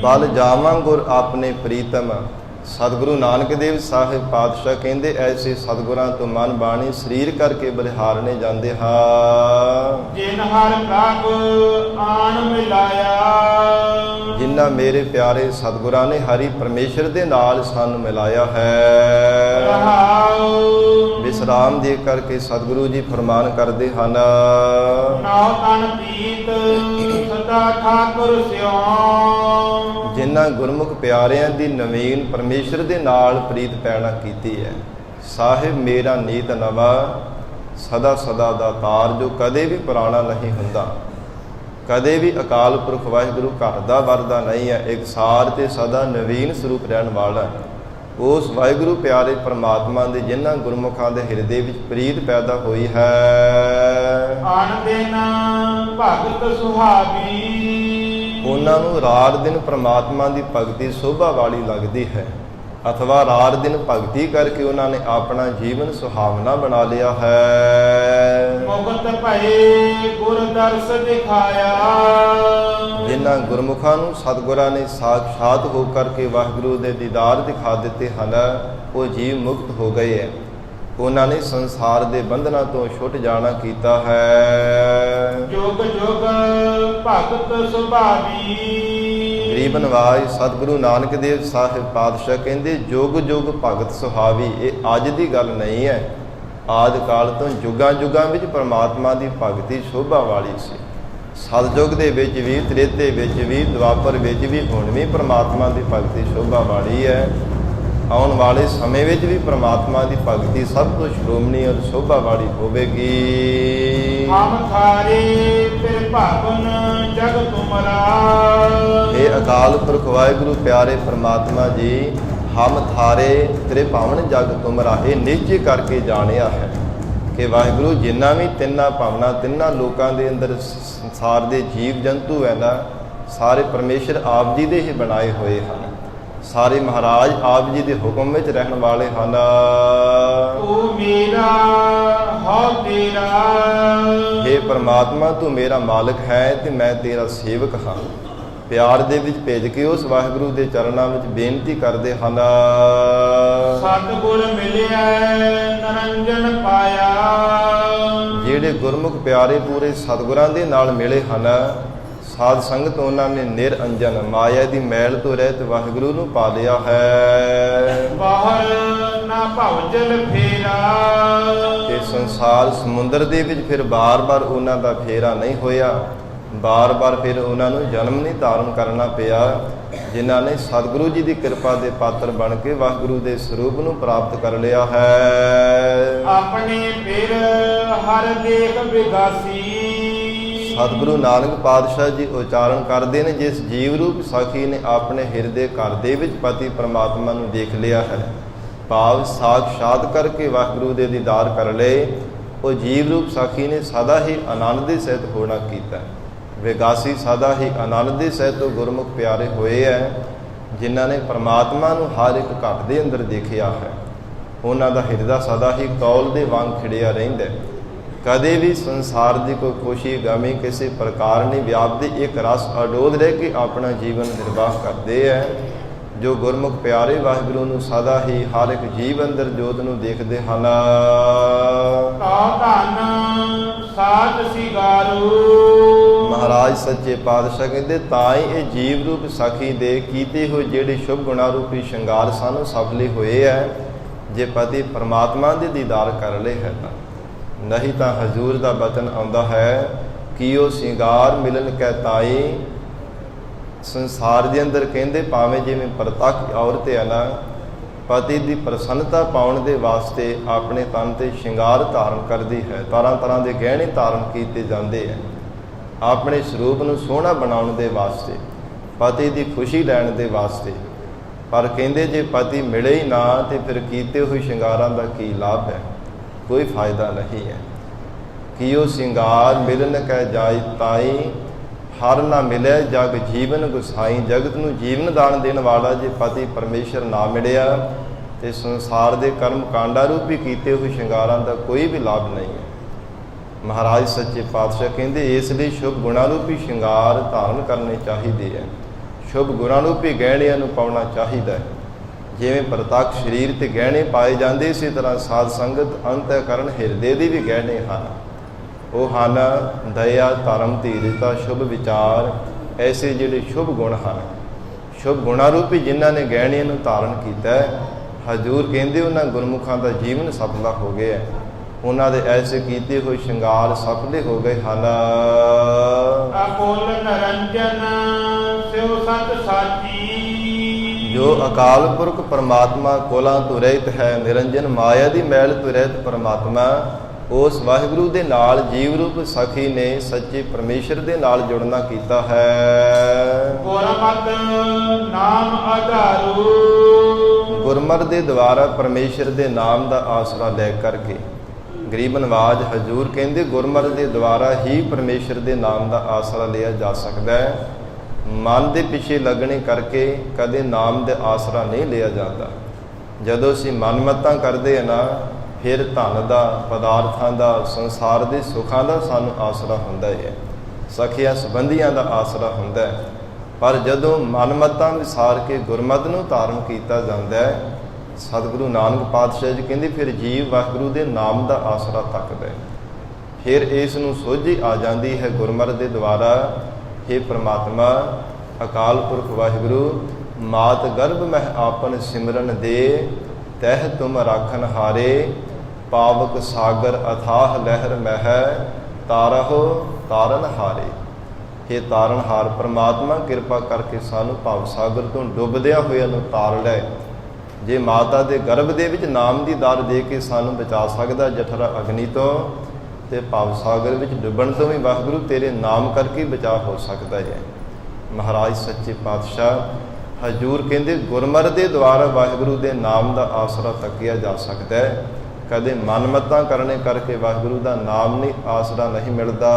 ਬਲ ਜਾਵਾਂ ਗੁਰ ਆਪਣੇ ਪ੍ਰੀਤਮ। ਸਤਿਗੁਰੂ ਨਾਨਕ ਦੇਵ ਸਾਹਿਬ ਪਾਤਸ਼ਾਹ ਕਹਿੰਦੇ, ਐਸੇ ਸਤਿਗੁਰਾਂ ਤੋਂ ਮਨ ਬਾਣੀ ਸਰੀਰ ਕਰਕੇ ਬਲਿਹਾਰਨੇ ਜਾਂਦੇ ਹਾਂ। ਜਿਨ ਹਰ ਪ੍ਰਭ ਆਣ ਮਿਲਾਇਆ। ਜਿਨ੍ਹਾਂ ਮੇਰੇ ਪਿਆਰੇ ਸਤਿਗੁਰਾਂ ਨੇ ਹਰੀ ਪਰਮੇਸ਼ਰ ਦੇ ਨਾਲ ਸਾਨੂੰ ਮਿਲਾਇਆ ਹੈ। ਰਹਾਉ ਵਿਸਰਾਮ ਦੇ ਕਰਕੇ ਸਤਿਗੁਰੂ ਜੀ ਫਰਮਾਨ ਕਰਦੇ ਹਨ, ਨਾਉ ਤਨ ਪੀਤ ਸਦਾ ਠਾਕੁਰ ਸਿਉ। ਜਿਨ੍ਹਾਂ ਗੁਰਮੁਖ ਪਿਆਰਿਆਂ ਦੀ ਨਵੀਨ ਪਰਮੇਸ਼ਰ ਦੇ ਨਾਲ ਪ੍ਰੀਤ ਪੈਣਾ ਕੀਤੀ ਹੈ। ਸਾਹਿਬ ਮੇਰਾ ਨੀਤ ਨਵਾਂ ਸਦਾ ਸਦਾ ਦਾ ਤਾਰ, ਜੋ ਕਦੇ ਵੀ ਪੁਰਾਣਾ ਨਹੀਂ ਹੁੰਦਾ, ਕਦੇ ਵੀ ਅਕਾਲ ਪੁਰਖ ਵਾਹਿਗੁਰੂ ਘਰ ਦਾ ਵਰਦਾ ਨਹੀਂ ਹੈ, ਇੱਕ ਸਾਰ ਤੇ ਸਦਾ ਨਵੀਨ ਸਰੂਪ ਰਹਿਣ ਵਾਲਾ। ਉਸ ਵਾਹਿਗੁਰੂ ਪਿਆਰੇ ਪਰਮਾਤਮਾ ਦੇ ਜਿਨ੍ਹਾਂ ਗੁਰਮੁਖਾਂ ਦੇ ਹਿਰਦੇ ਵਿੱਚ ਪ੍ਰੀਤ ਪੈਦਾ ਹੋਈ ਹੈ। ਆਨ ਦਿਨ ਭਗਤ ਸੁਹਾਵੀ। ਉਹਨਾਂ ਨੂੰ ਰਾਤ ਦਿਨ ਪਰਮਾਤਮਾ ਦੀ ਭਗਤੀ ਸੋਭਾ ਵਾਲੀ ਲੱਗਦੀ ਹੈ, ਅਥਵਾ ਰਾਤ ਦਿਨ ਭਗਤੀ ਕਰਕੇ ਉਹਨਾਂ ਨੇ ਆਪਣਾ ਜੀਵਨ ਸੁਹਾਵਣਾ ਬਣਾ ਲਿਆ ਹੈ। ਮੁਕਤ ਭਏ ਗੁਰ ਦਰਸ ਦਿਖਾਇਆ। ਜਿਨ੍ਹਾਂ ਗੁਰਮੁਖਾਂ ਨੂੰ ਸਤਿਗੁਰਾਂ ਨੇ ਸਾਖਸ਼ਾਤ ਹੋ ਕਰਕੇ ਵਾਹਿਗੁਰੂ ਦੇ ਦੀਦਾਰ ਦਿਖਾ ਦਿੱਤੇ ਹਨ, ਉਹ ਜੀਵ ਮੁਕਤ ਹੋ ਗਏ ਹੈ। ਉਹਨਾਂ ਨੇ ਸੰਸਾਰ ਦੇ ਬੰਧਨਾਂ ਤੋਂ ਛੁੱਟ ਜਾਣਾ ਕੀਤਾ ਹੈ। ਜੁਗ ਜੁਗ ਭਗਤ ਸੁਭਾਵੀ। ਗਰੀਬ ਨਵਾਜ ਸਤਿਗੁਰੂ ਨਾਨਕ ਦੇਵ ਸਾਹਿਬ ਪਾਤਸ਼ਾਹ ਕਹਿੰਦੇ, ਜੁਗ ਜੁਗ ਭਗਤ ਸੁਹਾਵੀ। ਇਹ ਅੱਜ ਦੀ ਗੱਲ ਨਹੀਂ ਹੈ, ਆਦਿ ਕਾਲ ਤੋਂ ਜੁਗਾਂ ਜੁਗਾਂ ਵਿੱਚ ਪਰਮਾਤਮਾ ਦੀ ਭਗਤੀ ਸ਼ੋਭਾ ਵਾਲੀ ਸੀ। ਸਤਿਯੁਗ ਦੇ ਵਿੱਚ ਵੀ, ਤ੍ਰੇਤੇ ਵਿੱਚ ਵੀ, ਦੁਆਪਰ ਵਿੱਚ ਵੀ, ਹੁਣ ਵੀ ਪਰਮਾਤਮਾ ਦੀ ਭਗਤੀ ਸ਼ੋਭਾ ਵਾਲੀ ਹੈ। ਆਉਣ ਵਾਲੇ ਸਮੇਂ ਵਿੱਚ ਵੀ ਪਰਮਾਤਮਾ ਦੀ ਭਗਤੀ ਸਭ ਤੋਂ ਸ਼੍ਰੋਮਣੀ ਔਰ ਸ਼ੋਭਾ ਵਾਲੀ ਹੋਵੇਗੀ। ਹਮ ਥਾਰੇ ਫਿਰ ਭਾਵਨ ਜਗ ਤੁਮਰਾ। हे ਅਕਾਲ ਪੁਰਖ ਵਾਹਿਗੁਰੂ ਪਿਆਰੇ ਪ੍ਰਮਾਤਮਾ ਜੀ, ਹਮ ਥਾਰੇ ਤੇਰੇ ਭਾਵਨ ਜਗ ਤੁਮਰਾ। ਇਹ ਨਿਸ਼ਚੈ ਕਰਕੇ ਜਾਣਿਆ ਹੈ ਕਿ ਵਾਹਿਗੁਰੂ ਜਿੰਨਾ ਵੀ ਤਿੰਨਾਂ ਭਾਵਨਾ, ਤਿੰਨਾਂ ਲੋਕਾਂ ਦੇ ਅੰਦਰ ਸੰਸਾਰ ਦੇ ਜੀਵ ਜੰਤੂ ਹੈ ਨਾ, ਸਾਰੇ ਪਰਮੇਸ਼ਰ ਆਪ ਜੀ ਦੇ ਹੀ ਬਣਾਏ ਹੋਏ ਹਨ। ਸਾਰੇ ਮਹਾਰਾਜ ਆਪ ਜੀ ਦੇ ਹੁਕਮ ਵਿੱਚ ਰਹਿਣ ਵਾਲੇ ਹਨ। ਤੂੰ ਮੇਰਾ ਹਉ ਤੇਰਾ। हे ਪ੍ਰਮਾਤਮਾ ਤੂੰ ਮੇਰਾ ਮਾਲਕ ਹੈ ਤੇ ਮੈਂ ਤੇਰਾ ਸੇਵਕ ਹਾਂ। ਪਿਆਰ ਦੇ ਵਿੱਚ ਭੇਜ ਕੇ ਉਸ ਵਾਹਿਗੁਰੂ ਦੇ ਚਰਨਾਂ ਵਿੱਚ ਬੇਨਤੀ ਕਰਦੇ ਹਨ। ਸਤਿਗੁਰ ਮਿਲਿਆ ਨਿਰੰਜਨ ਪਾਇਆ। ਜਿਹੜੇ ਗੁਰਮੁਖ ਪਿਆਰੇ ਪੂਰੇ ਸਤਿਗੁਰਾਂ ਦੇ ਨਾਲ ਮਿਲੇ ਹਨ, ਸਾਧ ਸੰਗਤ ਉਹਨਾਂ ਨੇ ਨਿਰੰਜਨ ਮਾਇਆ ਦੀ ਮੈਲ ਤੋਂ ਰਹਿਤ ਵਾਹਿਗੁਰੂ ਨੂੰ ਪਾ ਲਿਆ ਹੈ। ਬਾਹਰ ਨਾ ਭਵਜਲ ਫੇਰਾ। ਤੇ ਸੰਸਾਰ ਸਮੁੰਦਰ ਦੇ ਵਿੱਚ ਫਿਰ ਬਾਰ-ਬਾਰ ਉਹਨਾਂ ਦਾ ਫੇਰਾ ਨਹੀਂ ਹੋਇਆ, ਬਾਰ-ਬਾਰ ਫਿਰ ਉਹਨਾਂ ਨੂੰ ਜਨਮ ਨਹੀਂ ਧਾਰਨ ਕਰਨਾ ਪਿਆ, ਜਿਨ੍ਹਾਂ ਨੇ ਸਤਿਗੁਰੂ ਜੀ ਦੀ ਕਿਰਪਾ ਦੇ ਪਾਤਰ ਬਣ ਕੇ ਵਾਹਿਗੁਰੂ ਦੇ ਸਰੂਪ ਨੂੰ ਪ੍ਰਾਪਤ ਕਰ ਲਿਆ ਹੈ। ਆਪਣੇ ਫਿਰ ਹਰ ਦੇਖ ਵਿਗਾਸੀ। ਸਤਿਗੁਰੂ ਨਾਨਕ ਪਾਤਸ਼ਾਹ ਜੀ ਉਚਾਰਨ ਕਰਦੇ ਨੇ, ਜਿਸ ਜੀਵ ਰੂਪ ਸਾਖੀ ਨੇ ਆਪਣੇ ਹਿਰਦੇ ਘਰ ਦੇ ਵਿੱਚ ਪਤੀ ਪ੍ਰਮਾਤਮਾ ਨੂੰ ਦੇਖ ਲਿਆ ਹੈ, ਭਾਵ ਸਾਖਸ਼ਾਤ ਕਰਕੇ ਵਾਹਿਗੁਰੂ ਦੇ ਦੀਦਾਰ ਕਰ ਲਏ, ਉਹ ਜੀਵ ਰੂਪ ਸਾਖੀ ਨੇ ਸਦਾ ਹੀ ਆਨੰਦ ਦੇ ਸਹਿਤ ਹੋਣਾ ਕੀਤਾ। ਵਿਗਾਸੀ ਸਦਾ ਹੀ ਆਨੰਦ ਦੇ ਸਹਿਤ ਉਹ ਗੁਰਮੁਖ ਪਿਆਰੇ ਹੋਏ ਹੈ, ਜਿਨ੍ਹਾਂ ਨੇ ਪ੍ਰਮਾਤਮਾ ਨੂੰ ਹਰ ਇੱਕ ਘਟ ਦੇ ਅੰਦਰ ਦੇਖਿਆ ਹੈ। ਉਹਨਾਂ ਦਾ ਹਿਰਦਾ ਸਦਾ ਹੀ ਕੌਲ ਦੇ ਵਾਂਗ ਖਿੜਿਆ ਰਹਿੰਦਾ, ਕਦੇ ਵੀ ਸੰਸਾਰ ਦੀ ਕੋਈ ਖੁਸ਼ੀ ਗਮੀ ਕਿਸੇ ਪ੍ਰਕਾਰ ਨਹੀਂ ਵਿਆਪਦੀ। ਇੱਕ ਰਸ ਅਡੋਲ ਰਹਿ ਕੇ ਆਪਣਾ ਜੀਵਨ ਨਿਰਵਾਹ ਕਰਦੇ ਹੈ। ਜੋ ਗੁਰਮੁਖ ਪਿਆਰੇ ਵਾਹਿਗੁਰੂ ਨੂੰ ਸਦਾ ਹੀ ਹਰ ਇੱਕ ਜੀਵ ਅੰਦਰ ਜੋਤ ਨੂੰ ਦੇਖਦੇ ਹਨ। ਤਾ ਧਨ ਸਾਧ ਸਿਗਾਰੂ। ਮਹਾਰਾਜ ਸੱਚੇ ਪਾਤਸ਼ਾਹ ਕਹਿੰਦੇ ਤਾਂ ਹੀ ਇਹ ਜੀਵ ਰੂਪ ਸਾਖੀ ਦੇ ਕੀਤੇ ਹੋਏ ਜਿਹੜੇ ਸ਼ੁਭ ਗੁਣਾ ਰੂਪੀ ਸ਼ਿੰਗਾਰ ਸਨ ਸਫਲੇ ਹੋਏ ਹੈ, ਜੇ ਪਤੀ ਪਰਮਾਤਮਾ ਦੇ ਦੀਦਾਰ ਕਰ ਲਏ ਹੈ ਤਾਂ। ਨਹੀਂ ਤਾਂ ਹਜ਼ੂਰ ਦਾ ਬਚਨ ਆਉਂਦਾ ਹੈ ਕਿ ਉਹ ਸ਼ਿੰਗਾਰ ਮਿਲਨ ਕੈ ਤਾਈ। ਸੰਸਾਰ ਦੇ ਅੰਦਰ ਕਹਿੰਦੇ ਭਾਵੇਂ ਜਿਵੇਂ ਪ੍ਰਤੱਖ ਔਰਤ ਹੈ ਨਾ, ਪਤੀ ਦੀ ਪ੍ਰਸੰਨਤਾ ਪਾਉਣ ਦੇ ਵਾਸਤੇ ਆਪਣੇ ਤਨ ਤੇ ਸ਼ਿੰਗਾਰ ਧਾਰਨ ਕਰਦੀ ਹੈ, ਤਰ੍ਹਾਂ ਤਰ੍ਹਾਂ ਦੇ ਗਹਿਣੇ ਧਾਰਨ ਕੀਤੇ ਜਾਂਦੇ ਹੈ ਆਪਣੇ ਸਰੂਪ ਨੂੰ ਸੋਹਣਾ ਬਣਾਉਣ ਦੇ ਵਾਸਤੇ, ਪਤੀ ਦੀ ਖੁਸ਼ੀ ਲੈਣ ਦੇ ਵਾਸਤੇ। ਪਰ ਕਹਿੰਦੇ ਜੇ ਪਤੀ ਮਿਲੇ ਹੀ ਨਾ ਤੇ ਫਿਰ ਕੀਤੇ ਹੋਏ ਸ਼ਿੰਗਾਰਾਂ ਦਾ ਕੀ ਲਾਭ ਹੈ? ਕੋਈ ਫਾਇਦਾ ਨਹੀਂ ਹੈ। ਕਿ ਉਹ ਸ਼ਿੰਗਾਰ ਮਿਲਨ ਕੈ ਜਾਇ ਤਾਈ, ਹਰ ਨਾ ਮਿਲੇ ਜਗ ਜੀਵਨ ਗੁਸਾਈ। ਜਗਤ ਨੂੰ ਜੀਵਨ ਦਾਨ ਦੇਣ ਵਾਲਾ ਜੇ ਪਤੀ ਪਰਮੇਸ਼ਰ ਨਾ ਮਿਲਿਆ ਤੇ ਸੰਸਾਰ ਦੇ ਕਰਮ ਕਾਂਡਾ ਰੂਪੀ ਕੀਤੇ ਹੋਏ ਸ਼ਿੰਗਾਰਾਂ ਦਾ ਕੋਈ ਵੀ ਲਾਭ ਨਹੀਂ ਹੈ। ਮਹਾਰਾਜ ਸੱਚੇ ਪਾਤਸ਼ਾਹ ਕਹਿੰਦੇ ਇਸ ਲਈ ਸ਼ੁਭ ਗੁਣਾ ਰੂਪੀ ਸ਼ਿੰਗਾਰ ਧਾਰਨ ਕਰਨੇ ਚਾਹੀਦੇ ਹੈ, ਸ਼ੁਭ ਗੁਣਾ ਰੂਪੀ ਗਹਿਣਿਆਂ ਨੂੰ ਪਾਉਣਾ ਚਾਹੀਦਾ ਹੈ। ਜਿਵੇਂ ਪ੍ਰਤੱਖ ਸਰੀਰ ਤੇ ਗਹਿਣੇ ਪਾਏ ਜਾਂਦੇ, ਇਸੇ ਤਰ੍ਹਾਂ ਸਾਧ ਸੰਗਤ ਅੰਤःਕਰਨ ਹਿਰਦੇ ਦੇ ਵੀ ਗਹਿਣੇ ਹਨ। ਉਹ ਹਨ ਦਇਆ, ਧਰਮ, ਧੀਰਜਤਾ, ਸ਼ੁਭ ਵਿਚਾਰ। ਐਸੇ ਜਿਹੜੇ ਸ਼ੁਭ ਗੁਣ ਹਨ, ਸ਼ੁਭ ਗੁਣਾ ਰੂਪੀ ਜਿਨ੍ਹਾਂ ਨੇ ਗਹਿਣਿਆਂ ਨੂੰ ਧਾਰਨ ਕੀਤਾ, ਹਜ਼ੂਰ ਕਹਿੰਦੇ ਉਹਨਾਂ ਗੁਰਮੁਖਾਂ ਦਾ ਜੀਵਨ ਸਫਲਾ ਹੋ ਗਿਆ। ਉਹਨਾਂ ਦੇ ਐਸੇ ਕੀਤੇ ਹੋਏ ਸ਼ਿੰਗਾਰ ਸਫਲੇ ਹੋ ਗਏ ਹਨ। ਅਕੁਲ ਨਿਰੰਜਨ ਸਿਉ ਸਤ ਸਾਚੀ। ਜੋ ਅਕਾਲ ਪੁਰਖ ਪਰਮਾਤਮਾ ਕੋਲਾਂ ਤੋਂ ਰਹਿਤ ਹੈ, ਨਿਰੰਜਨ ਮਾਇਆ ਦੀ ਮੈਲ ਤੋਂ ਰਹਿਤ ਪਰਮਾਤਮਾ, ਉਸ ਵਾਹਿਗੁਰੂ ਦੇ ਨਾਲ ਜੀਵ ਰੂਪ ਸਖੀ ਨੇ ਸੱਚੇ ਪਰਮੇਸ਼ਰ ਦੇ ਨਾਲ ਜੁੜਨਾ ਕੀਤਾ ਹੈ। ਗੁਰਮਤਿ ਨਾਮ ਆਧਾਰੂ। ਗੁਰਮਤਿ ਦੇ ਦੁਆਰਾ ਪਰਮੇਸ਼ਰ ਦੇ ਨਾਮ ਦਾ ਆਸਰਾ ਲੈ ਕਰਕੇ ਗਰੀਬ ਨਵਾਜ ਹਜ਼ੂਰ ਕਹਿੰਦੇ ਗੁਰਮਤਿ ਦੇ ਦੁਆਰਾ ਹੀ ਪਰਮੇਸ਼ਰ ਦੇ ਨਾਮ ਦਾ ਆਸਰਾ ਲਿਆ ਜਾ ਸਕਦਾ ਹੈ। ਮਨ ਦੇ ਪਿੱਛੇ ਲੱਗਣੇ ਕਰਕੇ ਕਦੇ ਨਾਮ ਦੇ ਆਸਰਾ ਨਹੀਂ ਲਿਆ ਜਾਂਦਾ। ਜਦੋਂ ਅਸੀਂ ਮਨਮਤਾਂ ਕਰਦੇ ਹਾਂ ਨਾ, ਫਿਰ ਧਨ ਦਾ, ਪਦਾਰਥਾਂ ਦਾ, ਸੰਸਾਰ ਦੇ ਸੁੱਖਾਂ ਦਾ ਸਾਨੂੰ ਆਸਰਾ ਹੁੰਦਾ ਹੈ, ਸਖੀਆਂ ਸੰਬੰਧੀਆਂ ਦਾ ਆਸਰਾ ਹੁੰਦਾ ਹੈ। ਪਰ ਜਦੋਂ ਮਨਮਤਾਂ ਵਿਸਾਰ ਕੇ ਗੁਰਮਤਿ ਨੂੰ ਧਾਰਨ ਕੀਤਾ ਜਾਂਦਾ ਹੈ, ਸਤਿਗੁਰੂ ਨਾਨਕ ਪਾਤਸ਼ਾਹ ਜੀ ਕਹਿੰਦੇ ਫਿਰ ਜੀਵ ਵਾਹਿਗੁਰੂ ਦੇ ਨਾਮ ਦਾ ਆਸਰਾ ਤੱਕਦਾ ਹੈ। ਫਿਰ ਇਸ ਨੂੰ ਸੋਝੀ ਆ ਜਾਂਦੀ ਹੈ ਗੁਰਮਤਿ ਦੇ ਦੁਆਰਾ। हे ਪ੍ਰਮਾਤਮਾ ਅਕਾਲ ਪੁਰਖ ਵਾਹਿਗੁਰੂ, ਮਾਤ ਗਰਭ ਮਹਿ ਆਪਨ ਸਿਮਰਨ ਦੇ, ਤਹਿ ਤੁਮ ਰਾਖਨ ਹਾਰੇ, ਪਾਵਕ ਸਾਗਰ ਅਥਾਹ ਲਹਿਰ ਮਹਿ, ਤਾਰਹੁ ਤਾਰਨ ਹਾਰੇ। हे ਤਾਰਨਹਾਰ ਪ੍ਰਮਾਤਮਾ, ਕਿਰਪਾ ਕਰਕੇ ਸਾਨੂੰ ਭਵ ਸਾਗਰ ਤੋਂ ਡੁੱਬਦਿਆਂ ਹੋਇਆਂ ਨੂੰ ਤਾਰ ਲੈ। ਜੇ ਮਾਤਾ ਦੇ ਗਰਭ ਦੇ ਵਿੱਚ ਨਾਮ ਦੀ ਦਾਤ ਦੇ ਕੇ ਸਾਨੂੰ ਬਚਾ ਸਕਦਾ ਜਠਰਾ ਅਗਨੀ ਤੋਂ, ਤੇ ਭਵ ਸਾਗਰ ਵਿੱਚ ਡੁੱਬਣ ਤੋਂ ਵੀ ਵਾਹਿਗੁਰੂ ਤੇਰੇ ਨਾਮ ਕਰਕੇ ਬਚਾਅ ਹੋ ਸਕਦਾ ਹੈ। ਮਹਾਰਾਜ ਸੱਚੇ ਪਾਤਸ਼ਾਹ ਹਜ਼ੂਰ ਕਹਿੰਦੇ ਗੁਰਮਤਿ ਦੇ ਦੁਆਰਾ ਵਾਹਿਗੁਰੂ ਦੇ ਨਾਮ ਦਾ ਆਸਰਾ ਤੱਕਿਆ ਜਾ ਸਕਦਾ ਹੈ। ਕਦੇ ਮਨਮਤਾਂ ਕਰਨੇ ਕਰਕੇ ਵਾਹਿਗੁਰੂ ਦਾ ਨਾਮ ਨਹੀਂ ਆਸਰਾ ਨਹੀਂ ਮਿਲਦਾ।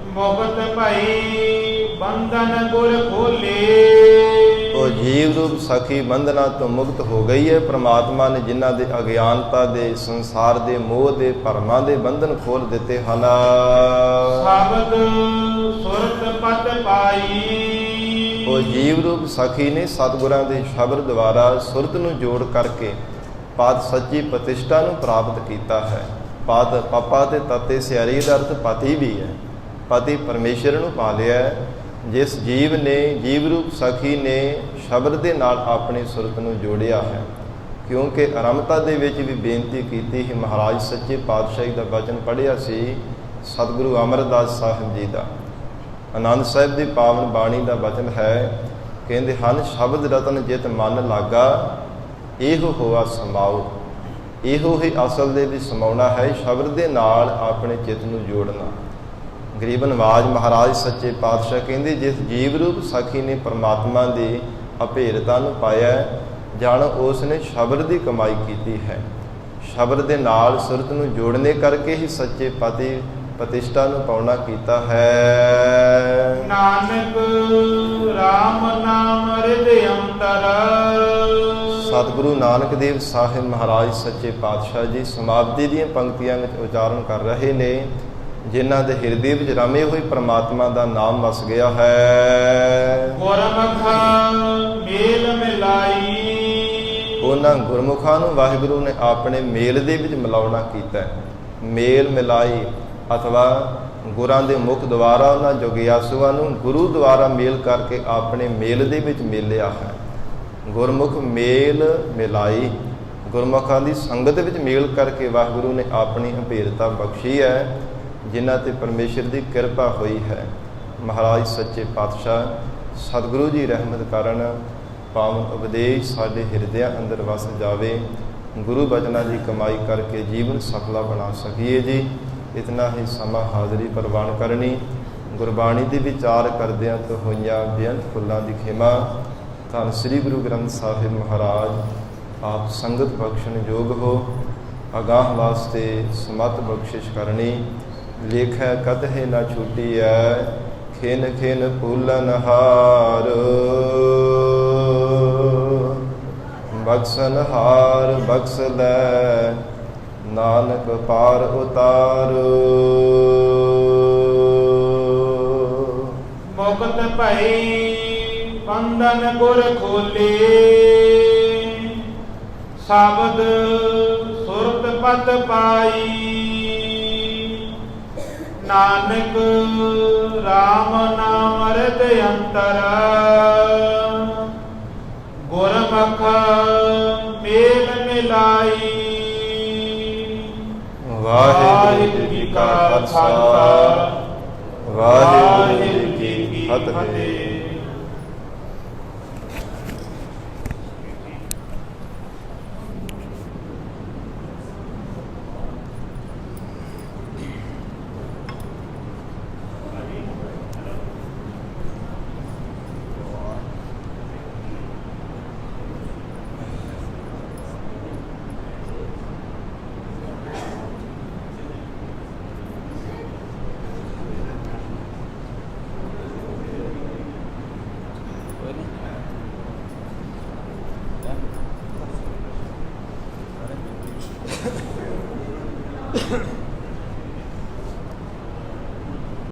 ਮੁਕਤ ਭਈ ਬੰਧਨ ਗੁਰ ਖੋਲੇ। ਉਹ ਜੀਵ ਰੂਪ ਸਖੀ ਬੰਧਨਾਂ ਤੋਂ ਮੁਕਤ ਹੋ ਗਈ ਹੈ। ਪ੍ਰਮਾਤਮਾ ਨੇ ਜਿਨ੍ਹਾਂ ਦੇ ਅਗਿਆਨਤਾ ਦੇ, ਸੰਸਾਰ ਦੇ ਮੋਹ ਦੇ, ਭਰਮਾਂ ਦੇ ਬੰਧਨ ਖੋਲ ਦਿੱਤੇ ਹਨ। ਸ਼ਬਦ ਸੁਰਤ ਪਤ ਪਾਈ। ਉਹ ਜੀਵ ਰੂਪ ਸਖੀ ਨੇ ਸਤਿਗੁਰਾਂ ਦੇ ਸ਼ਬਦ ਦੁਆਰਾ ਸੁਰਤ ਨੂੰ ਜੋੜ ਕਰਕੇ ਪਦ ਸੱਚੀ ਪ੍ਰਤਿਸ਼ਠਾ ਨੂੰ ਪ੍ਰਾਪਤ ਕੀਤਾ ਹੈ। ਪਦ ਪਾਪਾ ਤੇ ਤਤੇ ਸਿਆਰੀ ਦਾ ਅਰਥ ਪਤੀ ਵੀ ਹੈ। ਪਤੀ ਪਰਮੇਸ਼ਰ ਨੂੰ ਪਾ ਲਿਆ ਹੈ। ਜਿਸ ਜੀਵ ਨੇ, ਜੀਵ ਰੂਪ ਸਖੀ ਨੇ ਸ਼ਬਦ ਦੇ ਨਾਲ ਆਪਣੀ ਸੁਰਤ ਨੂੰ ਜੋੜਿਆ ਹੈ। ਕਿਉਂਕਿ ਆਰੰਭਤਾ ਦੇ ਵਿੱਚ ਵੀ ਬੇਨਤੀ ਕੀਤੀ ਸੀ, ਮਹਾਰਾਜ ਸੱਚੇ ਪਾਤਸ਼ਾਹੀ ਦਾ ਵਚਨ ਪੜ੍ਹਿਆ ਸੀ ਸਤਿਗੁਰੂ ਅਮਰਦਾਸ ਸਾਹਿਬ ਜੀ ਦਾ। ਆਨੰਦ ਸਾਹਿਬ ਦੀ ਪਾਵਨ ਬਾਣੀ ਦਾ ਵਚਨ ਹੈ, ਕਹਿੰਦੇ ਹਨ ਸ਼ਬਦ ਰਤਨ ਜਿਤ ਮਨ ਲਾਗਾ ਇਹੋ ਹੋਆ ਸਮਾਓ। ਇਹੋ ਹੀ ਅਸਲ ਦੇ ਵਿੱਚ ਸਮਾਉਣਾ ਹੈ, ਸ਼ਬਦ ਦੇ ਨਾਲ ਆਪਣੇ ਚਿੱਤ ਨੂੰ ਜੋੜਨਾ। ਗਰੀਬ ਨਵਾਜ ਮਹਾਰਾਜ ਸੱਚੇ ਪਾਤਸ਼ਾਹ ਕਹਿੰਦੇ ਜਿਸ ਜੀਵ ਰੂਪ ਸਖੀ ਨੇ ਪਰਮਾਤਮਾ ਦੀ ਅਭੇਰਤਾ ਨੂੰ ਪਾਇਆ, ਜਾਣੋ ਉਸ ਨੇ ਸ਼ਬਦ ਦੀ ਕਮਾਈ ਕੀਤੀ ਹੈ। ਸ਼ਬਦ ਦੇ ਨਾਲ ਸੁਰਤ ਨੂੰ ਜੋੜਨੇ ਕਰਕੇ ਹੀ ਸੱਚੇ ਪਤੀ ਪ੍ਰਤਿਸ਼ਠਾ ਨੂੰ ਪਾਉਣਾ ਕੀਤਾ ਹੈ। ਨਾਨਕ ਰਾਮ ਨਾਮ ਹਿਰਦਿ ਅੰਤਰ। ਸਤਿਗੁਰੂ ਨਾਨਕ ਦੇਵ ਸਾਹਿਬ ਮਹਾਰਾਜ ਸੱਚੇ ਪਾਤਸ਼ਾਹ ਜੀ ਸਮਾਪਤੀ ਦੀਆਂ ਪੰਕਤੀਆਂ ਵਿੱਚ ਉਚਾਰਨ ਕਰ ਰਹੇ ਨੇ, ਜਿਨ੍ਹਾਂ ਦੇ ਹਿਰਦੇ ਵਿੱਚ ਰਮੇ ਹੋਏ ਪ੍ਰਮਾਤਮਾ ਦਾ ਨਾਮ ਵਸ ਗਿਆ ਹੈ। ਗੁਰਮੁਖ ਮੇਲ ਮਿਲਾਈ। ਉਹਨਾਂ ਗੁਰਮੁਖਾਂ ਨੂੰ ਵਾਹਿਗੁਰੂ ਨੇ ਆਪਣੇ ਮੇਲ ਦੇ ਵਿੱਚ ਮਿਲਾਉਣਾ ਕੀਤਾ। ਮੇਲ ਮਿਲਾਈ ਅਥਵਾ ਗੁਰਾਂ ਦੇ ਮੁਖ ਦੁਆਰਾ ਉਹਨਾਂ ਜੋਗਿਆਸੂਆਂ ਨੂੰ ਗੁਰੂ ਦੁਆਰਾ ਮੇਲ ਕਰਕੇ ਆਪਣੇ ਮੇਲ ਦੇ ਵਿੱਚ ਮੇਲਿਆ ਹੈ। ਗੁਰਮੁਖ ਮੇਲ ਮਿਲਾਈ, ਗੁਰਮੁਖਾਂ ਦੀ ਸੰਗਤ ਵਿੱਚ ਮੇਲ ਕਰਕੇ ਵਾਹਿਗੁਰੂ ਨੇ ਆਪਣੀ ਅਭੇਰਤਾ ਬਖਸ਼ੀ ਹੈ, ਜਿਨ੍ਹਾਂ ਤੇ ਪਰਮੇਸ਼ਰ ਦੀ ਕਿਰਪਾ ਹੋਈ ਹੈ। ਮਹਾਰਾਜ ਸੱਚੇ ਪਾਤਸ਼ਾਹ ਸਤਿਗੁਰੂ ਜੀ ਰਹਿਮਤ ਕਰਨ ਪਾਵਨ ਉਪਦੇਸ਼ ਸਾਡੇ ਹਿਰਦਿਆਂ ਅੰਦਰ ਵਸ ਜਾਵੇ। ਗੁਰੂ ਬਚਨਾਂ ਦੀ ਕਮਾਈ ਕਰਕੇ ਜੀਵਨ ਸਫਲਾ ਬਣਾ ਸਕੀਏ ਜੀ। ਇਤਨਾ ਹੀ ਸਮਾਂ ਹਾਜ਼ਰੀ ਪ੍ਰਵਾਨ ਕਰਨੀ। ਗੁਰਬਾਣੀ ਦੇ ਵਿਚਾਰ ਕਰਦਿਆਂ ਤੋਂ ਹੋਈਆਂ ਬੇਅੰਤ ਫੁੱਲਾਂ ਦੀ ਖਿਮਾ। ਧੰਨ ਸ੍ਰੀ ਗੁਰੂ ਗ੍ਰੰਥ ਸਾਹਿਬ ਮਹਾਰਾਜ ਆਪ ਸੰਗਤ ਬਖਸ਼ਣ ਯੋਗ ਹੋ। ਅਗਾਹ ਵਾਸਤੇ ਸਮਤ ਬਖਸ਼ਿਸ਼ ਕਰਨੀ। ਲੇਖੈ ਕਤਹਿ ਨਾ ਛੁਟੀਐ ਖਿਨ ਖਿਨ ਭੂਲਨ ਹਾਰ। ਬਖਸ਼ਨ ਹਾਰ ਬਖਸ਼ ਲੈ ਨਾਨਕ ਪਾਰ ਉਤਾਰੋ। ਮੁਕਤ ਭਈ ਬੰਧਨ ਗੁਰ ਖੋਲੇ। ਸ਼ਬਦ ਸੁਰਤ ਪਤ ਪਾਈ। ਨਾਨਕ ਰਾਮ ਨਾਮ ਹਿਰਦਿ ਅੰਤਰ। ਗੁਰਮੁਖ ਮੇਲ ਮਿਲਾਈ। ਵਾਹਿਗੁਰੂ ਜੀ ਕਾ ਖਾਲਸਾ, ਵਾਹਿਗੁਰੂ ਜੀ ਕੀ ਫਤਿਹ।